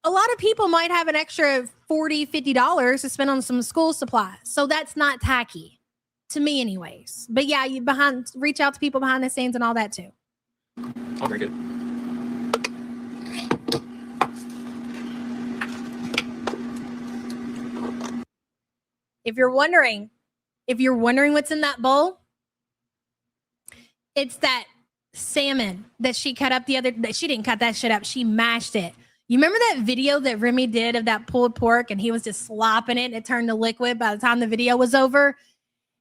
a lot of people might have an extra $40, $50 to spend on some school supplies. So that's not tacky to me anyways. But yeah, you reach out to people behind the scenes and all that too. Oh, very good. If you're wondering what's in that bowl, it's that salmon that she cut up the other day. She didn't cut that shit up. She mashed it. You remember that video that Remy did of that pulled pork and he was just slopping it and it turned to liquid by the time the video was over?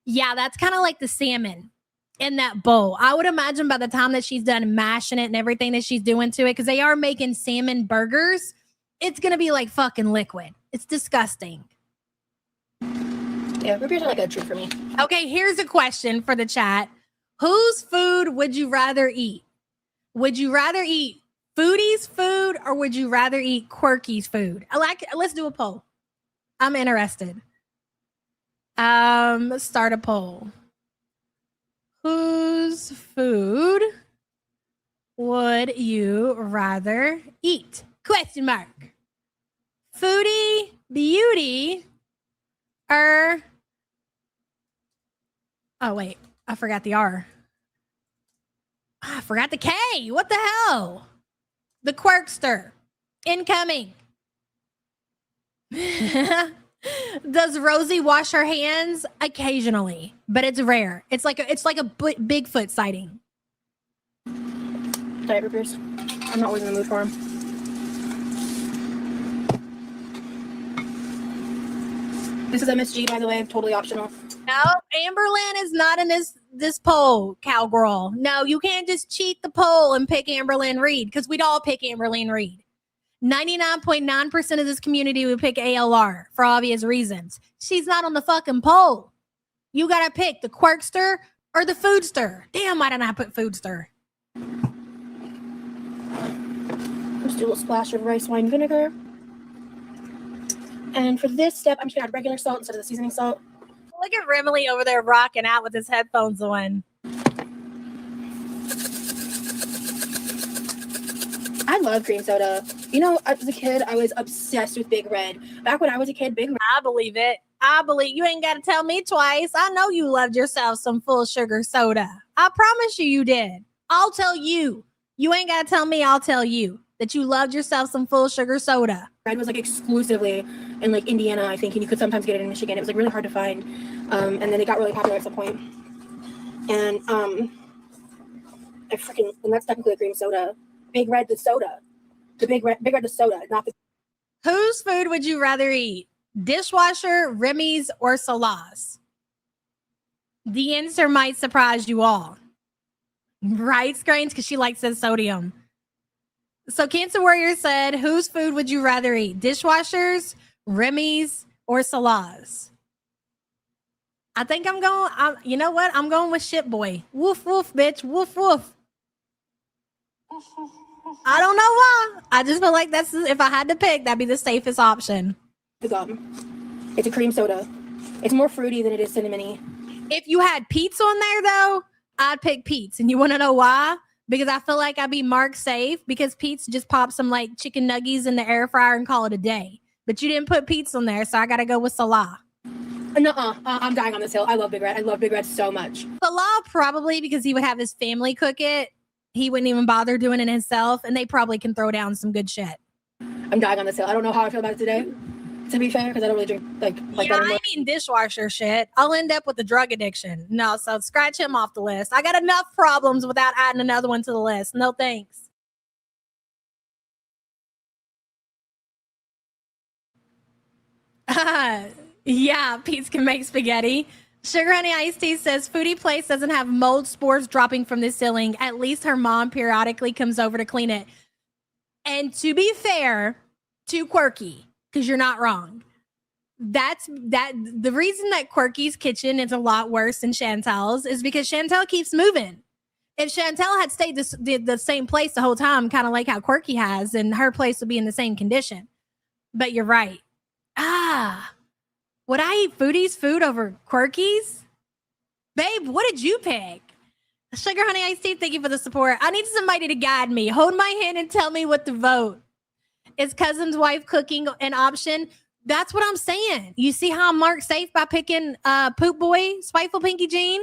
Yeah, that's kind of like the salmon in that bowl. I would imagine by the time that she's done mashing it and everything that she's doing to it, because they are making salmon burgers, it's going to be like fucking liquid. It's disgusting. Yeah, root beers are like a treat for me. Okay, here's a question for the chat. Whose food would you rather eat? Would you rather eat Foodie's food or would you rather eat Quirky's food? Let's do a poll. I'm interested. Start a poll. Whose food would you rather eat? Question mark. Foodie, Beauty, or oh wait, I forgot the R. I forgot the K. What the hell? The Quirkster. Incoming. Does Rosee wash her hands? Occasionally, but it's rare. It's like a Bigfoot sighting. Diet root beers. I'm not always in the mood for them. This is MSG, by the way, totally optional. No, Amberlynn is not in this poll, cowgirl. No, you can't just cheat the poll and pick Amberlynn Reed, because we'd all pick Amberlynn Reed. 99.9% of this community would pick ALR for obvious reasons. She's not on the fucking poll. You gotta pick the Quirkster or the Foodster. Damn, why didn't I put Foodster? Just do a little splash of rice wine vinegar. And for this step, I'm just gonna add regular salt instead of the seasoning salt. Look at Remily over there rocking out with his headphones on. I love cream soda. You know, as a kid, I was obsessed with Big Red. Back when I was a kid, Big Red. I believe it. I believe you ain't got to tell me twice. I know you loved yourself some full sugar soda. I promise you did. I'll tell you. You ain't got to tell me. I'll tell you that you loved yourself some full sugar soda. Bread was like exclusively in like Indiana, I think, and you could sometimes get it in Michigan. It was like really hard to find. And then it got really popular at some point. And and that's technically a cream soda. Big Red the soda. Big Red the soda, not the. Whose food would you rather eat? Dishwasher, Remy's, or Salah's? The answer might surprise you all. Right, Scrains? Because she likes the sodium. So Cancer Warrior said, whose food would you rather eat? Dishwashers, Remy's, or Salah's? I think I'm going, you know what? I'm going with Shit Boy. Woof, woof, bitch. Woof, woof. I don't know why. I just feel like that's, if I had to pick, that'd be the safest option. The gum. It's a cream soda. It's more fruity than it is cinnamony. If you had Pete's on there, though, I'd pick Pete's. And you want to know why? Because I feel like I'd be marked safe because Pete's just pop some like chicken nuggies in the air fryer and call it a day. But you didn't put Pete's on there, so I got to go with Salah. I'm dying on this hill. I love Big Red. I love Big Red so much. Salah probably because he would have his family cook it. He wouldn't even bother doing it himself, and they probably can throw down some good shit. I'm dying on this hill. I don't know how I feel about it today, to be fair, because I don't really drink like yeah, that. I mean dishwasher shit. I'll end up with a drug addiction. No, so scratch him off the list. I got enough problems without adding another one to the list. No thanks. Yeah, Pete's can make spaghetti. Sugar Honey Iced Tea says Foodie Place doesn't have mold spores dropping from the ceiling. At least her mom periodically comes over to clean it. And to be fair, too quirky, because you're not wrong. The reason that Quirky's kitchen is a lot worse than Chantel's is because Chantel keeps moving. If Chantel had stayed the same place the whole time, kind of like how Quirky has, then her place would be in the same condition. But you're right. Would I eat Foodie's food over Quirky's? Babe, what did you pick? Sugar Honey Iced Tea, thank you for the support. I need somebody to guide me. Hold my hand and tell me what to vote. Is cousin's wife cooking an option? That's what I'm saying. You see how I'm marked safe by picking Poop Boy, Spiteful Pinky Jean?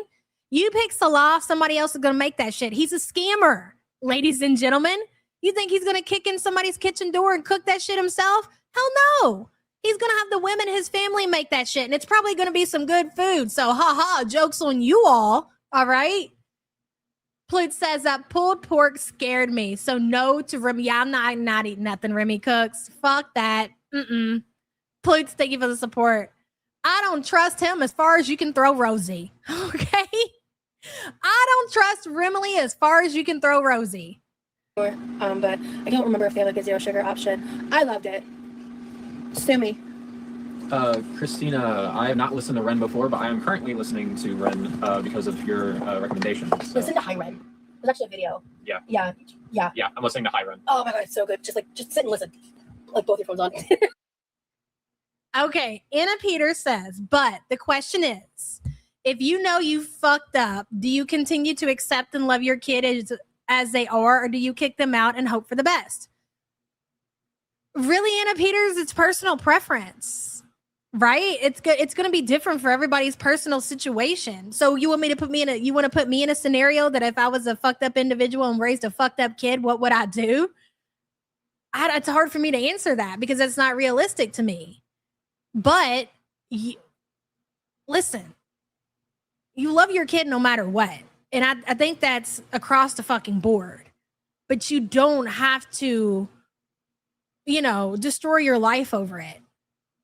You pick Salah, somebody else is going to make that shit. He's a scammer, ladies and gentlemen. You think he's going to kick in somebody's kitchen door and cook that shit himself? Hell no. He's going to have the women, his family make that shit. And it's probably going to be some good food. So, joke's on you all. All right. Plute says that pulled pork scared me. So, no to Remy. Yeah, I'm not eating nothing Remy cooks. Fuck that. Plute, thank you for the support. I don't trust him as far as you can throw Rosee. Okay. I don't trust Remily as far as you can throw Rosee. But I don't remember if they have like a zero sugar option. I loved it. Sue me. Christina, I have not listened to Ren before, but I am currently listening to Ren because of your recommendations. So. Listen to High Ren. There's actually a video. Yeah. Yeah. Yeah, I'm listening to High Ren. Oh my god, it's so good. Just sit and listen. Like both your phones on. Okay, Anna Peters says, but the question is, if you know you fucked up, do you continue to accept and love your kid as they are, or do you kick them out and hope for the best? Really, Anna Peters, it's personal preference, right? It's good. It's going to be different for everybody's personal situation. So you want me to put me in a scenario that if I was a fucked up individual and raised a fucked up kid, what would I do? It's hard for me to answer that because it's not realistic to me. But listen, you love your kid no matter what. And I think that's across the fucking board. But you don't have to, destroy your life over it.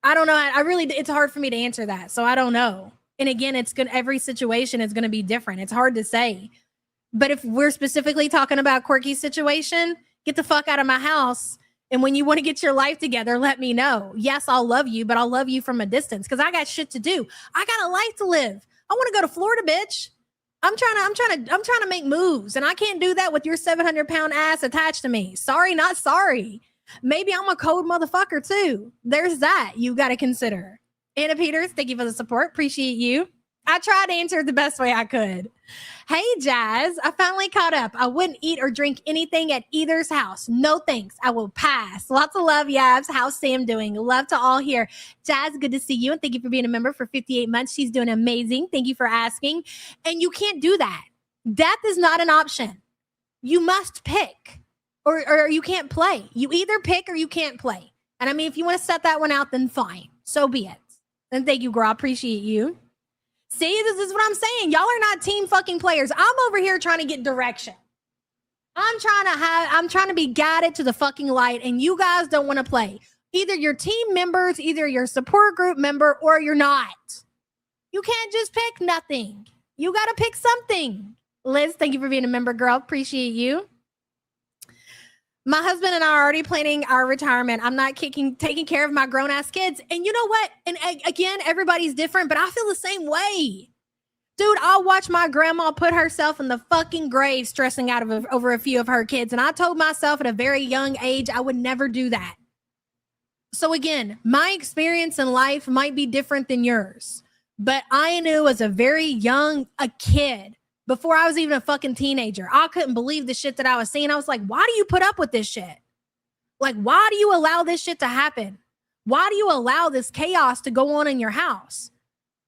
I don't know. It's hard for me to answer that. So I don't know. And again, every situation is going to be different. It's hard to say. But if we're specifically talking about Quirky's situation, get the fuck out of my house. And when you want to get your life together, let me know. Yes, I'll love you, but I'll love you from a distance because I got shit to do. I got a life to live. I want to go to Florida, bitch. I'm trying to make moves, and I can't do that with your 700-pound ass attached to me. Sorry, not sorry. Maybe I'm a cold motherfucker too. There's that you got to consider. Anna Peters, thank you for the support. Appreciate you. I tried to answer it the best way I could. Hey, Jazz, I finally caught up. I wouldn't eat or drink anything at either's house. No thanks. I will pass. Lots of love, Yabs. How's Sam doing? Love to all here. Jazz, good to see you. And thank you for being a member for 58 months. She's doing amazing. Thank you for asking. And you can't do that. Death is not an option. You must pick or you can't play. You either pick or you can't play. And I mean, if you want to set that one out, then fine. So be it. And thank you, girl. I appreciate you. See, this is what I'm saying. Y'all are not team fucking players. I'm over here trying to get direction. I'm trying to be guided to the fucking light, and you guys don't want to play. Either you're team members, either you're support group member, or you're not. You can't just pick nothing. You got to pick something. Liz, thank you for being a member, girl. Appreciate you. My husband and I are already planning our retirement. I'm not taking care of my grown-ass kids. And you know what? And again, everybody's different, but I feel the same way. Dude, I'll watch my grandma put herself in the fucking grave stressing out over a few of her kids. And I told myself at a very young age, I would never do that. So again, my experience in life might be different than yours. But I knew as a very young kid, before I was even a fucking teenager, I couldn't believe the shit that I was seeing. I was like, why do you put up with this shit? Like, why do you allow this shit to happen? Why do you allow this chaos to go on in your house?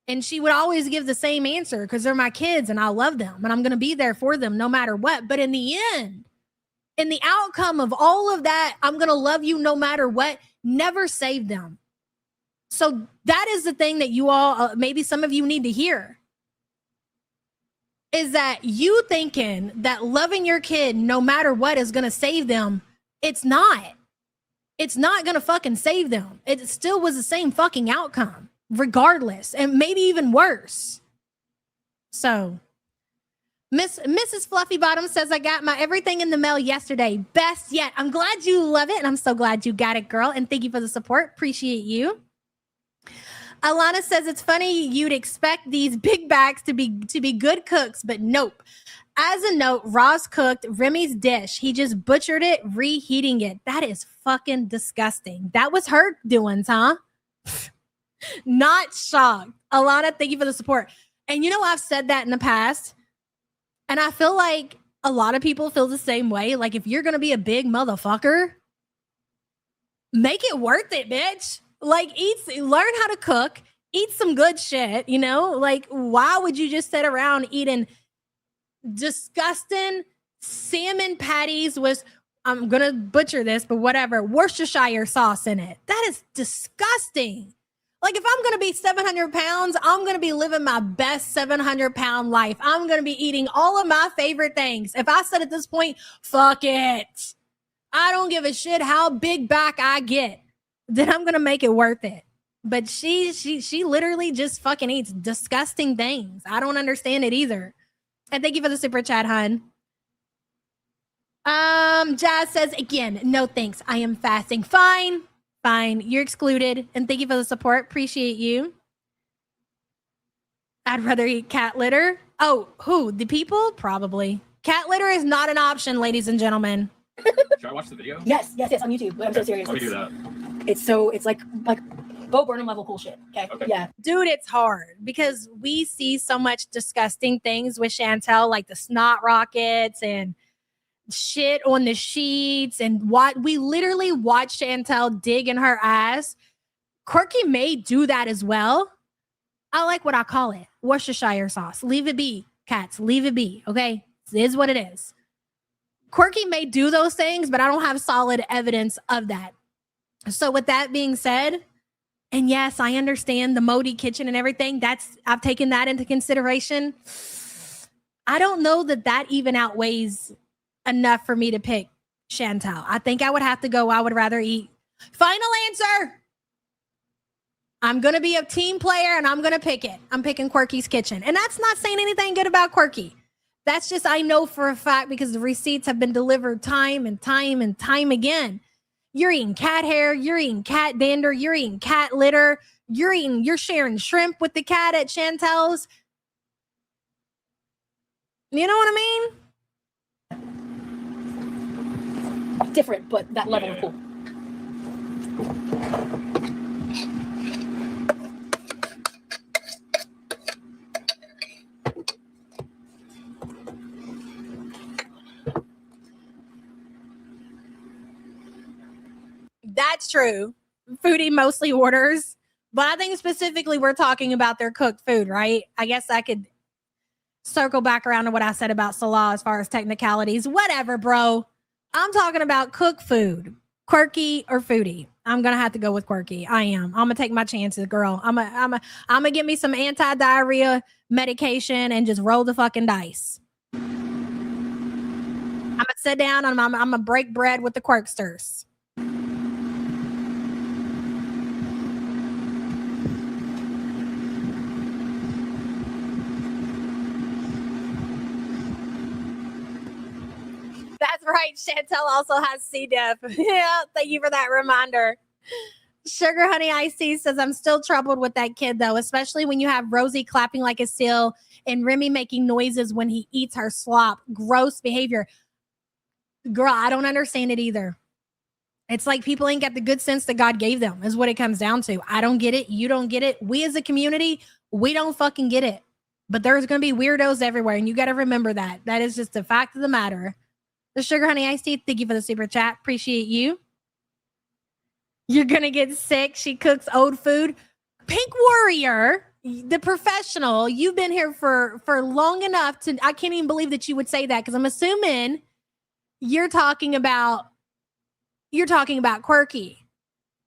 And she would always give the same answer, because they're my kids and I love them and I'm going to be there for them no matter what. But in the end, in the outcome of all of that, I'm going to love you no matter what, never saved them. So that is the thing that you all, maybe some of you need to hear. Is that you thinking that loving your kid no matter what is going to save them? It's not. It's not going to fucking save them. It still was the same fucking outcome, regardless, and maybe even worse. So, Mrs. Fluffy Bottom says, I got my everything in the mail yesterday. Best yet. I'm glad you love it, and I'm so glad you got it, girl. And thank you for the support. Appreciate you. Alana says, it's funny you'd expect these big bags to be good cooks, but nope. As a note, Ross cooked Remy's dish. He just butchered it, reheating it. That is fucking disgusting. That was her doings, huh? Not shocked. Alana, thank you for the support. And you know, I've said that in the past, and I feel like a lot of people feel the same way. Like, if you're going to be a big motherfucker, make it worth it, bitch. Like, learn how to cook, eat some good shit, you know? Like, why would you just sit around eating disgusting salmon patties with, I'm going to butcher this, but whatever, Worcestershire sauce in it? That is disgusting. Like, if I'm going to be 700 pounds, I'm going to be living my best 700-pound life. I'm going to be eating all of my favorite things. If I said at this point, fuck it, I don't give a shit how big back I get, then I'm gonna make it worth it. But she literally just fucking eats disgusting things. I don't understand it either. And thank you for the super chat, hun. Jazz says, again, no thanks. I am fasting. Fine. You're excluded. And thank you for the support. Appreciate you. I'd rather eat cat litter. Oh, who? The people? Probably. Cat litter is not an option, ladies and gentlemen. Should I watch the video? Yes, on YouTube. I'm so serious. Let me do that. It's like Bo Burnham level cool shit. Okay. Yeah. Dude, it's hard because we see so much disgusting things with Chantel, like the snot rockets and shit on the sheets, and what we literally watch Chantel dig in her ass. Quirky may do that as well. I like what I call it, Worcestershire sauce. Leave it be, cats. Leave it be. Okay, it is what it is. Quirky may do those things, but I don't have solid evidence of that. So with that being said, and yes, I understand the Modi kitchen and everything. I've taken that into consideration. I don't know that even outweighs enough for me to pick Chantel. I think I would have to go. I would rather eat. Final answer. I'm going to be a team player and I'm going to pick it. I'm picking Quirky's kitchen. And that's not saying anything good about Quirky. That's just, I know for a fact because the receipts have been delivered time and time and time again. You're eating cat hair, you're eating cat dander, you're eating cat litter, you're sharing shrimp with the cat at Chantel's. You know what I mean? Different, but that level of cool. That's true. Foodie mostly orders, but I think specifically we're talking about their cooked food, right? I guess I could circle back around to what I said about Salah as far as technicalities. Whatever, bro. I'm talking about cooked food, quirky or foodie. I'm gonna have to go with quirky. I am. I'm gonna take my chances, girl. I'm gonna get me some anti-diarrhea medication and just roll the fucking dice. I'm gonna sit down and I'm gonna break bread with the quirksters. That's right. Chantel also has C. diff. Yeah, thank you for that reminder. Sugar Honey Iced Tea says, I'm still troubled with that kid, though, especially when you have Rosee clapping like a seal and Remy making noises when he eats her slop. Gross behavior. Girl, I don't understand it either. It's like people ain't got the good sense that God gave them, is what it comes down to. I don't get it. You don't get it. We as a community, we don't fucking get it. But there's going to be weirdos everywhere, and you got to remember that. That is just a fact of the matter. The Sugar Honey Iced Tea, thank you for the super chat. Appreciate you. You're going to get sick. She cooks old food. Pink Warrior, the professional, you've been here for long enough to, I can't even believe that you would say that, because I'm assuming you're talking about quirky.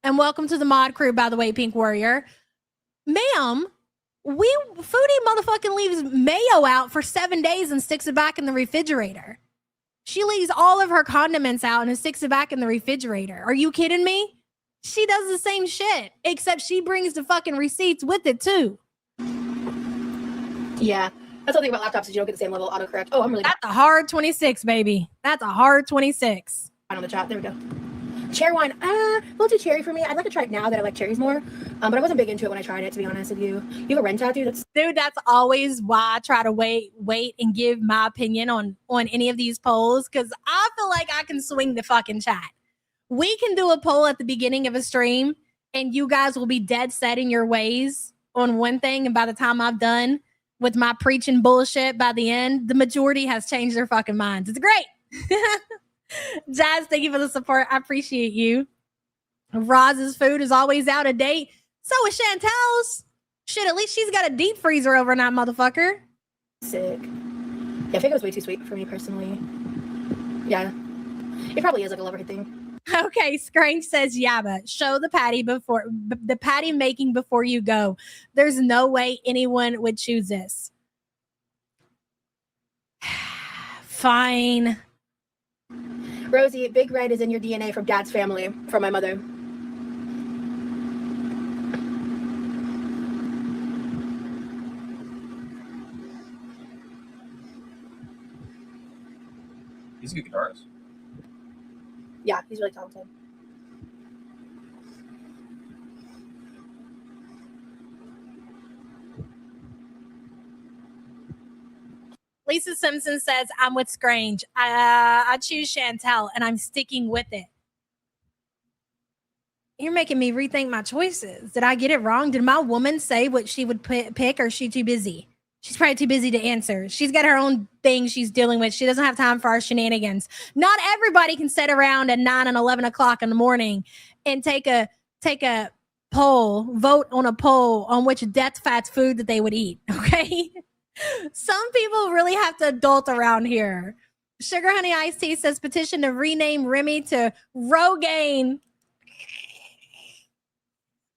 And welcome to the mod crew, by the way, Pink Warrior. Ma'am, Foodie motherfucking leaves mayo out for 7 days and sticks it back in the refrigerator. She leaves all of her condiments out and sticks it back in the refrigerator. Are you kidding me? She does the same shit, except she brings the fucking receipts with it too. Yeah. That's the thing about laptops is you don't get the same level of autocorrect. Oh, I'm really That's a hard 26, baby. That's a hard 26. on the chat. There we go. Cherry wine. A little too cherry for me. I'd like to try it now that I like cherries more. But I wasn't big into it when I tried it, to be honest with you. You have a Ren tattoo? That's always why I try to wait and give my opinion on any of these polls, because I feel like I can swing the fucking chat. We can do a poll at the beginning of a stream and you guys will be dead set in your ways on one thing, and by the time I'm done with my preaching bullshit, by the end, the majority has changed their fucking minds. It's great. Jazz, thank you for the support. I appreciate you. Roz's food is always out of date. So is Chantel's. Shit, at least she's got a deep freezer overnight, motherfucker. Sick. Yeah, I think it was way too sweet for me personally. Yeah. It probably is like a lover thing. Okay, Scrange says, yeah, but show the patty making before you go. There's no way anyone would choose this. Fine. Rosee, Big Red is in your DNA from Dad's family, from my mother. He's a good guitarist. Yeah, he's really talented. Lisa Simpson says, I'm with Scrange. I choose Chantel, and I'm sticking with it. You're making me rethink my choices. Did I get it wrong? Did my woman say what she would pick, or is she too busy? She's probably too busy to answer. She's got her own thing she's dealing with. She doesn't have time for our shenanigans. Not everybody can sit around at 9 and 11 o'clock in the morning and take a vote on a poll on which death fast food that they would eat, okay? Some people really have to adult around here. Sugar Honey Iced Tea says, petition to rename Remy to Rogaine.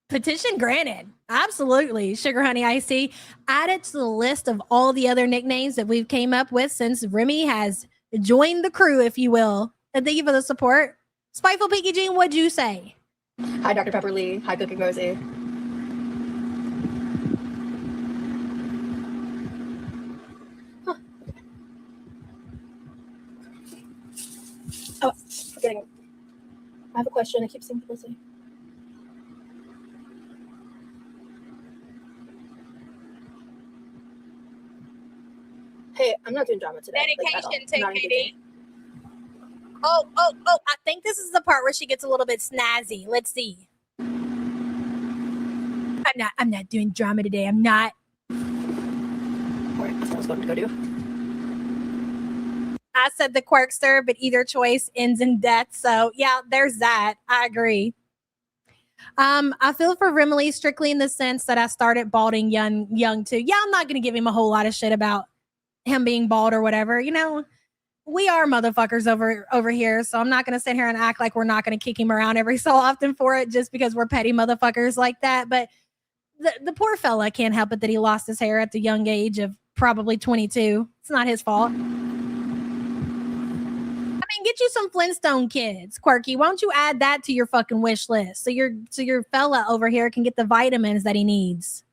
Petition granted. Absolutely. Sugar Honey Iced Tea. Add it to the list of all the other nicknames that we've came up with since Remy has joined the crew, if you will. And thank you for the support. Spiteful Pinky Jean, what'd you say? Hi, Dr. Pepper Lee. Hi, Cooking Rosee. Huh. Oh, forgetting. I have a question. I keep seeing people say. Hey, I'm not doing drama today. Dedication, take KD. Oh, I think this is the part where she gets a little bit snazzy. Let's see. I'm not doing drama today. I'm not. All right, that's what I was going to go do. I said the quirkster, but either choice ends in death. So yeah, there's that. I agree. I feel for Remily strictly in the sense that I started balding young too. Yeah, I'm not gonna give him a whole lot of shit about him being bald or whatever. You know, we are motherfuckers over here, so I'm not gonna sit here and act like we're not gonna kick him around every so often for it just because we're petty motherfuckers like that. But the poor fella can't help it that he lost his hair at the young age of probably 22. It's not his fault. I mean, get you some Flintstone kids, Quirky. Why don't you add that to your fucking wish list so your fella over here can get the vitamins that he needs?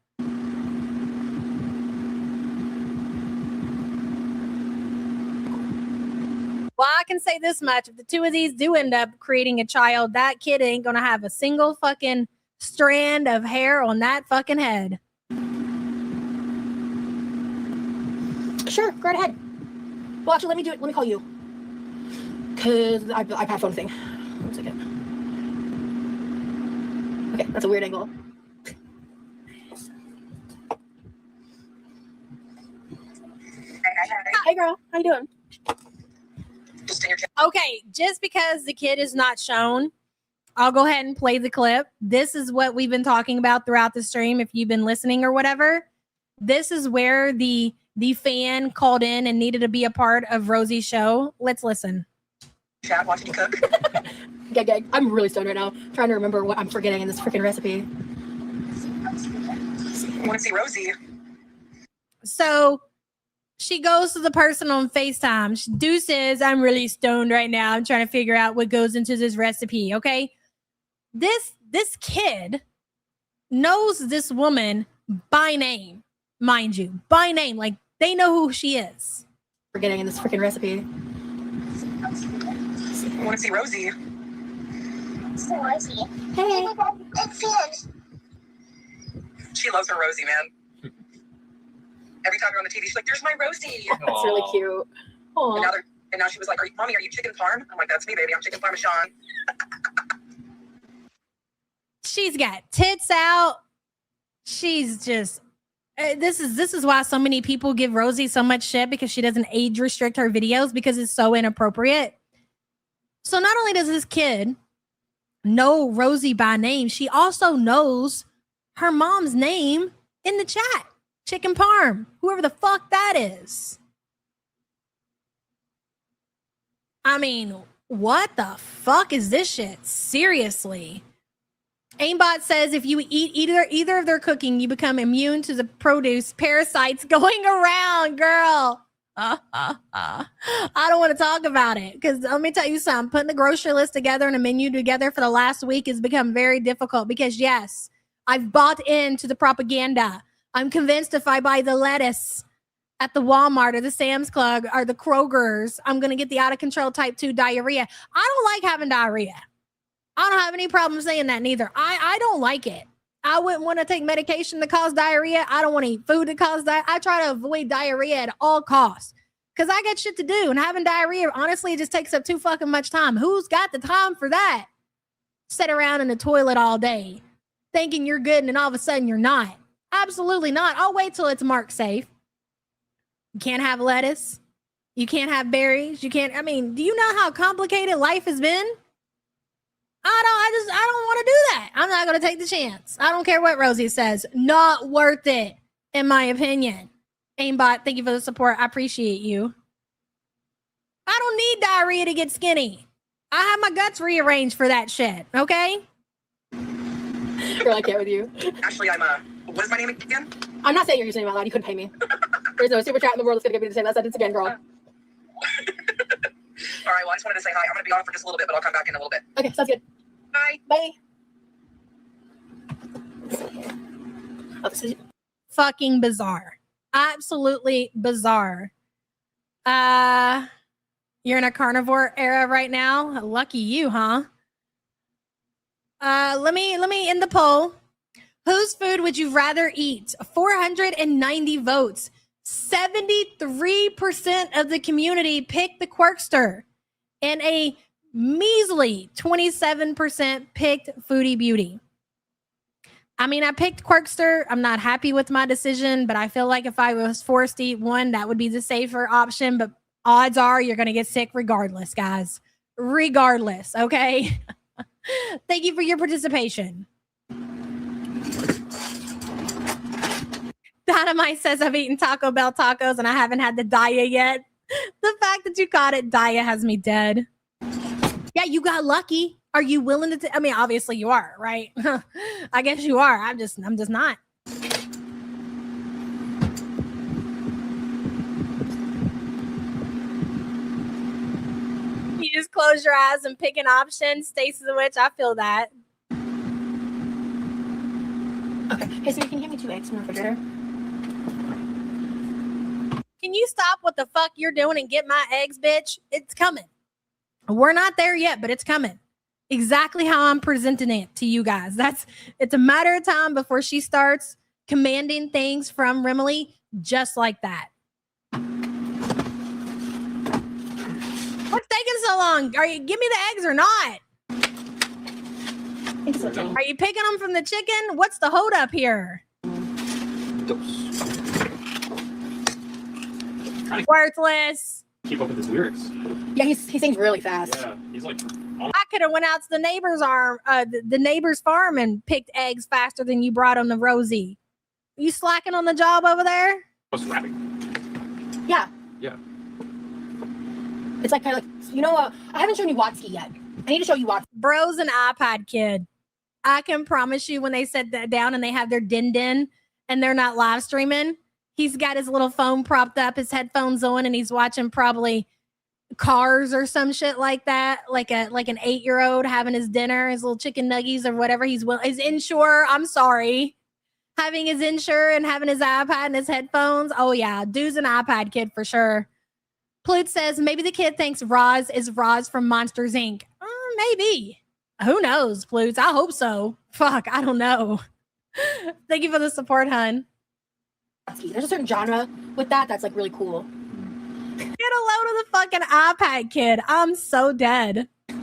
Well, I can say this much. If the two of these do end up creating a child, that kid ain't gonna have a single fucking strand of hair on that fucking head. Sure, go right ahead. Well, actually, let me do it. Let me call you. Because iPad phone thing. 1 second. Okay, that's a weird angle. Hi, girl. How you doing? Okay, just because the kid is not shown, I'll go ahead and play the clip. This is what we've been talking about throughout the stream. If you've been listening or whatever, this is where the fan called in and needed to be a part of Rosee's show. Let's listen. Chat, watching you cook. Gag. I'm really stoned right now. Trying to remember what I'm forgetting in this freaking recipe. I want to see Rosee. So she goes to the person on FaceTime. Deuces, I'm really stoned right now. I'm trying to figure out what goes into this recipe. Okay. This kid knows this woman by name, mind you, by name. Like they know who she is. Forgetting in this freaking recipe. I want to see Rosee. Hey. She loves her Rosee, man. Every time you're on the TV, she's like, "There's my Rosee." That's really cute. And now she was like, "Mommy, are you chicken parm?" I'm like, "That's me, baby. I'm chicken parmesan." She's got tits out. She's just this is why so many people give Rosee so much shit because she doesn't age restrict her videos because it's so inappropriate. So not only does this kid know Rosee by name, she also knows her mom's name in the chat. Chicken Parm, whoever the fuck that is. I mean, what the fuck is this shit? Seriously. Aimbot says if you eat either of their cooking, you become immune to the produce parasites going around, girl. I don't want to talk about it because let me tell you something. Putting the grocery list together and a menu together for the last week has become very difficult because, yes, I've bought into the propaganda. I'm convinced if I buy the lettuce at the Walmart or the Sam's Club or the Kroger's, I'm going to get the out of control type 2 diarrhea. I don't like having diarrhea. I don't have any problem saying that neither. I don't like it. I wouldn't want to take medication to cause diarrhea. I don't want to eat food to cause diarrhea. I try to avoid diarrhea at all costs because I got shit to do. And having diarrhea, honestly, it just takes up too fucking much time. Who's got the time for that? Sit around in the toilet all day thinking you're good and then all of a sudden you're not. Absolutely not. I'll wait till it's marked safe. You can't have lettuce. You can't have berries. You can't. I mean, do you know how complicated life has been? I don't want to do that. I'm not going to take the chance. I don't care what Rosee says. Not worth it, in my opinion. Aimbot, thank you for the support. I appreciate you. I don't need diarrhea to get skinny. I have my guts rearranged for that shit, okay? Girl, I can't with you. Actually, what is my name again? I'm not saying your username out loud. You couldn't pay me. There's no super chat in the world that's going to give me the same sentence again, girl. All right, well, I just wanted to say hi. I'm going to be on for just a little bit, but I'll come back in a little bit. Okay, sounds good. Bye. Bye. Oh, this is Fucking bizarre. Absolutely bizarre. You're in a carnivore era right now. Lucky you, huh? Let me end the poll. Whose food would you rather eat? 490 votes. 73% of the community picked the Quirkster, and a measly 27% picked Foodie Beauty. I mean, I picked Quirkster. I'm not happy with my decision, but I feel like if I was forced to eat one, that would be the safer option. But odds are you're going to get sick regardless, guys. Regardless, okay? Thank you for your participation. Dynamite says I've eaten Taco Bell tacos and I haven't had the Daya yet. The fact that you caught it Daya has me dead. Yeah, you got lucky. Are you willing to? I mean, obviously you are, right? I guess you are. I'm just not. You just close your eyes and pick an option. Stacey the Witch, I feel that. Okay. Hey, Siri, can you give me 2 eggs from the refrigerator? Can you stop what the fuck you're doing and get my eggs, bitch? It's coming. We're not there yet, but it's coming. Exactly how I'm presenting it to you guys. It's a matter of time before she starts commanding things from Remily just like that. What's taking so long? Give me the eggs or not? Are you picking them from the chicken? What's the hold up here? Worthless. Keep up with his lyrics. Yeah, he sings really fast. Yeah, he's like. I could have went out to the neighbor's farm and picked eggs faster than you brought them to Rosee. You slacking on the job over there? What's rapping? Yeah. Yeah. It's like kind of like, I haven't shown you Watsky yet. I need to show you Watsky. Bro's an iPad kid. I can promise you when they sit that down and they have their din and they're not live streaming, he's got his little phone propped up, his headphones on, and he's watching probably Cars or some shit like that, like an 8-year-old having his dinner, his little chicken nuggies or whatever his Ensure. I'm sorry, having his Ensure and having his iPad and his headphones. Oh yeah, dude's an iPad kid for sure. Plute says maybe the kid thinks Roz is Roz from Monsters Inc. Maybe. Who knows, Plutes? I hope so. Fuck, I don't know. Thank you for the support, hun. There's a certain genre with that's like really cool. Get a load of the fucking iPad kid. I'm so dead. Are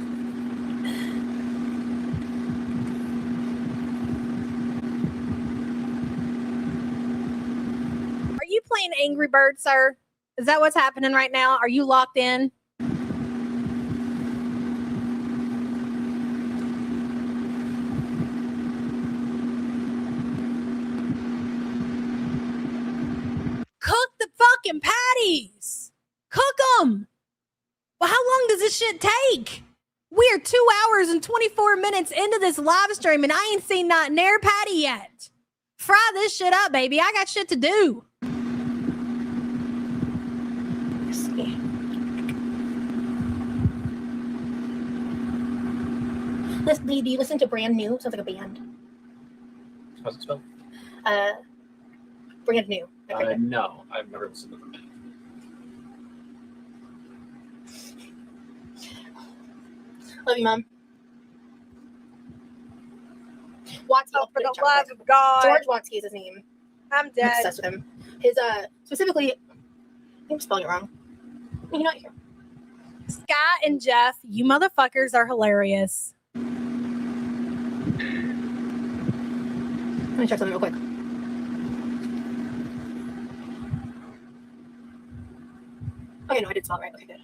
you playing Angry Birds, sir? Is that what's happening right now? Are you locked in? Cook the fucking patties. Cook them. Well, how long does this shit take? We are 2 hours and 24 minutes into this live stream and I ain't seen not near patty yet. Fry this shit up, baby. I got shit to do. Do you listen to Brand New? Sounds like a band. How's it spelled? Brand New. No, I've never listened to them. Love you, Mom. Watsky. Oh, for the love of God. George Watsky is his name. I'm I'm dead. obsessed with him. His specifically, I think I'm spelling it wrong. You know what? Here. Scott and Jeff, you motherfuckers are hilarious. Let me check something real quick. Okay, no, I did spell it right. Okay, good.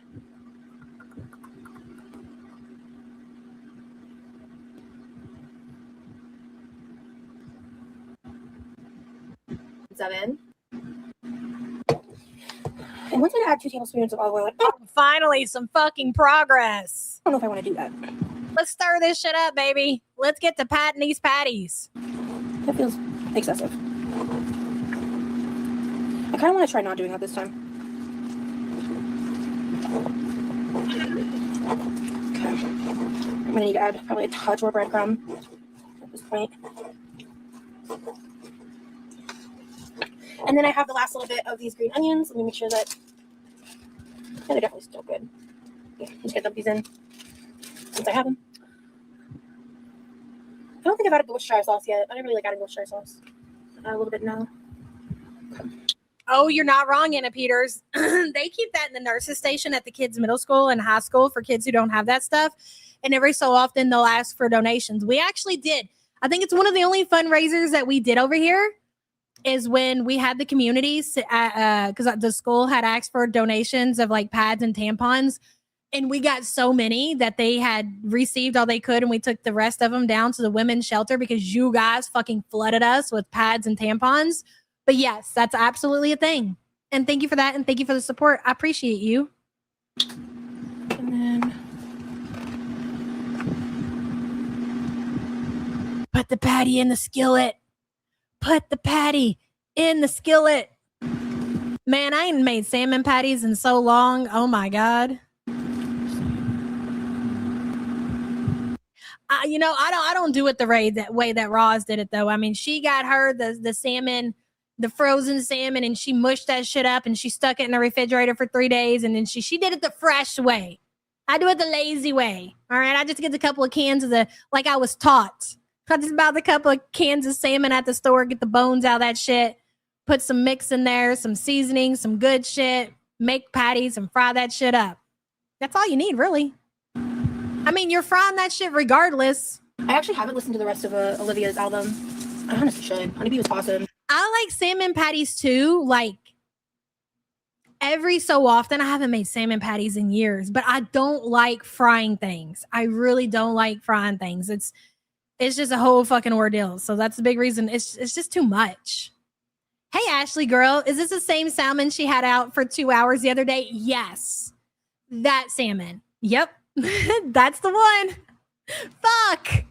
Seven. And once I add 2 tablespoons of olive oil, I Finally, some fucking progress. don't know if I want to do that. Let's stir this shit up, baby. Let's get to patting these patties. That feels excessive. I kind of want to try not doing that this time. Okay. I'm going to need to add probably a touch more breadcrumb at this point. And then I have the last little bit of these green onions. Let me make sure that they're definitely still good. Yeah, just get these in since I have them. I don't think I've added Worcestershire sauce yet. I didn't really like adding Worcestershire sauce. A little bit now. Oh, you're not wrong, Anna Peters. They keep that in the nurses station at the kids' middle school and high school for kids who don't have that stuff. And every so often they'll ask for donations. We actually did. I think it's one of the only fundraisers that we did over here is when we had the communities because the school had asked for donations of like pads and tampons. And we got so many that they had received all they could. And we took the rest of them down to the women's shelter because you guys fucking flooded us with pads and tampons. But yes, that's absolutely a thing. And thank you for that. And thank you for the support. I appreciate you. And then put the patty in the skillet. Put the patty in the skillet. Man, I ain't made salmon patties in so long. Oh my God. I don't do it the way that Roz did it though. I mean, she got her the salmon, the frozen salmon, and she mushed that shit up and she stuck it in the refrigerator for 3 days, and then she did it the fresh way. I do it the lazy way. All right, I just get a couple of cans of like I was taught. I just bought a couple of cans of salmon at the store, get the bones out of that shit, put some mix in there, some seasoning, some good shit, make patties and fry that shit up. That's all you need, really. I mean, you're frying that shit regardless. I actually haven't listened to the rest of Olivia's album. I honestly should. Honeybee was awesome. I like salmon patties too. Like every so often, I haven't made salmon patties in years, but I don't like frying things. I really don't like frying things. It's just a whole fucking ordeal. So that's the big reason. It's just too much. Hey, Ashley girl, is this the same salmon she had out for 2 hours the other day? Yes. That salmon. Yep. That's the one. Fuck.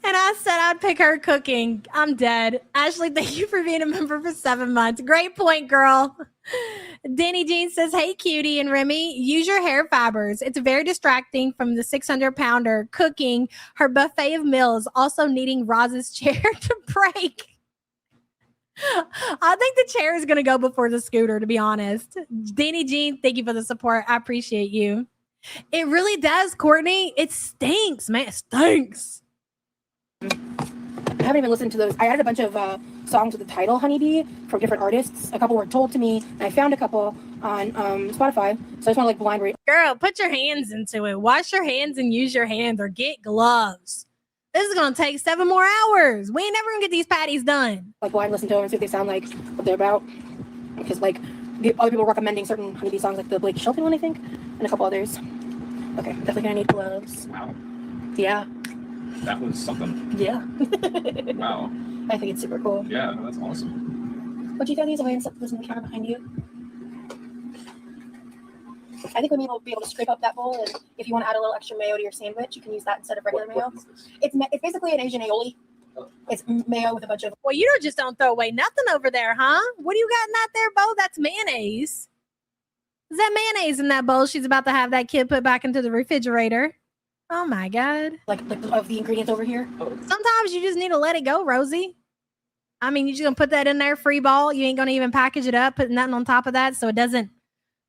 And I said I'd pick her cooking. I'm dead. Ashley, thank you for being a member for 7 months. Great point, girl. Danny Jean says, hey, cutie and Remy, use your hair fibers. It's very distracting from the 600-pounder cooking her buffet of meals, also needing Roz's chair to break. I think the chair is going to go before the scooter, to be honest. Danny Jean, thank you for the support. I appreciate you. It really does, Courtney. It stinks, man. It stinks. I haven't even listened to those. I added a bunch of songs with the title Honeybee from different artists. A couple were told to me, and I found a couple on Spotify. So I just want to like blind read. Girl, put your hands into it. Wash your hands and use your hands, or get gloves. This is going to take 7 more hours. We ain't never going to get these patties done. Like blind listen to them and see what they sound like, what they're about. Because like the other people recommending certain Honeybee songs, like the Blake Shelton one, I think, and a couple others. Okay, definitely gonna need gloves. Wow. Yeah. That was something. Yeah. Wow. I think it's super cool. Yeah, that's awesome. Would you throw these away and set this in the counter behind you? I think we will be able to scrape up that bowl, and if you want to add a little extra mayo to your sandwich, you can use that instead of regular mayo. What is this? It's basically an Asian aioli. It's mayo with a bunch of... Well, you just don't throw away nothing over there, huh? What do you got in that there bowl? That's mayonnaise. Is that mayonnaise in that bowl she's about to have that kid put back into the refrigerator? Oh, my God. Like of the ingredients over here. Sometimes you just need to let it go, Rosie. I mean, you're just going to put that in there, free ball. You ain't going to even package it up, put nothing on top of that so it doesn't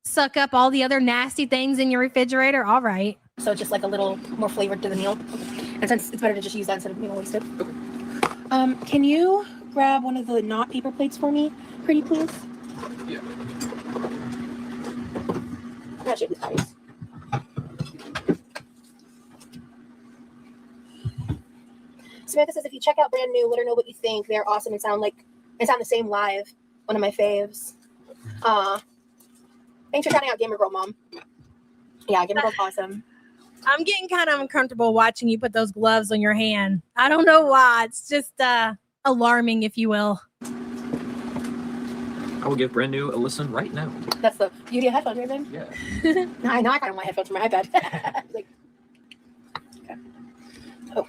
suck up all the other nasty things in your refrigerator. All right. So it's just like a little more flavored to the meal. And since it's better to just use that instead of waste it. Can you grab one of the not paper plates for me, pretty please? Yeah. That should be nice. Samantha says if you check out Brand New, let her know what you think. They're awesome and sound the same live. One of my faves. Thanks for shouting out Gamer Girl Mom. Yeah, Gamer Girl's awesome. I'm getting kind of uncomfortable watching you put those gloves on your hand. I don't know why. It's just alarming, if you will. I will give Brand New a listen right now. That's the beauty of headphones, right, babe? Yeah. No, I know I kind of want headphones for my iPad. Like, okay. Oh.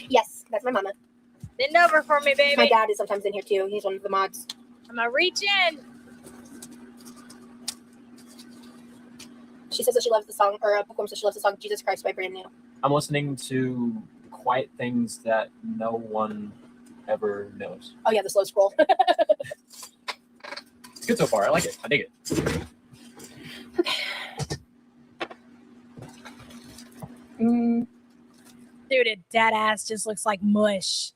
Yes, that's my mama. Bend over for me, baby. My dad is sometimes in here too. He's one of the mods. I'm going to reach in. She says that she loves the song, or Bookworm says she loves the song Jesus Christ by Brand New. I'm listening to Quiet Things That No One Ever Knows. Oh yeah, the slow scroll. It's good so far. I like it. I dig it. Okay. Mm. Dude, it dead ass just looks like mush.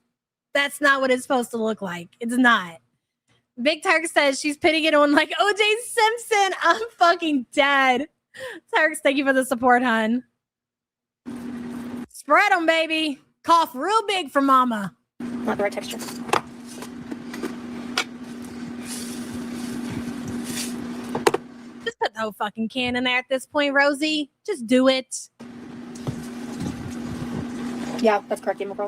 That's not what it's supposed to look like. It's not. Big Turk says she's putting it on like OJ Simpson. I'm fucking dead. Turks, thank you for the support, hun. Spread them, baby. Cough real big for mama. Not the right texture. Just put the whole fucking can in there at this point, Rosie. Just do it. Yeah, that's correct, Game of Pro.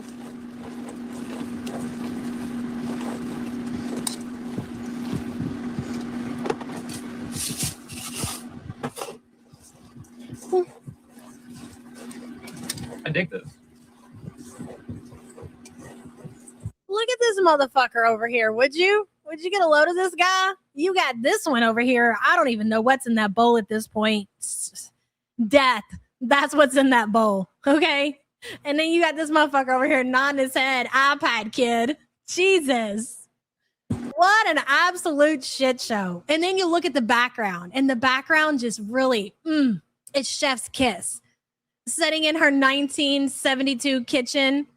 I dig this. Look at this motherfucker over here. Would you get a load of this guy? You got this one over here. I don't even know what's in that bowl at this point. Death. That's what's in that bowl. Okay. And then you got this motherfucker over here nodding his head. iPad kid. Jesus. What an absolute shit show. And then you look at the background, and the background just really, it's chef's kiss. Sitting in her 1972 kitchen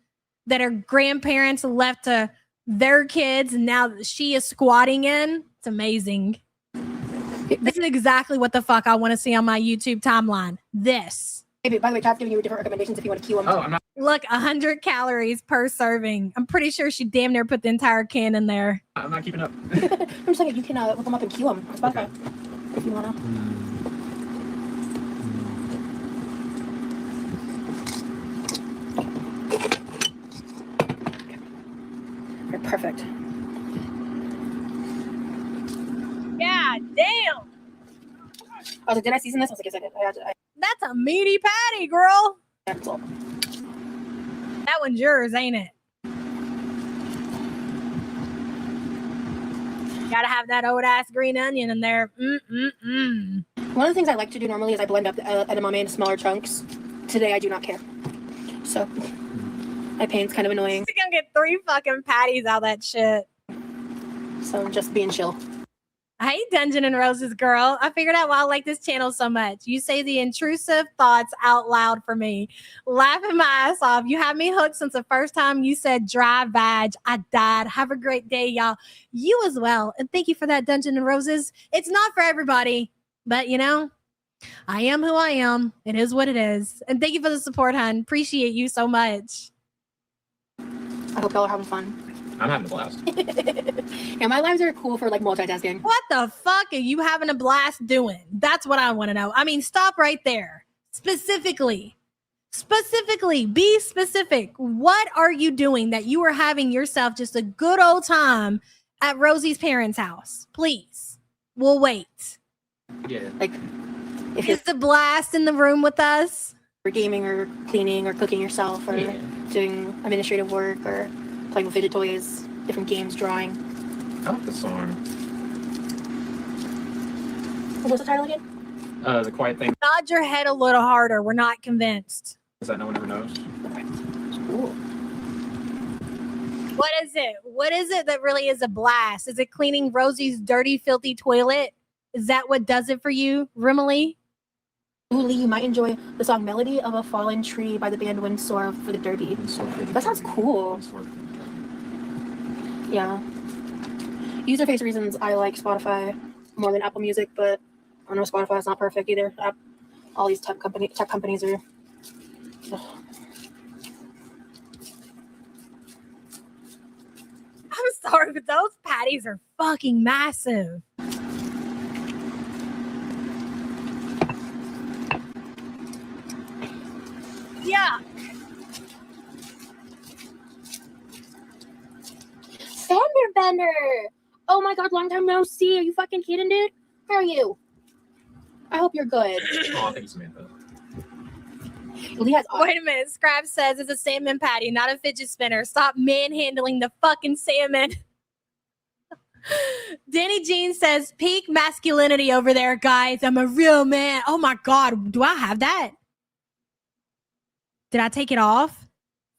that her grandparents left to their kids, and now she is squatting in. It's amazing. This is exactly what the fuck I want to see on my YouTube timeline. This. Hey, by the way, Chad's giving you different recommendations if you want to cue them. Oh, I'm not. Look, 100 calories per serving. I'm pretty sure she damn near put the entire can in there. I'm not keeping up. I'm just saying you can look them up and cue them on Spotify if you want to. Okay, perfect. Yeah, damn. I was like, did I season this? I was like, yes, I did. That's a meaty patty, girl. That's all. That one's yours, ain't it? Gotta have that old ass green onion in there. One of the things I like to do normally is I blend up the edamame into smaller chunks. Today I do not care. So my pain's kind of annoying. She's gonna get 3 fucking patties out of that shit. So I'm just being chill. Hey, Dungeon and Roses girl. I figured out why I like this channel so much. You say the intrusive thoughts out loud for me. Laughing my ass off. You have me hooked since the first time you said dry vag. I died. Have a great day, y'all. You as well. And thank you for that, Dungeon and Roses. It's not for everybody, but you know, I am who I am. It is what it is. And thank you for the support, hun. Appreciate you so much. I hope y'all are having fun. I'm having a blast. Yeah, my lives are cool for like multitasking. What the fuck are you having a blast doing? That's what I want to know. I mean, stop right there. Specifically, be specific. What are you doing that you are having yourself just a good old time at Rosie's parents' house? Please. We'll wait. Yeah. Like, if you're Is the blast in the room with us? gaming or cleaning or cooking yourself or doing administrative work or playing with fidget toys, different games, drawing. I like the song. What's the title again? The Quiet Thing. Nod your head a little harder. We're not convinced. Is that no one ever knows? Cool. What is it? What is it that really is a blast? Is it cleaning Rosie's dirty, filthy toilet? Is that what does it for you, Remily? Lee, you might enjoy the song Melody of a Fallen Tree by the band Windsor for the Derby. That sounds cool. Yeah. User-face reasons, I like Spotify more than Apple Music, but I know Spotify is not perfect either. All these tech companies are... Ugh. I'm sorry, but those patties are fucking massive. Yeah. Bender! Oh my god, long time no see. Are you fucking kidding, dude? How are you? I hope you're good. Oh, I think it's Samantha. Lee has Wait a minute. Scrap says it's a salmon patty, not a fidget spinner. Stop manhandling the fucking salmon. Danny Jean says, peak masculinity over there, guys. I'm a real man. Oh my god. Do I have that? Did I take it off?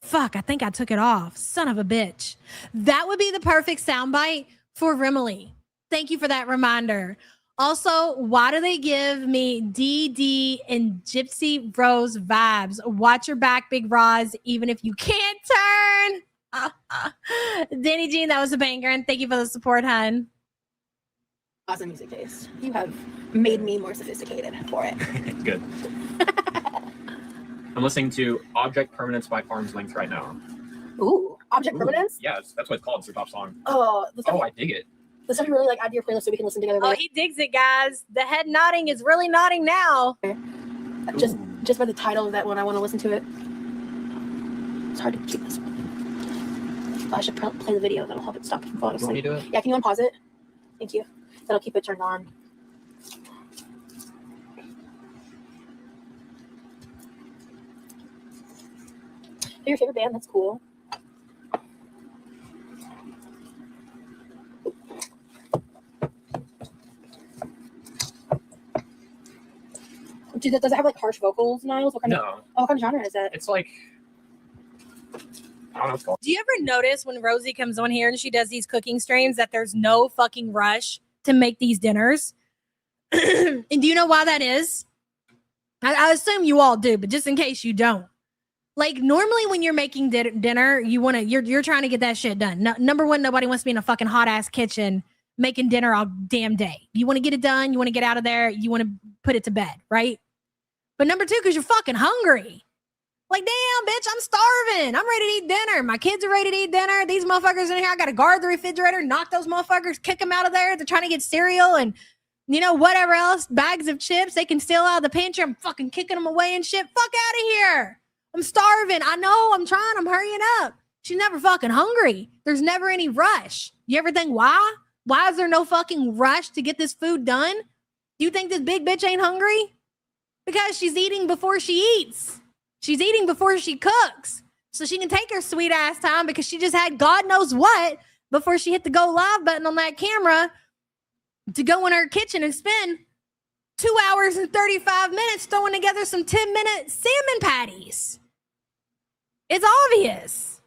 Fuck, I think I took it off. Son of a bitch. That would be the perfect soundbite for Remily. Thank you for that reminder. Also, why do they give me DD and Gypsy Rose vibes? Watch your back, Big Roz, even if you can't turn. Danny Jean, that was a banger, and thank you for the support, hun. awesome music taste. You have made me more sophisticated for it. Good. I'm listening to Object Permanence by Arm's Length right now. Ooh, Object Permanence? Yeah, that's what it's called. It's their top song. Oh, the stuff, Oh, I dig it. the stuff you really like add to your playlist so we can listen together. Oh, he digs it, guys. The head nodding is really nodding now. Just by the title of that one, I want to listen to it. It's hard to keep this one. Oh, I should play the video. That'll help it stop from falling You want me asleep. to do it? Yeah, can you unpause it? Thank you. That'll keep it turned on. Your favorite band? That's cool. Does it have like harsh vocals, Niles? What kind No. what kind of genre is it? It's like, I don't know what it's called. Do you ever notice when Rosee comes on here and she does these cooking streams that there's no fucking rush to make these dinners? And do you know why that is? I assume you all do, but just in case you don't. Like normally when you're making dinner, you're trying to get that shit done. No, number one, nobody wants to be in a fucking hot ass kitchen making dinner all damn day. You want to get it done. You want to get out of there. You want to put it to bed, right? But number two, because you're fucking hungry. Like, damn, bitch, I'm starving. I'm ready to eat dinner. My kids are ready to eat dinner. These motherfuckers in here, I got to guard the refrigerator, knock those motherfuckers, kick them out of there. They're trying to get cereal and, you know, whatever else, bags of chips they can steal out of the pantry. I'm fucking kicking them away and shit. Fuck out of here. I'm starving. I know. I'm trying. I'm hurrying up. She's never fucking hungry. There's never any rush. You ever think why? Why is there no fucking rush to get this food done? Do you think this big bitch ain't hungry? Because she's eating before she eats. She's eating before she cooks. So she can take her sweet ass time because she just had God knows what before she hit the go live button on that camera to go in her kitchen and spend 2 hours and 35 minutes throwing together some 10-minute salmon patties. It's obvious.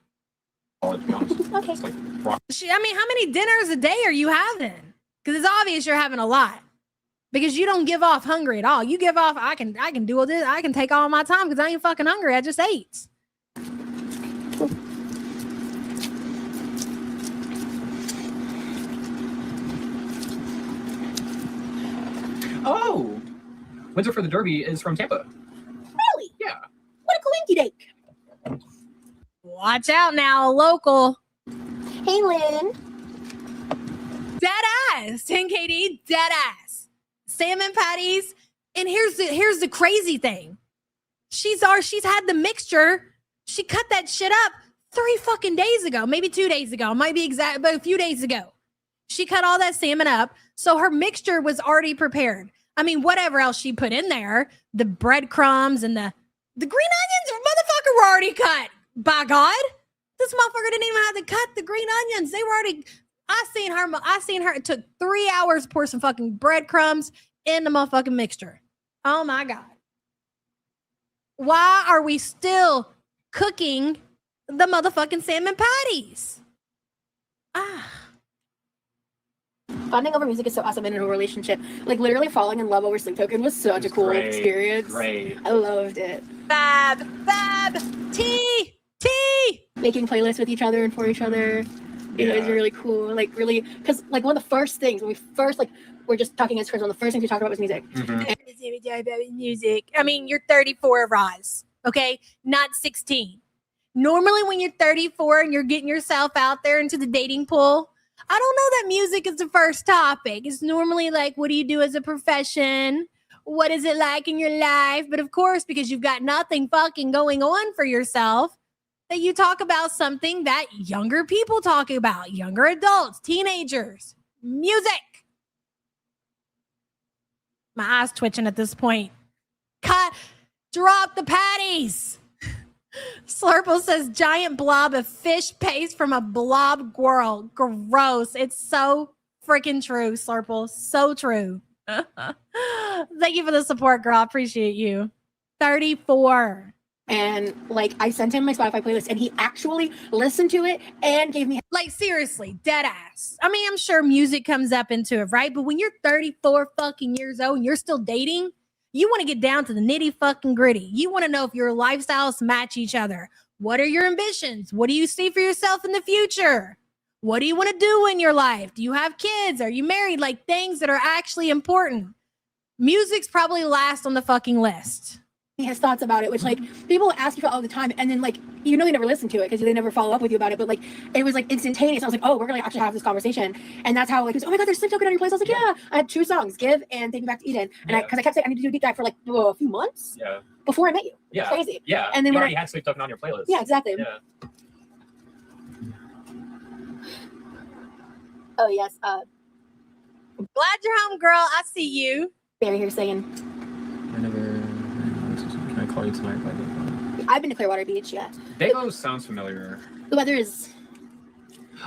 To be honest. Okay. It's like rock. How many dinners a day are you having? Because it's obvious you're having a lot. Because you don't give off hungry at all. You give off, I can do all this. I can take all my time because I ain't fucking hungry. I just ate. Oh! Windsor for the Derby is from Tampa. Really? Yeah. What a coinky dink. Watch out now, local. Hey, Lynn. Dead ass. 10KD, dead ass. Salmon patties. And here's the crazy thing. She's had the mixture. She cut that shit up 3 fucking days ago, maybe 2 days ago. Might be exact, but a few days ago. She cut all that salmon up. So her mixture was already prepared. I mean, whatever else she put in there, the breadcrumbs and the green onions, motherfucker, were already cut. By God, this motherfucker didn't even have to cut the green onions. They were already. I seen her. It took 3 hours to pour some fucking breadcrumbs in the motherfucking mixture. Oh my God. Why are we still cooking the motherfucking salmon patties? Bonding over music is so awesome in a relationship. Like literally falling in love over Sleep Token was such a cool experience. Great. I loved it. Fab, tea. Making playlists with each other and for each other. You know, it's really cool. Like really, because like one of the first things when we first we're just talking as friends. One of the first things we talked about was music. Mm-hmm. Music. I mean, you're 34, Roz. Okay, not 16. Normally, when you're 34 and you're getting yourself out there into the dating pool, I don't know that music is the first topic. It's normally like, what do you do as a profession? What is it like in your life? But of course, because you've got nothing fucking going on for yourself, that you talk about something that younger people talk about, younger adults, teenagers, music. My eyes twitching at this point. Drop the patties. Slurple says giant blob of fish paste from a blob squirrel. Gross. It's so freaking true, Slurple. So true. Thank you for the support, girl. I appreciate you. 34. And like I sent him my Spotify playlist and he actually listened to it and gave me Like seriously, dead ass. I mean, I'm sure music comes up into it, right? But when you're 34 fucking years old and you're still dating, you want to get down to the nitty fucking gritty. You want to know if your lifestyles match each other. What are your ambitions? What do you see for yourself in the future? What do you want to do in your life? Do you have kids? Are you married? Like things that are actually important. Music's probably last on the fucking list. his thoughts about it, which like people ask you for all the time, and then like they never listen to it because they never follow up with you about it. But like it was like instantaneous. I was like, oh, we're gonna actually have this conversation, and that's how like he was, oh my god, there's Sleep Token on your place. I was like, yeah. I had 2 songs, Give and Take Me Back to Eden, and because I kept saying I need to do a deep dive for like a few months before I met you. Yeah, crazy. Yeah, and then you when already had Sleep Token on your playlist. Yeah, exactly. Yeah. Oh yes, Glad you're home, girl. I see you. Barry here saying, Can I call you tonight by Dago? I've been to Clearwater Beach. Yeah, Dago sounds familiar. the weather is.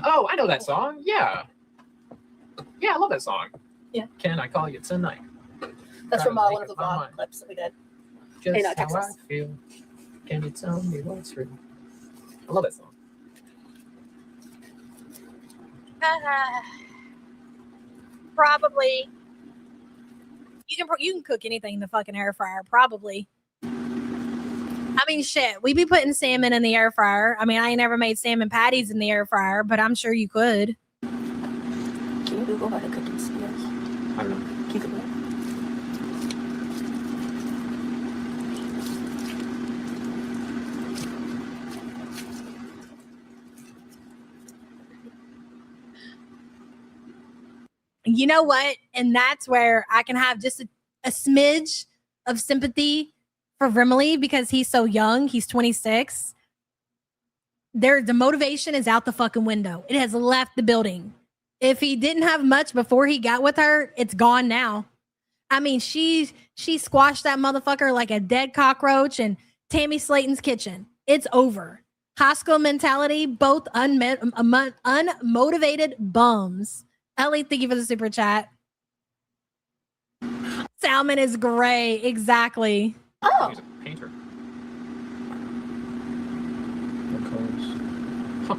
Oh, I know that song. Yeah, I love that song. Yeah. Can I call you tonight? That's from Gotta one of the make up my vlog mind. clips that we did. Just Hey, no, how Texas. I feel. Can you tell me what's real? I love that song. Probably. You can cook anything in the fucking air fryer. Probably. I mean, shit. We be putting salmon in the air fryer. I mean, I ain't never made salmon patties in the air fryer, but I'm sure you could. Can you Google how to cook in steers? I don't know. Can you Google it? You know what? And that's where I can have just a smidge of sympathy for Remily because he's so young. He's 26. The motivation is out the fucking window. It has left the building. If he didn't have much before he got with her, it's gone now. I mean, she squashed that motherfucker like a dead cockroach in Tammy Slayton's kitchen. It's over. High school mentality, both unmotivated bums. Ellie, thank you for the super chat. Salmon is gray. Exactly. Oh, He's a painter. What colors? Huh.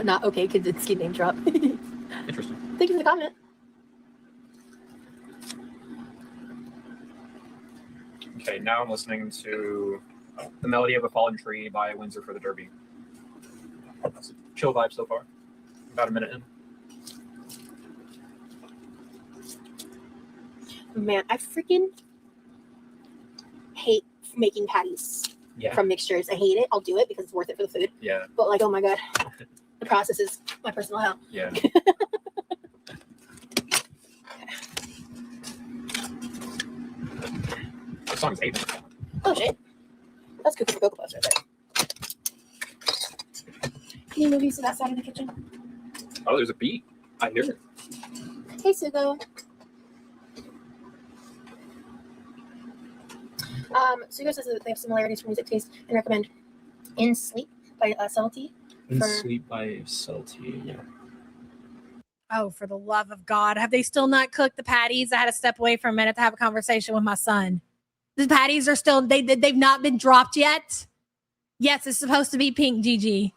not okay. Kudzinski name drop. Interesting. Thank you for the comment. Okay, now I'm listening to The Melody of a Fallen Tree by Windsor for the Derby. That's a chill vibe so far. About a minute in. Man, I freaking hate making patties from mixtures. I hate it. I'll do it because it's worth it for the food. Yeah. But like, oh my god, the process is my personal hell. Yeah. The song's 8 minutes long. Oh shit, that's cooking for Cocoa Puffs right there. Can you move you to that side of the kitchen? Oh, there's a beat. I hear it. Hey, Sugo. Sugo says that they have similarities for music taste and recommend In Sleep by Salty. In Sleep by Salty. Yeah. Oh, for the love of God. Have they still not cooked the patties? I had to step away for a minute to have a conversation with my son. The patties are still, they've not been dropped yet. Yes, it's supposed to be pink, Gigi.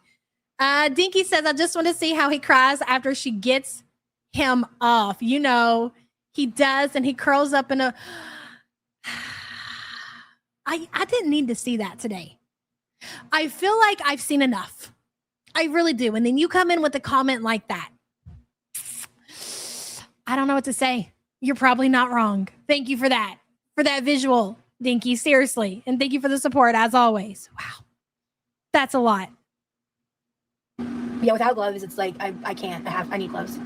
Dinky says, I just want to see how he cries after she gets him off. You know, he does, and he curls up in a... I didn't need to see that today. I feel like I've seen enough. I really do. And then you come in with a comment like that. I don't know what to say. You're probably not wrong. Thank you for that visual, Dinky. Seriously. And thank you for the support as always. Wow. That's a lot. Yeah, without gloves, it's like I can't. I need gloves.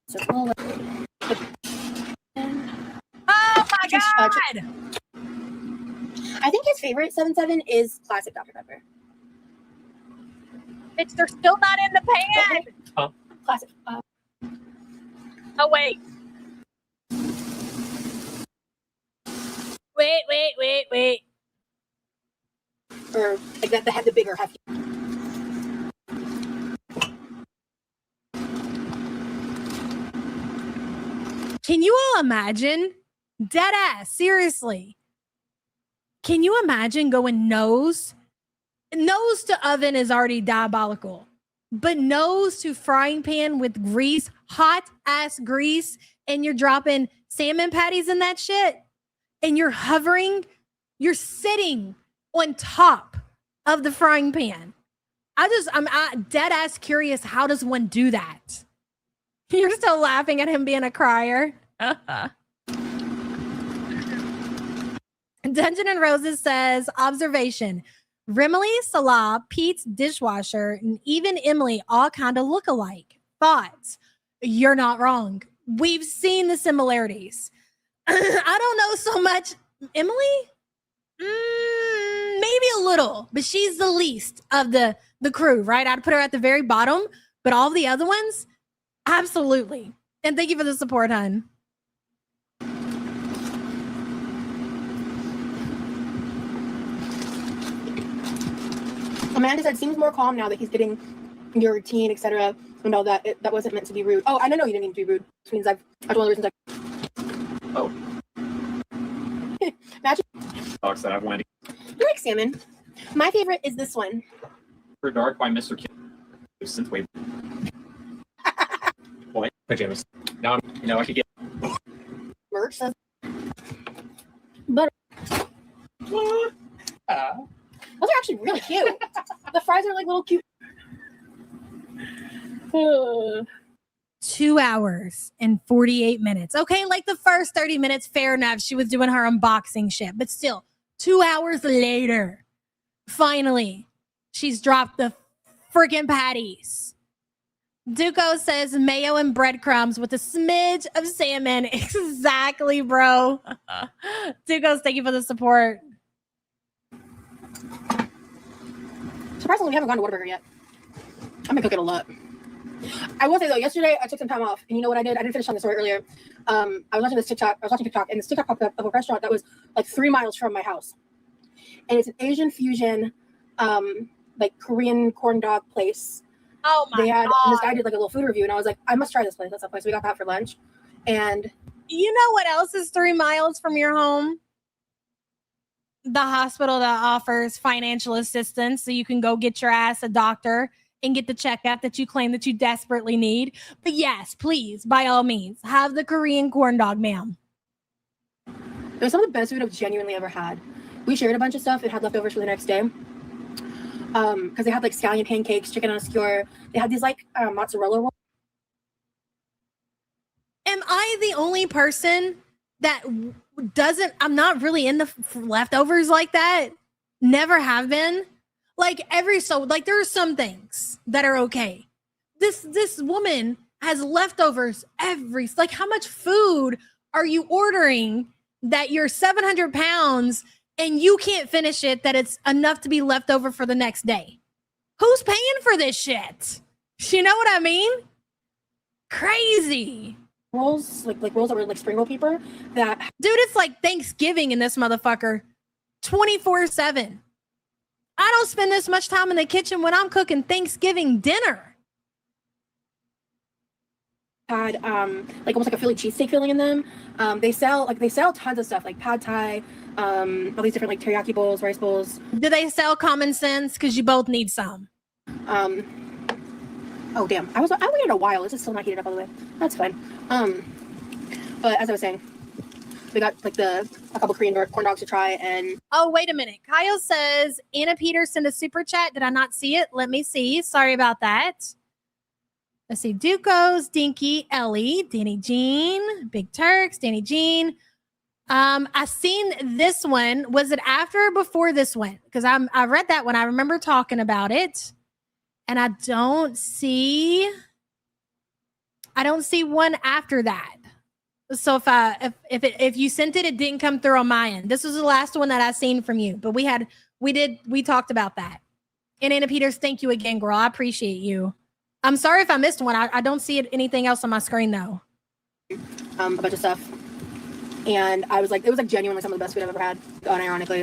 So, Oh my God. I think his favorite 7-7 is classic Dr. Pepper. Bitch, they're still not in the pan. Classic. Oh, wait. Wait. Or like that, the bigger hefty. Can you all imagine? Dead ass, seriously. Can you imagine going nose? Nose to oven is already diabolical, but nose to frying pan with grease, hot ass grease, and you're dropping salmon patties in that shit, and you're hovering, you're sitting on top of the frying pan. I'm dead ass curious. How does one do that? You're still laughing at him being a crier. Dungeon and Roses says, observation. Remily, Salah, Pete's dishwasher, and even Emily all kind of look alike. Thoughts? You're not wrong. We've seen the similarities. I don't know so much. Emily? Maybe a little, but she's the least of the crew, right? I'd put her at the very bottom, but all the other ones, absolutely. And thank you for the support, hun. Amanda said, seems more calm now that he's getting your routine, etc. And all that. That wasn't meant to be rude. Oh, I don't know you didn't mean to be rude. Which means that's one of the reasons Oh. Magic. Dogs that I've wanted You like salmon. My favorite is this one. for dark by Mr. Kim. Since way. Boy, pajamas. Now I could get. Merch says butter. Those are actually really cute. The fries are like little cute. 2 hours and 48 minutes. Okay, like the first 30 minutes, fair enough. She was doing her unboxing shit, but still, 2 hours later, finally, she's dropped the freaking patties. Duco says mayo and breadcrumbs with a smidge of salmon. Exactly, bro. Ducos, thank you for the support. Surprisingly, we haven't gone to Whataburger yet. I'm gonna cook it a lot. I will say though, yesterday I took some time off, and you know what I did? I didn't finish on the story earlier. I was watching TikTok, and this TikTok popped up of a restaurant that was like 3 miles from my house, and it's an Asian fusion, like Korean corn dog place. Oh my And God. this guy did like a little food review, and I was like, I must try this place. That's that place. We got that for lunch, and You know what else is 3 miles from your home? The hospital that offers financial assistance so you can go get your ass a doctor and get the checkup that you claim that you desperately need. But yes, please, by all means, have the Korean corn dog, ma'am. it was some of the best food I've genuinely ever had. We shared a bunch of stuff and had leftovers for the next day. Because they had like scallion pancakes, chicken on a skewer. They had these like mozzarella rolls. Am I the only person that doesn't, I'm not really in the leftovers like that? Never have been. Like there are some things that are okay. This woman has leftovers like how much food are you ordering that you're 700 pounds and you can't finish it, that it's enough to be left over for the next day? Who's paying for this shit? You know what I mean? Crazy. Rolls, like rolls that were like spring roll paper. That Dude, it's like Thanksgiving in this motherfucker 24/7. I don't spend this much time in the kitchen when I'm cooking Thanksgiving dinner. had like almost like a Philly cheesesteak filling in them. They sell tons of stuff like pad thai, all these different like teriyaki bowls, rice bowls. Do they sell common sense? Because you both need some. Oh damn, I waited a while. This is still not heated up all the way. That's fine. But as I was saying, we got like a couple Korean corn dogs to try. And Oh, wait a minute. Kyle says Anna Peters sent a super chat. Did I not see it? Let me see. Sorry about that. Let's see. Duco's, Dinky, Ellie, Danny Jean, Big Turks, Danny Jean. I seen this one. Was it after or before this one? Because I read that one. I remember talking about it. And I don't see one after that. So if you sent it, it didn't come through on my end. This was the last one that I seen from you. But we talked about that. And Anna Peters, thank you again, girl. I appreciate you. I'm sorry if I missed one. I don't see anything else on my screen though. a bunch of stuff. And I was like, it was like genuinely some of the best food I've ever had, unironically.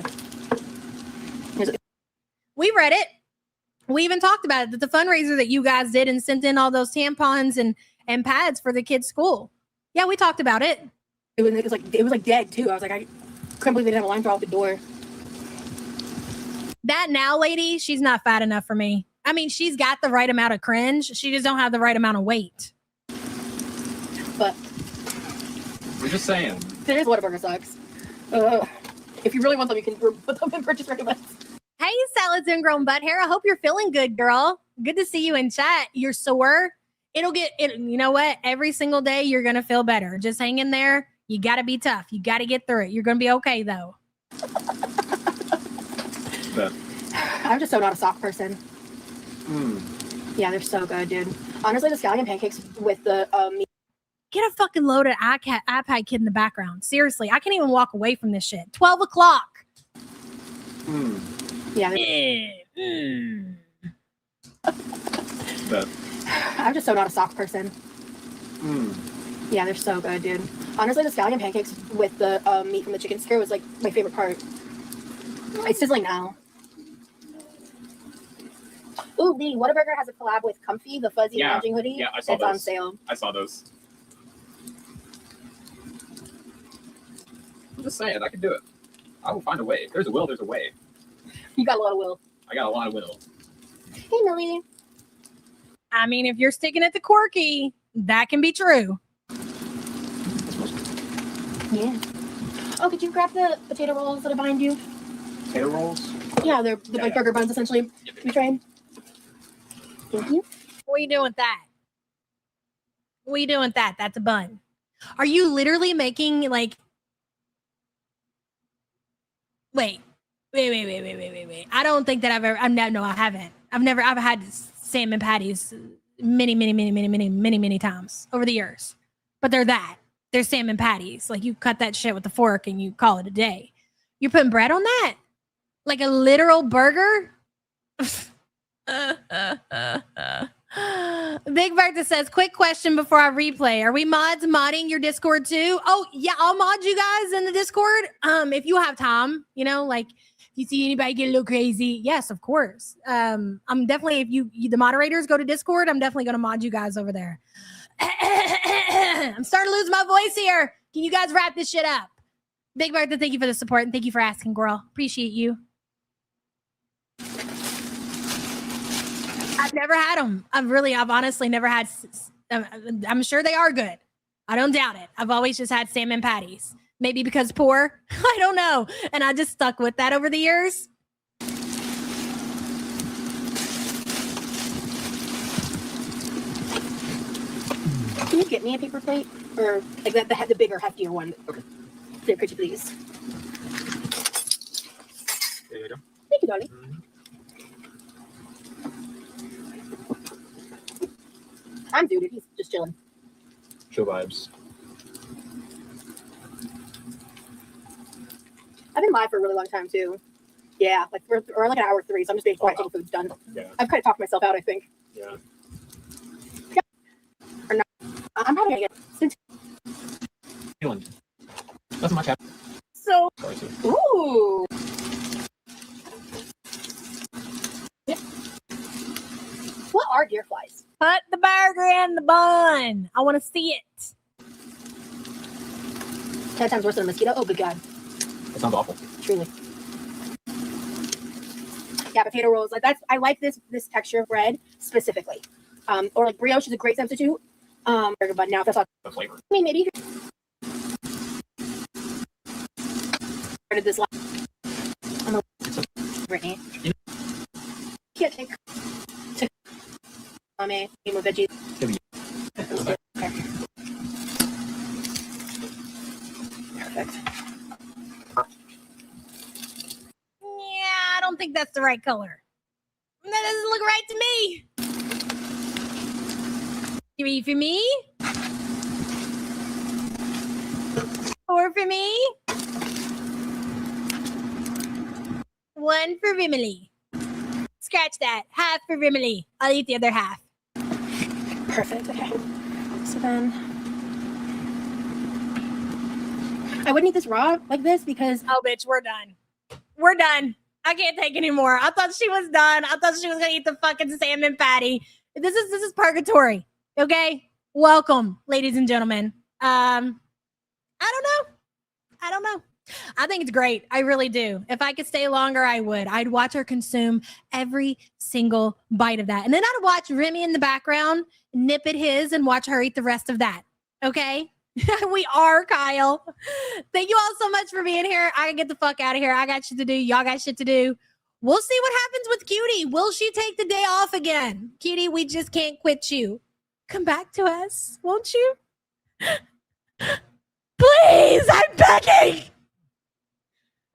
We read it. We even talked about it, that the fundraiser that you guys did and sent in all those tampons and pads for the kids' school. Yeah, we talked about it. It was like dead too. I was like, I couldn't believe they didn't have a line throw out the door. That now lady, she's not fat enough for me. I mean, she's got the right amount of cringe. She just don't have the right amount of weight. But We're just saying. today's Whataburger sucks. If you really want them, you can put them in purchase recommends. Hey, Salads and Grown Butt Hair. I hope you're feeling good, girl. Good to see you in chat. You're sore. It'll get it. You know what? Every single day you're gonna feel better. Just hang in there. You gotta be tough. You gotta get through it. You're gonna be okay though. I'm just so not a sock person. Mm. Yeah, they're so good, dude. Honestly, the scallion pancakes with the meat. Get a fucking loaded iPad kid in the background. Seriously, I can't even walk away from this shit. 12 o'clock. Mm. Yeah, I'm just so not a sock person. Mm. Yeah, they're so good, dude. Honestly, the scallion pancakes with the meat from the chicken skirt was like my favorite part. It's sizzling now. Ooh, the Whataburger has a collab with Comfy, the fuzzy lounging hoodie. Yeah, I saw it's those. on sale. I saw those. I'm just saying, I can do it. I will find a way. If there's a will, there's a way. You got a lot of will. I got a lot of will. Hey, Millie. I mean, if you're sticking it to quirky, that can be true. Yeah. Oh, could you grab the potato rolls that are behind you? Potato rolls? Yeah, they're the like burger buns essentially. You trying? Thank you. What are you doing with that? What are you doing with that? That's a bun. Are you literally making like? Wait. I don't think that I've ever. No, I haven't. I've had salmon patties many times over the years, but they're salmon patties. Like you cut that shit with a fork and you call it a day. You're putting bread on that, like a literal burger. Big Bertha says, quick question before I replay. Are we modding your Discord too? Oh, yeah, I'll mod you guys in the Discord. If you have time, like if you see anybody get a little crazy, yes, of course. I'm definitely, if you the moderators go to Discord, I'm definitely gonna mod you guys over there. I'm starting to lose my voice here. Can you guys wrap this shit up? Big Bertha, thank you for the support and thank you for asking, girl. Appreciate you. I've never had them. I've honestly never had. I'm sure they are good. I don't doubt it. I've always just had salmon patties. Maybe because poor. I don't know. And I just stuck with that over the years. Can you get me a paper plate? Or like the bigger, heftier one? Okay. There, could you please? There you go. Thank you, darling. Mm-hmm. I'm dude. He's just chilling. Chill vibes. I've been live for a really long time too. Yeah, like we're like an hour 3, so I'm just being quiet until the food's done. Yeah. I've kind of talked myself out, I think. Yeah. Or not. I'm probably gonna get. Feeling. Nothing much happened. So, Sorry, too. ooh. What are deer flies? Put the burger in the bun. I want to see it. 10 times worse than a mosquito? Oh, good God. That sounds awful. Truly. Yeah, potato rolls. Like I like this texture of bread specifically. Or like brioche is a great substitute. Burger bun. Now, if that's not, The flavor. I mean, maybe you could. Started this last. I'm a Brittany. Can't take to me with veggies. Perfect. Yeah, I don't think that's the right color. That doesn't look right to me. 3 for me. 4 for me. 1 for Remily. Scratch that. Half for Remily. I'll eat the other half. Perfect. Okay. So then I wouldn't eat this raw like this because Oh, bitch, we're done. We're done. I can't take anymore. I thought she was done. I thought she was gonna eat the fucking salmon patty. This is purgatory. Okay? Welcome, ladies and gentlemen. I don't know. I think it's great. I really do. If I could stay longer, I would. I'd watch her consume every single bite of that. And then I'd watch Remy in the background nip at his and watch her eat the rest of that. Okay? We are, Kyle. Thank you all so much for being here. I can get the fuck out of here. I got shit to do. Y'all got shit to do. We'll see what happens with Cutie. Will she take the day off again? Cutie, we just can't quit you. come back to us, won't you? Please, I'm begging.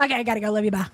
Okay, I gotta go. Love you. Bye.